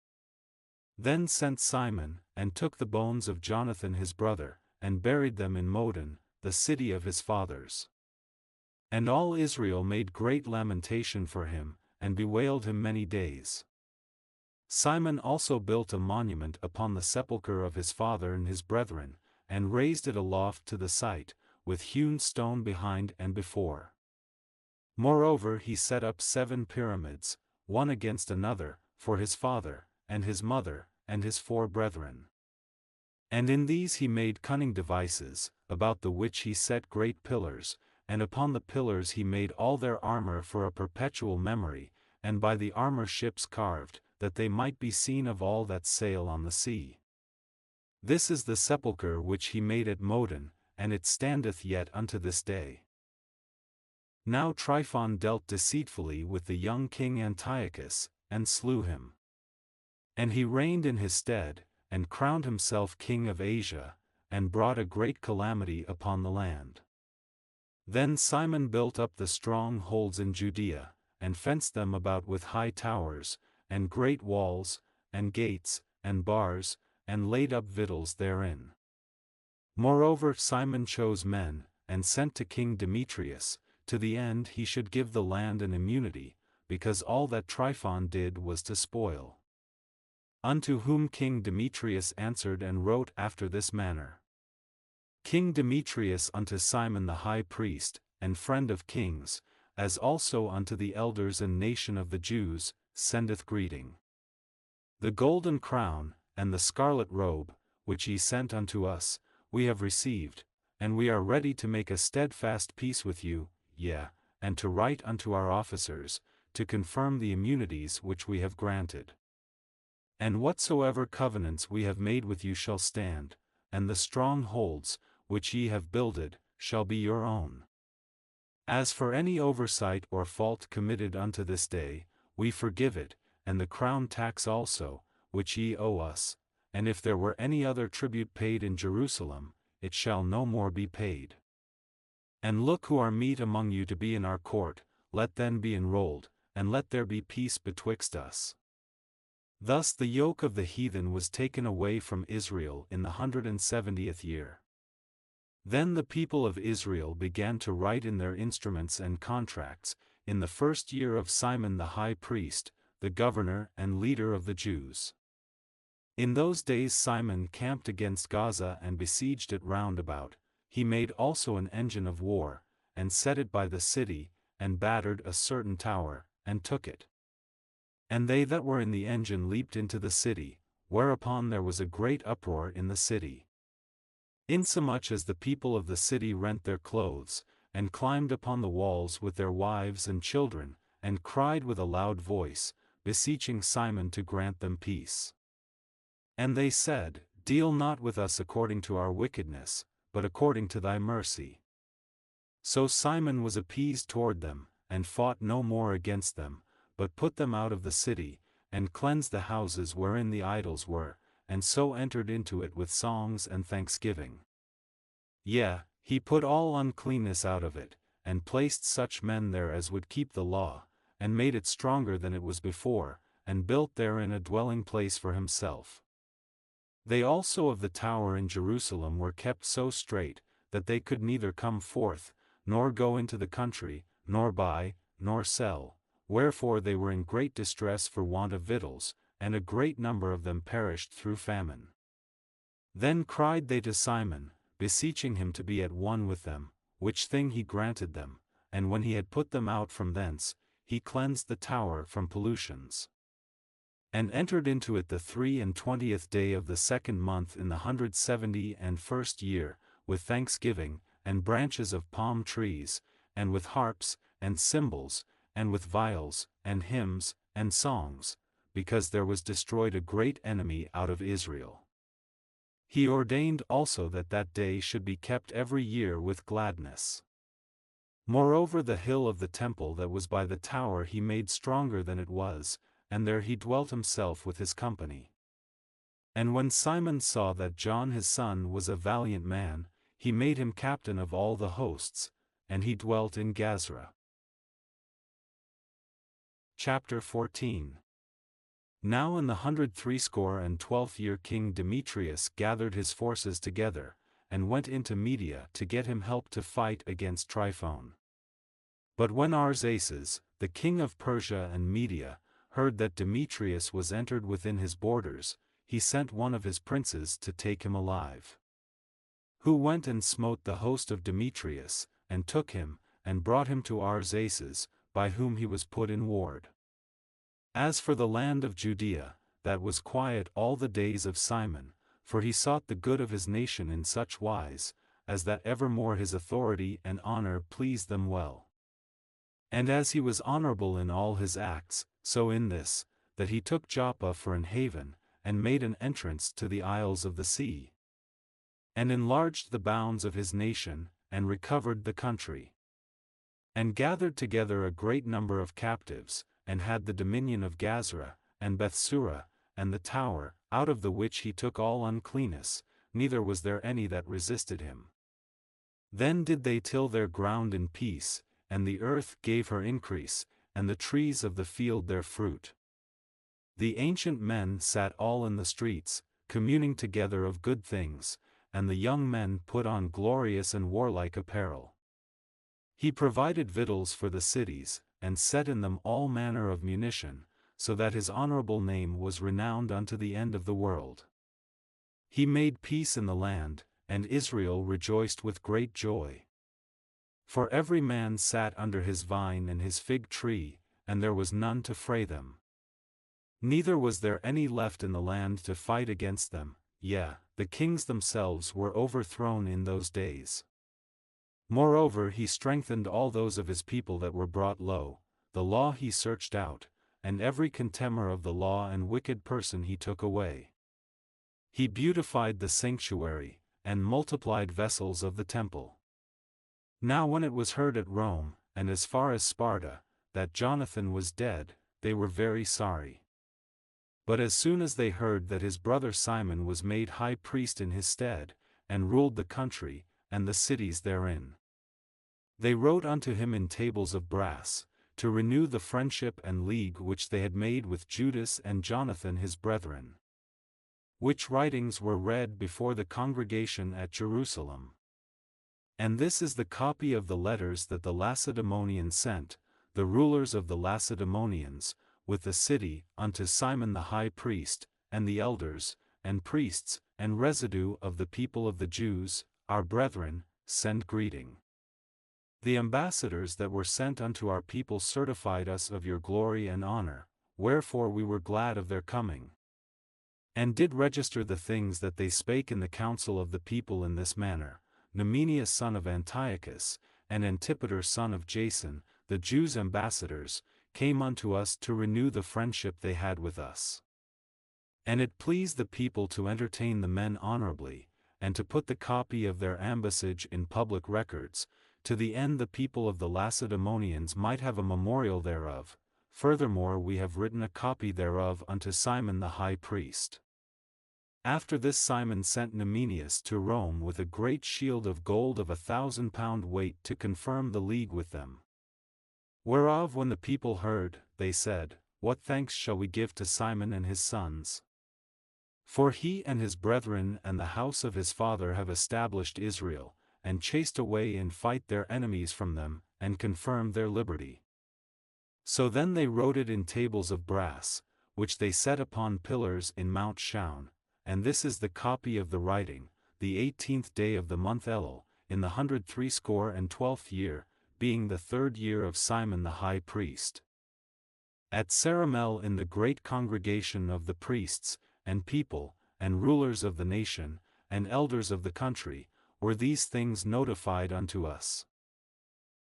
Then sent Simon, and took the bones of Jonathan his brother, and buried them in Modin, the city of his fathers. And all Israel made great lamentation for him, and bewailed him many days. Simon also built a monument upon the sepulchre of his father and his brethren, and raised it aloft to the site, with hewn stone behind and before. Moreover he set up 7 pyramids, one against another, for his father, and his mother, and his 4 brethren. And in these he made cunning devices, about the which he set great pillars, and upon the pillars he made all their armor for a perpetual memory, and by the armor ships carved, that they might be seen of all that sail on the sea. This is the sepulchre which he made at Modin, and it standeth yet unto this day. Now Tryphon dealt deceitfully with the young king Antiochus, and slew him. And he reigned in his stead, and crowned himself king of Asia, and brought a great calamity upon the land. Then Simon built up the strong holds in Judea, and fenced them about with high towers, and great walls, and gates, and bars, and laid up victuals therein. Moreover Simon chose men, and sent to King Demetrius, to the end he should give the land an immunity, because all that Tryphon did was to spoil. Unto whom King Demetrius answered and wrote after this manner. King Demetrius unto Simon the high priest, and friend of kings, as also unto the elders and nation of the Jews, sendeth greeting. The golden crown, and the scarlet robe, which ye sent unto us, we have received, and we are ready to make a steadfast peace with you, yea, and to write unto our officers, to confirm the immunities which we have granted. And whatsoever covenants we have made with you shall stand, and the strongholds, which ye have builded, shall be your own. As for any oversight or fault committed unto this day, we forgive it, and the crown tax also, which ye owe us, and if there were any other tribute paid in Jerusalem, it shall no more be paid. And look who are meet among you to be in our court, let them be enrolled, and let there be peace betwixt us. Thus the yoke of the heathen was taken away from Israel in the 170th year. Then the people of Israel began to write in their instruments and contracts, in the first year of Simon the high priest, the governor and leader of the Jews. In those days Simon camped against Gaza and besieged it round about. He made also an engine of war, and set it by the city, and battered a certain tower, and took it. And they that were in the engine leaped into the city, whereupon there was a great uproar in the city. Insomuch as the people of the city rent their clothes, and climbed upon the walls with their wives and children, and cried with a loud voice, beseeching Simon to grant them peace. And they said, Deal not with us according to our wickedness, but according to thy mercy. So Simon was appeased toward them, and fought no more against them, but put them out of the city, and cleansed the houses wherein the idols were, and so entered into it with songs and thanksgiving. Yea, he put all uncleanness out of it, and placed such men there as would keep the law, and made it stronger than it was before, and built therein a dwelling place for himself. They also of the tower in Jerusalem were kept so strait, that they could neither come forth, nor go into the country, nor buy, nor sell, wherefore they were in great distress for want of victuals, and a great number of them perished through famine. Then cried they to Simon, beseeching him to be at one with them, which thing he granted them, and when he had put them out from thence, he cleansed the tower from pollutions. And entered into it the 23rd day of the 2nd month in the 171st year, with thanksgiving, and branches of palm trees, and with harps, and cymbals, and with viols, and hymns, and songs, because there was destroyed a great enemy out of Israel. He ordained also that that day should be kept every year with gladness. Moreover, the hill of the temple that was by the tower he made stronger than it was, and there he dwelt himself with his company. And when Simon saw that John his son was a valiant man, he made him captain of all the hosts, and he dwelt in Gazra. Chapter 14. Now in the 163 year King Demetrius gathered his forces together, and went into Media to get him help to fight against Tryphon. But when Artaxerxes, the king of Persia and Media, heard that Demetrius was entered within his borders, he sent one of his princes to take him alive. Who went and smote the host of Demetrius, and took him, and brought him to Artaxerxes, by whom he was put in ward. As for the land of Judea, that was quiet all the days of Simon, for he sought the good of his nation in such wise, as that evermore his authority and honor pleased them well. And as he was honorable in all his acts, so in this, that he took Joppa for an haven, and made an entrance to the isles of the sea, and enlarged the bounds of his nation, and recovered the country, and gathered together a great number of captives, and had the dominion of Gazra, and Bethsura, and the tower, out of the which he took all uncleanness, neither was there any that resisted him. Then did they till their ground in peace, and the earth gave her increase, and the trees of the field their fruit. The ancient men sat all in the streets, communing together of good things, and the young men put on glorious and warlike apparel. He provided victuals for the cities, and set in them all manner of munition, so that his honorable name was renowned unto the end of the world. He made peace in the land, and Israel rejoiced with great joy. For every man sat under his vine and his fig tree, and there was none to fray them. Neither was there any left in the land to fight against them, yea, the kings themselves were overthrown in those days. Moreover, he strengthened all those of his people that were brought low, the law he searched out, and every contemner of the law and wicked person he took away. He beautified the sanctuary, and multiplied vessels of the temple. Now when it was heard at Rome, and as far as Sparta, that Jonathan was dead, they were very sorry. But as soon as they heard that his brother Simon was made high priest in his stead, and ruled the country, and the cities therein, they wrote unto him in tables of brass, to renew the friendship and league which they had made with Judas and Jonathan his brethren. Which writings were read before the congregation at Jerusalem. And this is the copy of the letters that the Lacedaemonians sent, the rulers of the Lacedaemonians, with the city, unto Simon the high priest, and the elders, and priests, and residue of the people of the Jews, our brethren, send greeting. The ambassadors that were sent unto our people certified us of your glory and honor, wherefore we were glad of their coming. And did register the things that they spake in the council of the people in this manner: Numenius son of Antiochus, and Antipater son of Jason, the Jews' ambassadors, came unto us to renew the friendship they had with us. And it pleased the people to entertain the men honorably, and to put the copy of their ambassage in public records, to the end the people of the Lacedaemonians might have a memorial thereof. Furthermore, we have written a copy thereof unto Simon the high priest. After this Simon sent Numenius to Rome with a great shield of gold of 1,000 pound weight to confirm the league with them. Whereof when the people heard, they said, What thanks shall we give to Simon and his sons? For he and his brethren and the house of his father have established Israel, and chased away in fight their enemies from them, and confirmed their liberty. So then they wrote it in tables of brass, which they set upon pillars in Mount Shaun. And this is the copy of the writing: the 18th day of the month Elul, in the 163 year, being the 3rd year of Simon the high priest. At Ceramel, in the great congregation of the priests, and people, and rulers of the nation, and elders of the country, were these things notified unto us.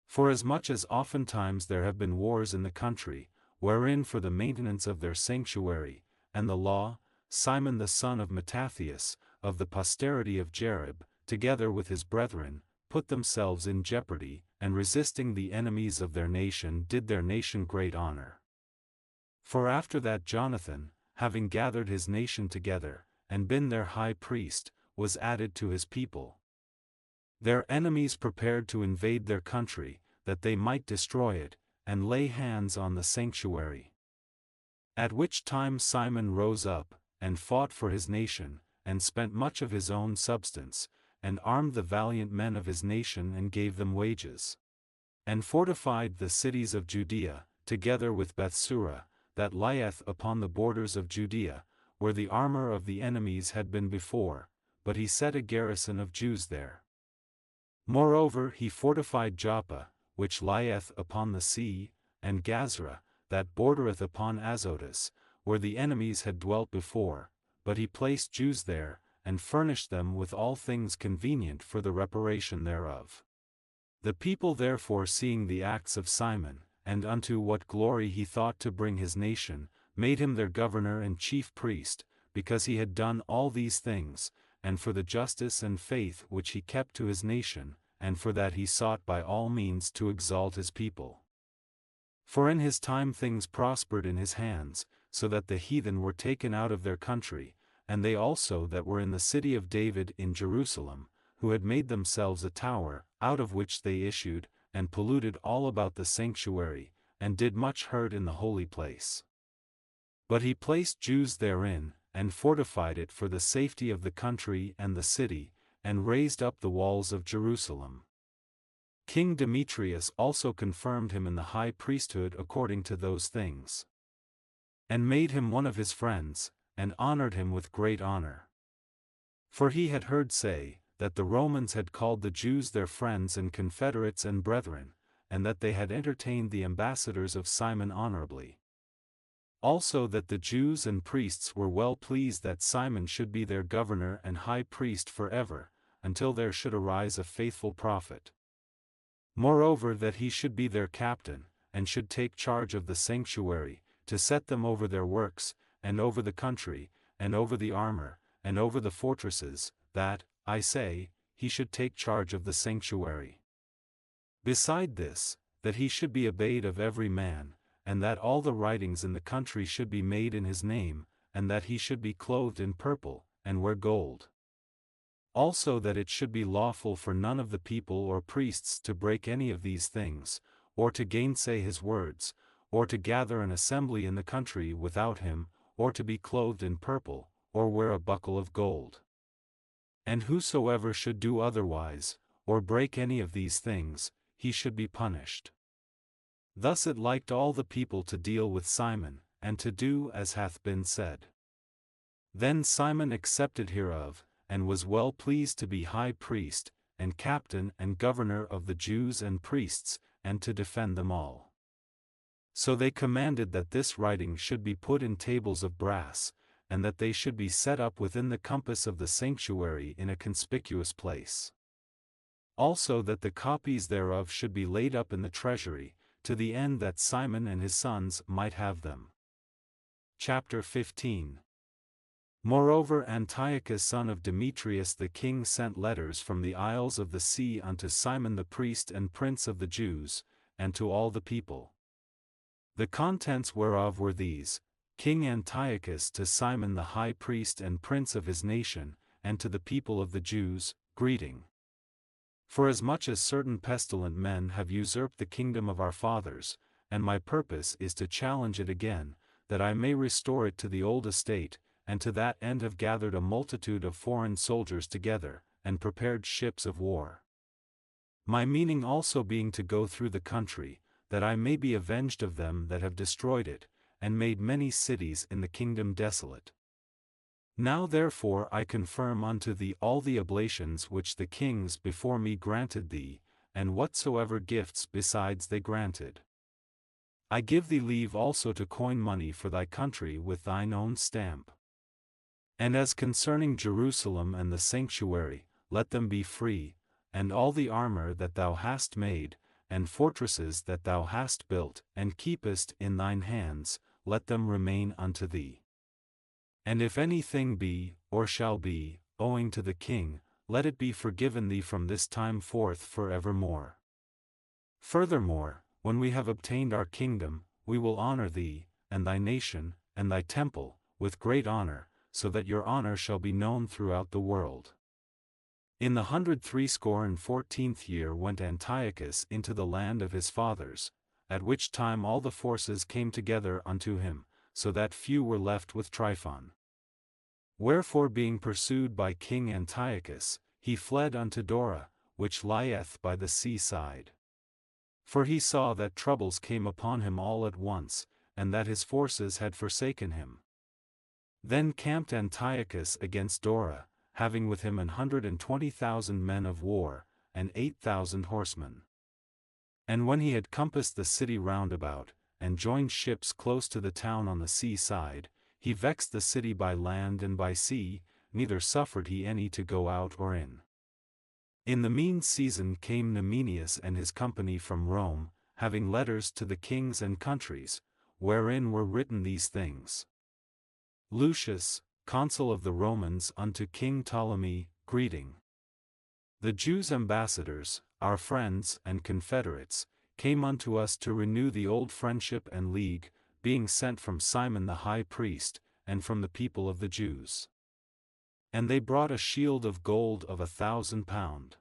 Forasmuch as oftentimes there have been wars in the country, wherein for the maintenance of their sanctuary, and the law, Simon the son of Mattathias, of the posterity of Jarib, together with his brethren, put themselves in jeopardy, and resisting the enemies of their nation did their nation great honor. For after that Jonathan, having gathered his nation together, and been their high priest, was added to his people. Their enemies prepared to invade their country, that they might destroy it, and lay hands on the sanctuary. At which time Simon rose up, and fought for his nation, and spent much of his own substance, and armed the valiant men of his nation and gave them wages. And fortified the cities of Judea, together with Bethsura, that lieth upon the borders of Judea, where the armor of the enemies had been before, but he set a garrison of Jews there. Moreover he fortified Joppa, which lieth upon the sea, and Gazra, that bordereth upon Azotus, where the enemies had dwelt before, but he placed Jews there, and furnished them with all things convenient for the reparation thereof. The people therefore, seeing the acts of Simon, and unto what glory he thought to bring his nation, made him their governor and chief priest, because he had done all these things, and for the justice and faith which he kept to his nation, and for that he sought by all means to exalt his people. For in his time things prospered in his hands, so that the heathen were taken out of their country, and they also that were in the city of David in Jerusalem, who had made themselves a tower, out of which they issued, and polluted all about the sanctuary, and did much hurt in the holy place. But he placed Jews therein, and fortified it for the safety of the country and the city, and raised up the walls of Jerusalem. King Demetrius also confirmed him in the high priesthood according to those things, and made him one of his friends, and honored him with great honor. For he had heard say, that the Romans had called the Jews their friends and confederates and brethren, and that they had entertained the ambassadors of Simon honorably. Also that the Jews and priests were well pleased that Simon should be their governor and high priest forever, until there should arise a faithful prophet. Moreover that he should be their captain, and should take charge of the sanctuary, to set them over their works, and over the country, and over the armor, and over the fortresses, that, I say, he should take charge of the sanctuary. Beside this, that he should be obeyed of every man, and that all the writings in the country should be made in his name, and that he should be clothed in purple, and wear gold. Also that it should be lawful for none of the people or priests to break any of these things, or to gainsay his words, or to gather an assembly in the country without him, or to be clothed in purple, or wear a buckle of gold. And whosoever should do otherwise, or break any of these things, he should be punished. Thus it liked all the people to deal with Simon, and to do as hath been said. Then Simon accepted hereof, and was well pleased to be high priest, and captain and governor of the Jews and priests, and to defend them all. So they commanded that this writing should be put in tables of brass, and that they should be set up within the compass of the sanctuary in a conspicuous place. Also that the copies thereof should be laid up in the treasury, to the end that Simon and his sons might have them. Chapter 15. Moreover Antiochus son of Demetrius the king sent letters from the isles of the sea unto Simon the priest and prince of the Jews, and to all the people. The contents whereof were these: King Antiochus to Simon the high priest and prince of his nation, and to the people of the Jews, greeting. Forasmuch as certain pestilent men have usurped the kingdom of our fathers, and my purpose is to challenge it again, that I may restore it to the old estate, and to that end have gathered a multitude of foreign soldiers together, and prepared ships of war. My meaning also being to go through the country, that I may be avenged of them that have destroyed it, and made many cities in the kingdom desolate. Now therefore I confirm unto thee all the oblations which the kings before me granted thee, and whatsoever gifts besides they granted. I give thee leave also to coin money for thy country with thine own stamp. And as concerning Jerusalem and the sanctuary, let them be free, and all the armor that thou hast made, and fortresses that thou hast built and keepest in thine hands, let them remain unto thee. And if anything be, or shall be, owing to the king, let it be forgiven thee from this time forth for evermore. Furthermore, when we have obtained our kingdom, we will honor thee, and thy nation, and thy temple, with great honor, so that your honor shall be known throughout the world. In the 164th year went Antiochus into the land of his fathers, at which time all the forces came together unto him, so that few were left with Tryphon. Wherefore being pursued by King Antiochus, he fled unto Dora, which lieth by the sea side. For he saw that troubles came upon him all at once, and that his forces had forsaken him. Then camped Antiochus against Dora, having with him 120,000 men of war, and 8,000 horsemen. And when he had compassed the city round about, and joined ships close to the town on the sea side, he vexed the city by land and by sea, neither suffered he any to go out or in. In the mean season came Numenius and his company from Rome, having letters to the kings and countries, wherein were written these things. Lucius, consul of the Romans unto King Ptolemy, greeting. The Jews' ambassadors, our friends and confederates, came unto us to renew the old friendship and league, being sent from Simon the high priest, and from the people of the Jews. And they brought a shield of gold of 1,000 pounds.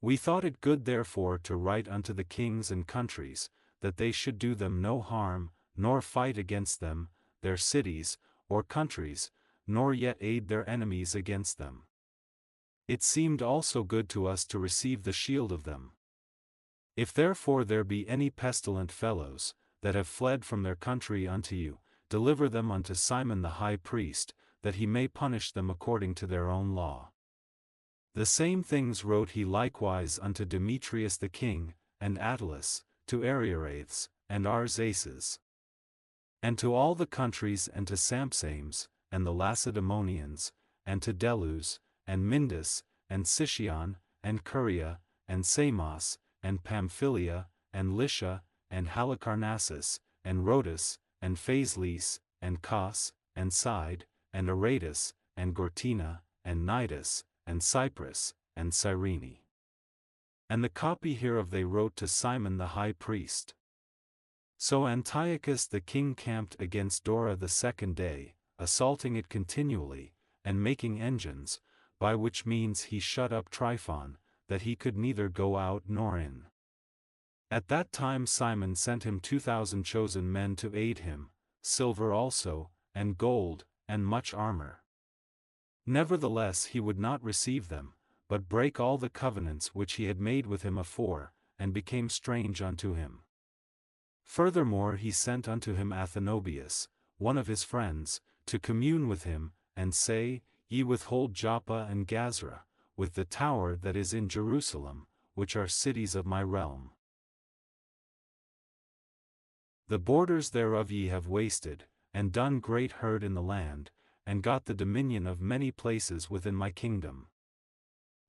We thought it good therefore to write unto the kings and countries, that they should do them no harm, nor fight against them, their cities, or countries, nor yet aid their enemies against them. It seemed also good to us to receive the shield of them. If therefore there be any pestilent fellows, that have fled from their country unto you, deliver them unto Simon the high priest, that he may punish them according to their own law. The same things wrote he likewise unto Demetrius the king, and Attalus, to Ariarathes, and Arzaces, and to all the countries, and to Sampsames, and the Lacedaemonians, and to Delus, and Mindus, and Sicyon, and Curia, and Samos, and Pamphylia, and Lycia, and Halicarnassus, and Rhodus, and Phaselis, and Cos, and Side, and Aradus, and Gortina, and Cnidus, and Cyprus, and Cyrene. And the copy hereof they wrote to Simon the high priest. So Antiochus the king camped against Dora the second day, assaulting it continually, and making engines, by which means he shut up Tryphon, that he could neither go out nor in. At that time Simon sent him 2,000 chosen men to aid him, silver also, and gold, and much armor. Nevertheless he would not receive them, but brake all the covenants which he had made with him afore, and became strange unto him. Furthermore he sent unto him Athenobius, one of his friends, to commune with him, and say, Ye withhold Joppa and Gazra, with the tower that is in Jerusalem, which are cities of my realm. The borders thereof ye have wasted, and done great hurt in the land, and got the dominion of many places within my kingdom.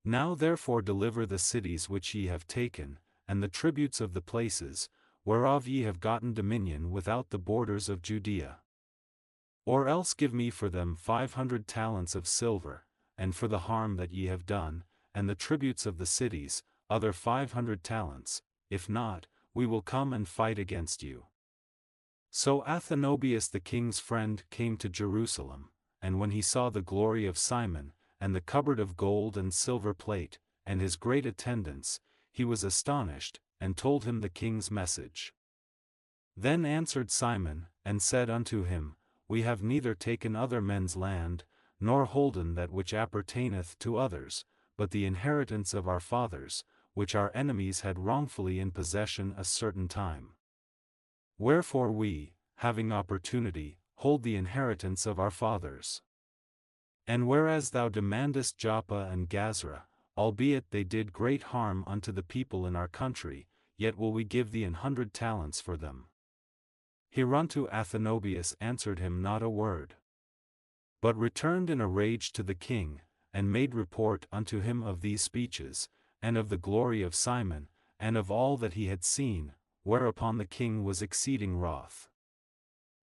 Now therefore deliver the cities which ye have taken, and the tributes of the places, whereof ye have gotten dominion without the borders of Judea. Or else give me for them 500 talents of silver, and for the harm that ye have done, and the tributes of the cities, other 500 talents, if not, we will come and fight against you. So Athenobius the king's friend came to Jerusalem, and when he saw the glory of Simon, and the cupboard of gold and silver plate, and his great attendants, he was astonished, and told him the king's message. Then answered Simon, and said unto him, We have neither taken other men's land, nor holden that which appertaineth to others, but the inheritance of our fathers, which our enemies had wrongfully in possession a certain time. Wherefore we, having opportunity, hold the inheritance of our fathers. And whereas thou demandest Joppa and Gazra, albeit they did great harm unto the people in our country, yet will we give thee 100 talents for them. Hereunto Athenobius answered him not a word, but returned in a rage to the king, and made report unto him of these speeches, and of the glory of Simon, and of all that he had seen, whereupon the king was exceeding wroth.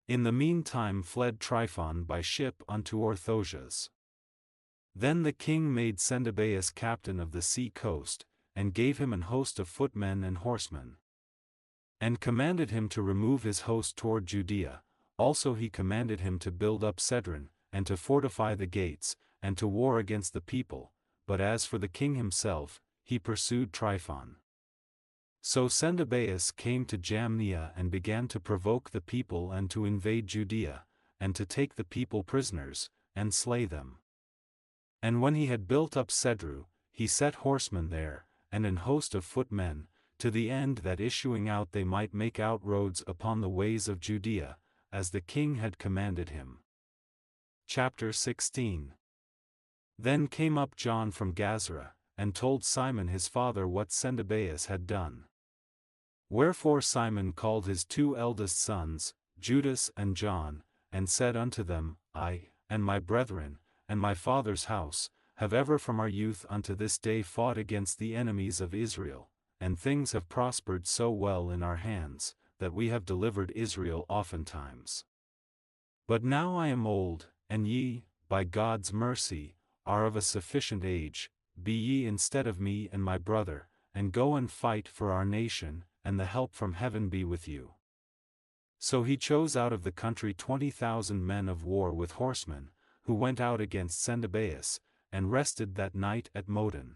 In the meantime fled Tryphon by ship unto Orthosias. Then the king made Sendabeus captain of the sea coast, and gave him an host of footmen and horsemen, and commanded him to remove his host toward Judea. Also he commanded him to build up Cedron, and to fortify the gates, and to war against the people, but as for the king himself, he pursued Tryphon. So Sendabeus came to Jamnia and began to provoke the people and to invade Judea, and to take the people prisoners, and slay them. And when he had built up Cedru, he set horsemen there, and an host of footmen, to the end that issuing out they might make out roads upon the ways of Judea, as the king had commanded him. Chapter 16. Then came up John from Gazra, and told Simon his father what Sendabeus had done. Wherefore Simon called his 2 eldest sons, Judas and John, and said unto them, I, and my brethren, and my father's house, have ever from our youth unto this day fought against the enemies of Israel, and things have prospered so well in our hands, that we have delivered Israel oftentimes. But now I am old, and ye, by God's mercy, are of a sufficient age, be ye instead of me and my brother, and go and fight for our nation, and the help from heaven be with you. So he chose out of the country 20,000 men of war with horsemen, who went out against Sendabeus, and rested that night at Modin.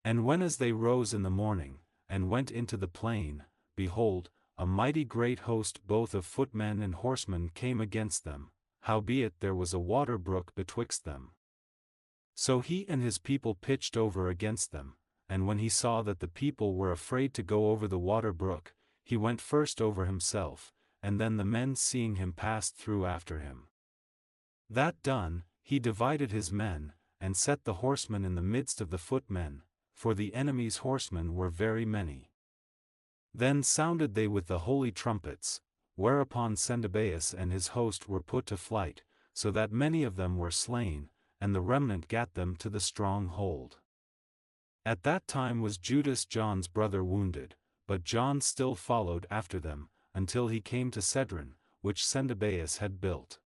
And when as they rose in the morning, and went into the plain, behold, a mighty great host both of footmen and horsemen came against them, howbeit there was a water brook betwixt them. So he and his people pitched over against them, and when he saw that the people were afraid to go over the water brook, he went first over himself, and then the men seeing him passed through after him. That done, he divided his men, and set the horsemen in the midst of the footmen, for the enemy's horsemen were very many. Then sounded they with the holy trumpets, whereupon Sendabeus and his host were put to flight, so that many of them were slain, and the remnant gat them to the strong hold. At that time was Judas John's brother wounded, but John still followed after them, until he came to Cedron, which Sendabeus had built.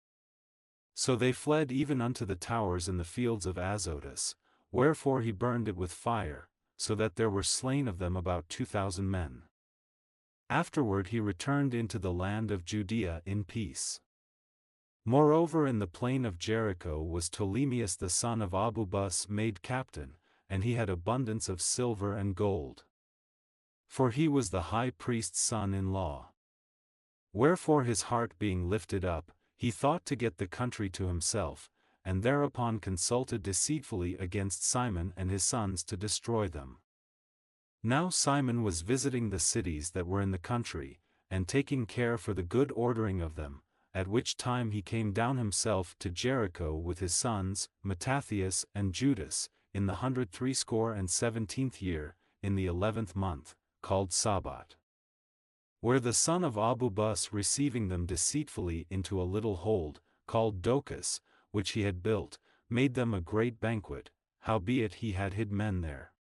So they fled even unto the towers in the fields of Azotus, wherefore he burned it with fire, so that there were slain of them about 2,000 men. Afterward he returned into the land of Judea in peace. Moreover in the plain of Jericho was Ptolemeus the son of Abubus made captain, and he had abundance of silver and gold. For he was the high priest's son-in-law. Wherefore his heart being lifted up, he thought to get the country to himself, and thereupon consulted deceitfully against Simon and his sons to destroy them. Now Simon was visiting the cities that were in the country, and taking care for the good ordering of them, at which time he came down himself to Jericho with his sons, Mattathias and Judas, in the 117th year, in the 11th month, called Sabbat. where the son of Abubus receiving them deceitfully into a little hold, called Docus, which he had built, made them a great banquet, howbeit he had hid men there.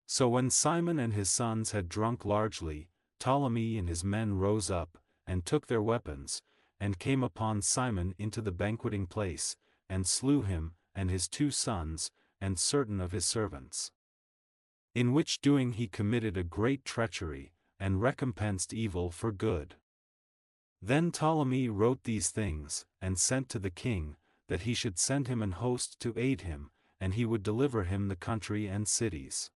So when Simon and his sons had drunk largely, Ptolemy and his men rose up, and took their weapons, and came upon Simon into the banqueting place, and slew him, and his 2 sons, and certain of his servants. In which doing he committed a great treachery, and recompensed evil for good. Then Ptolemy wrote these things, and sent to the king, that he should send him an host to aid him, and he would deliver him the country and cities.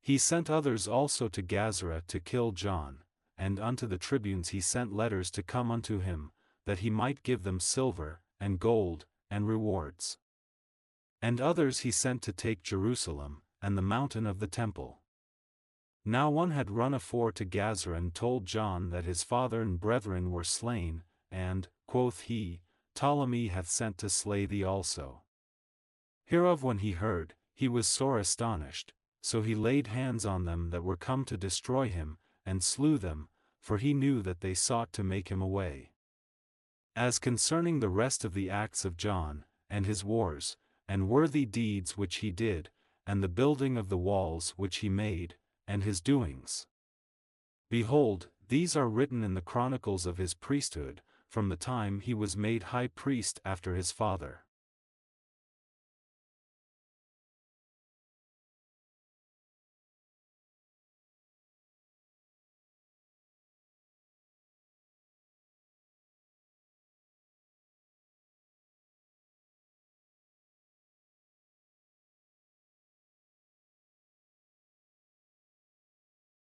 He sent others also to Gazara to kill John, and unto the tribunes he sent letters to come unto him, that he might give them silver, and gold, and rewards. And others he sent to take Jerusalem, and the mountain of the temple. Now one had run afore to Gazara and told John that his father and brethren were slain, and, quoth he, Ptolemy hath sent to slay thee also. Hereof when he heard, he was sore astonished, so he laid hands on them that were come to destroy him, and slew them, for he knew that they sought to make him away. As concerning the rest of the acts of John, and his wars, and worthy deeds which he did, and the building of the walls which he made, and his doings, behold, these are written in the chronicles of his priesthood, from the time he was made high priest after his father.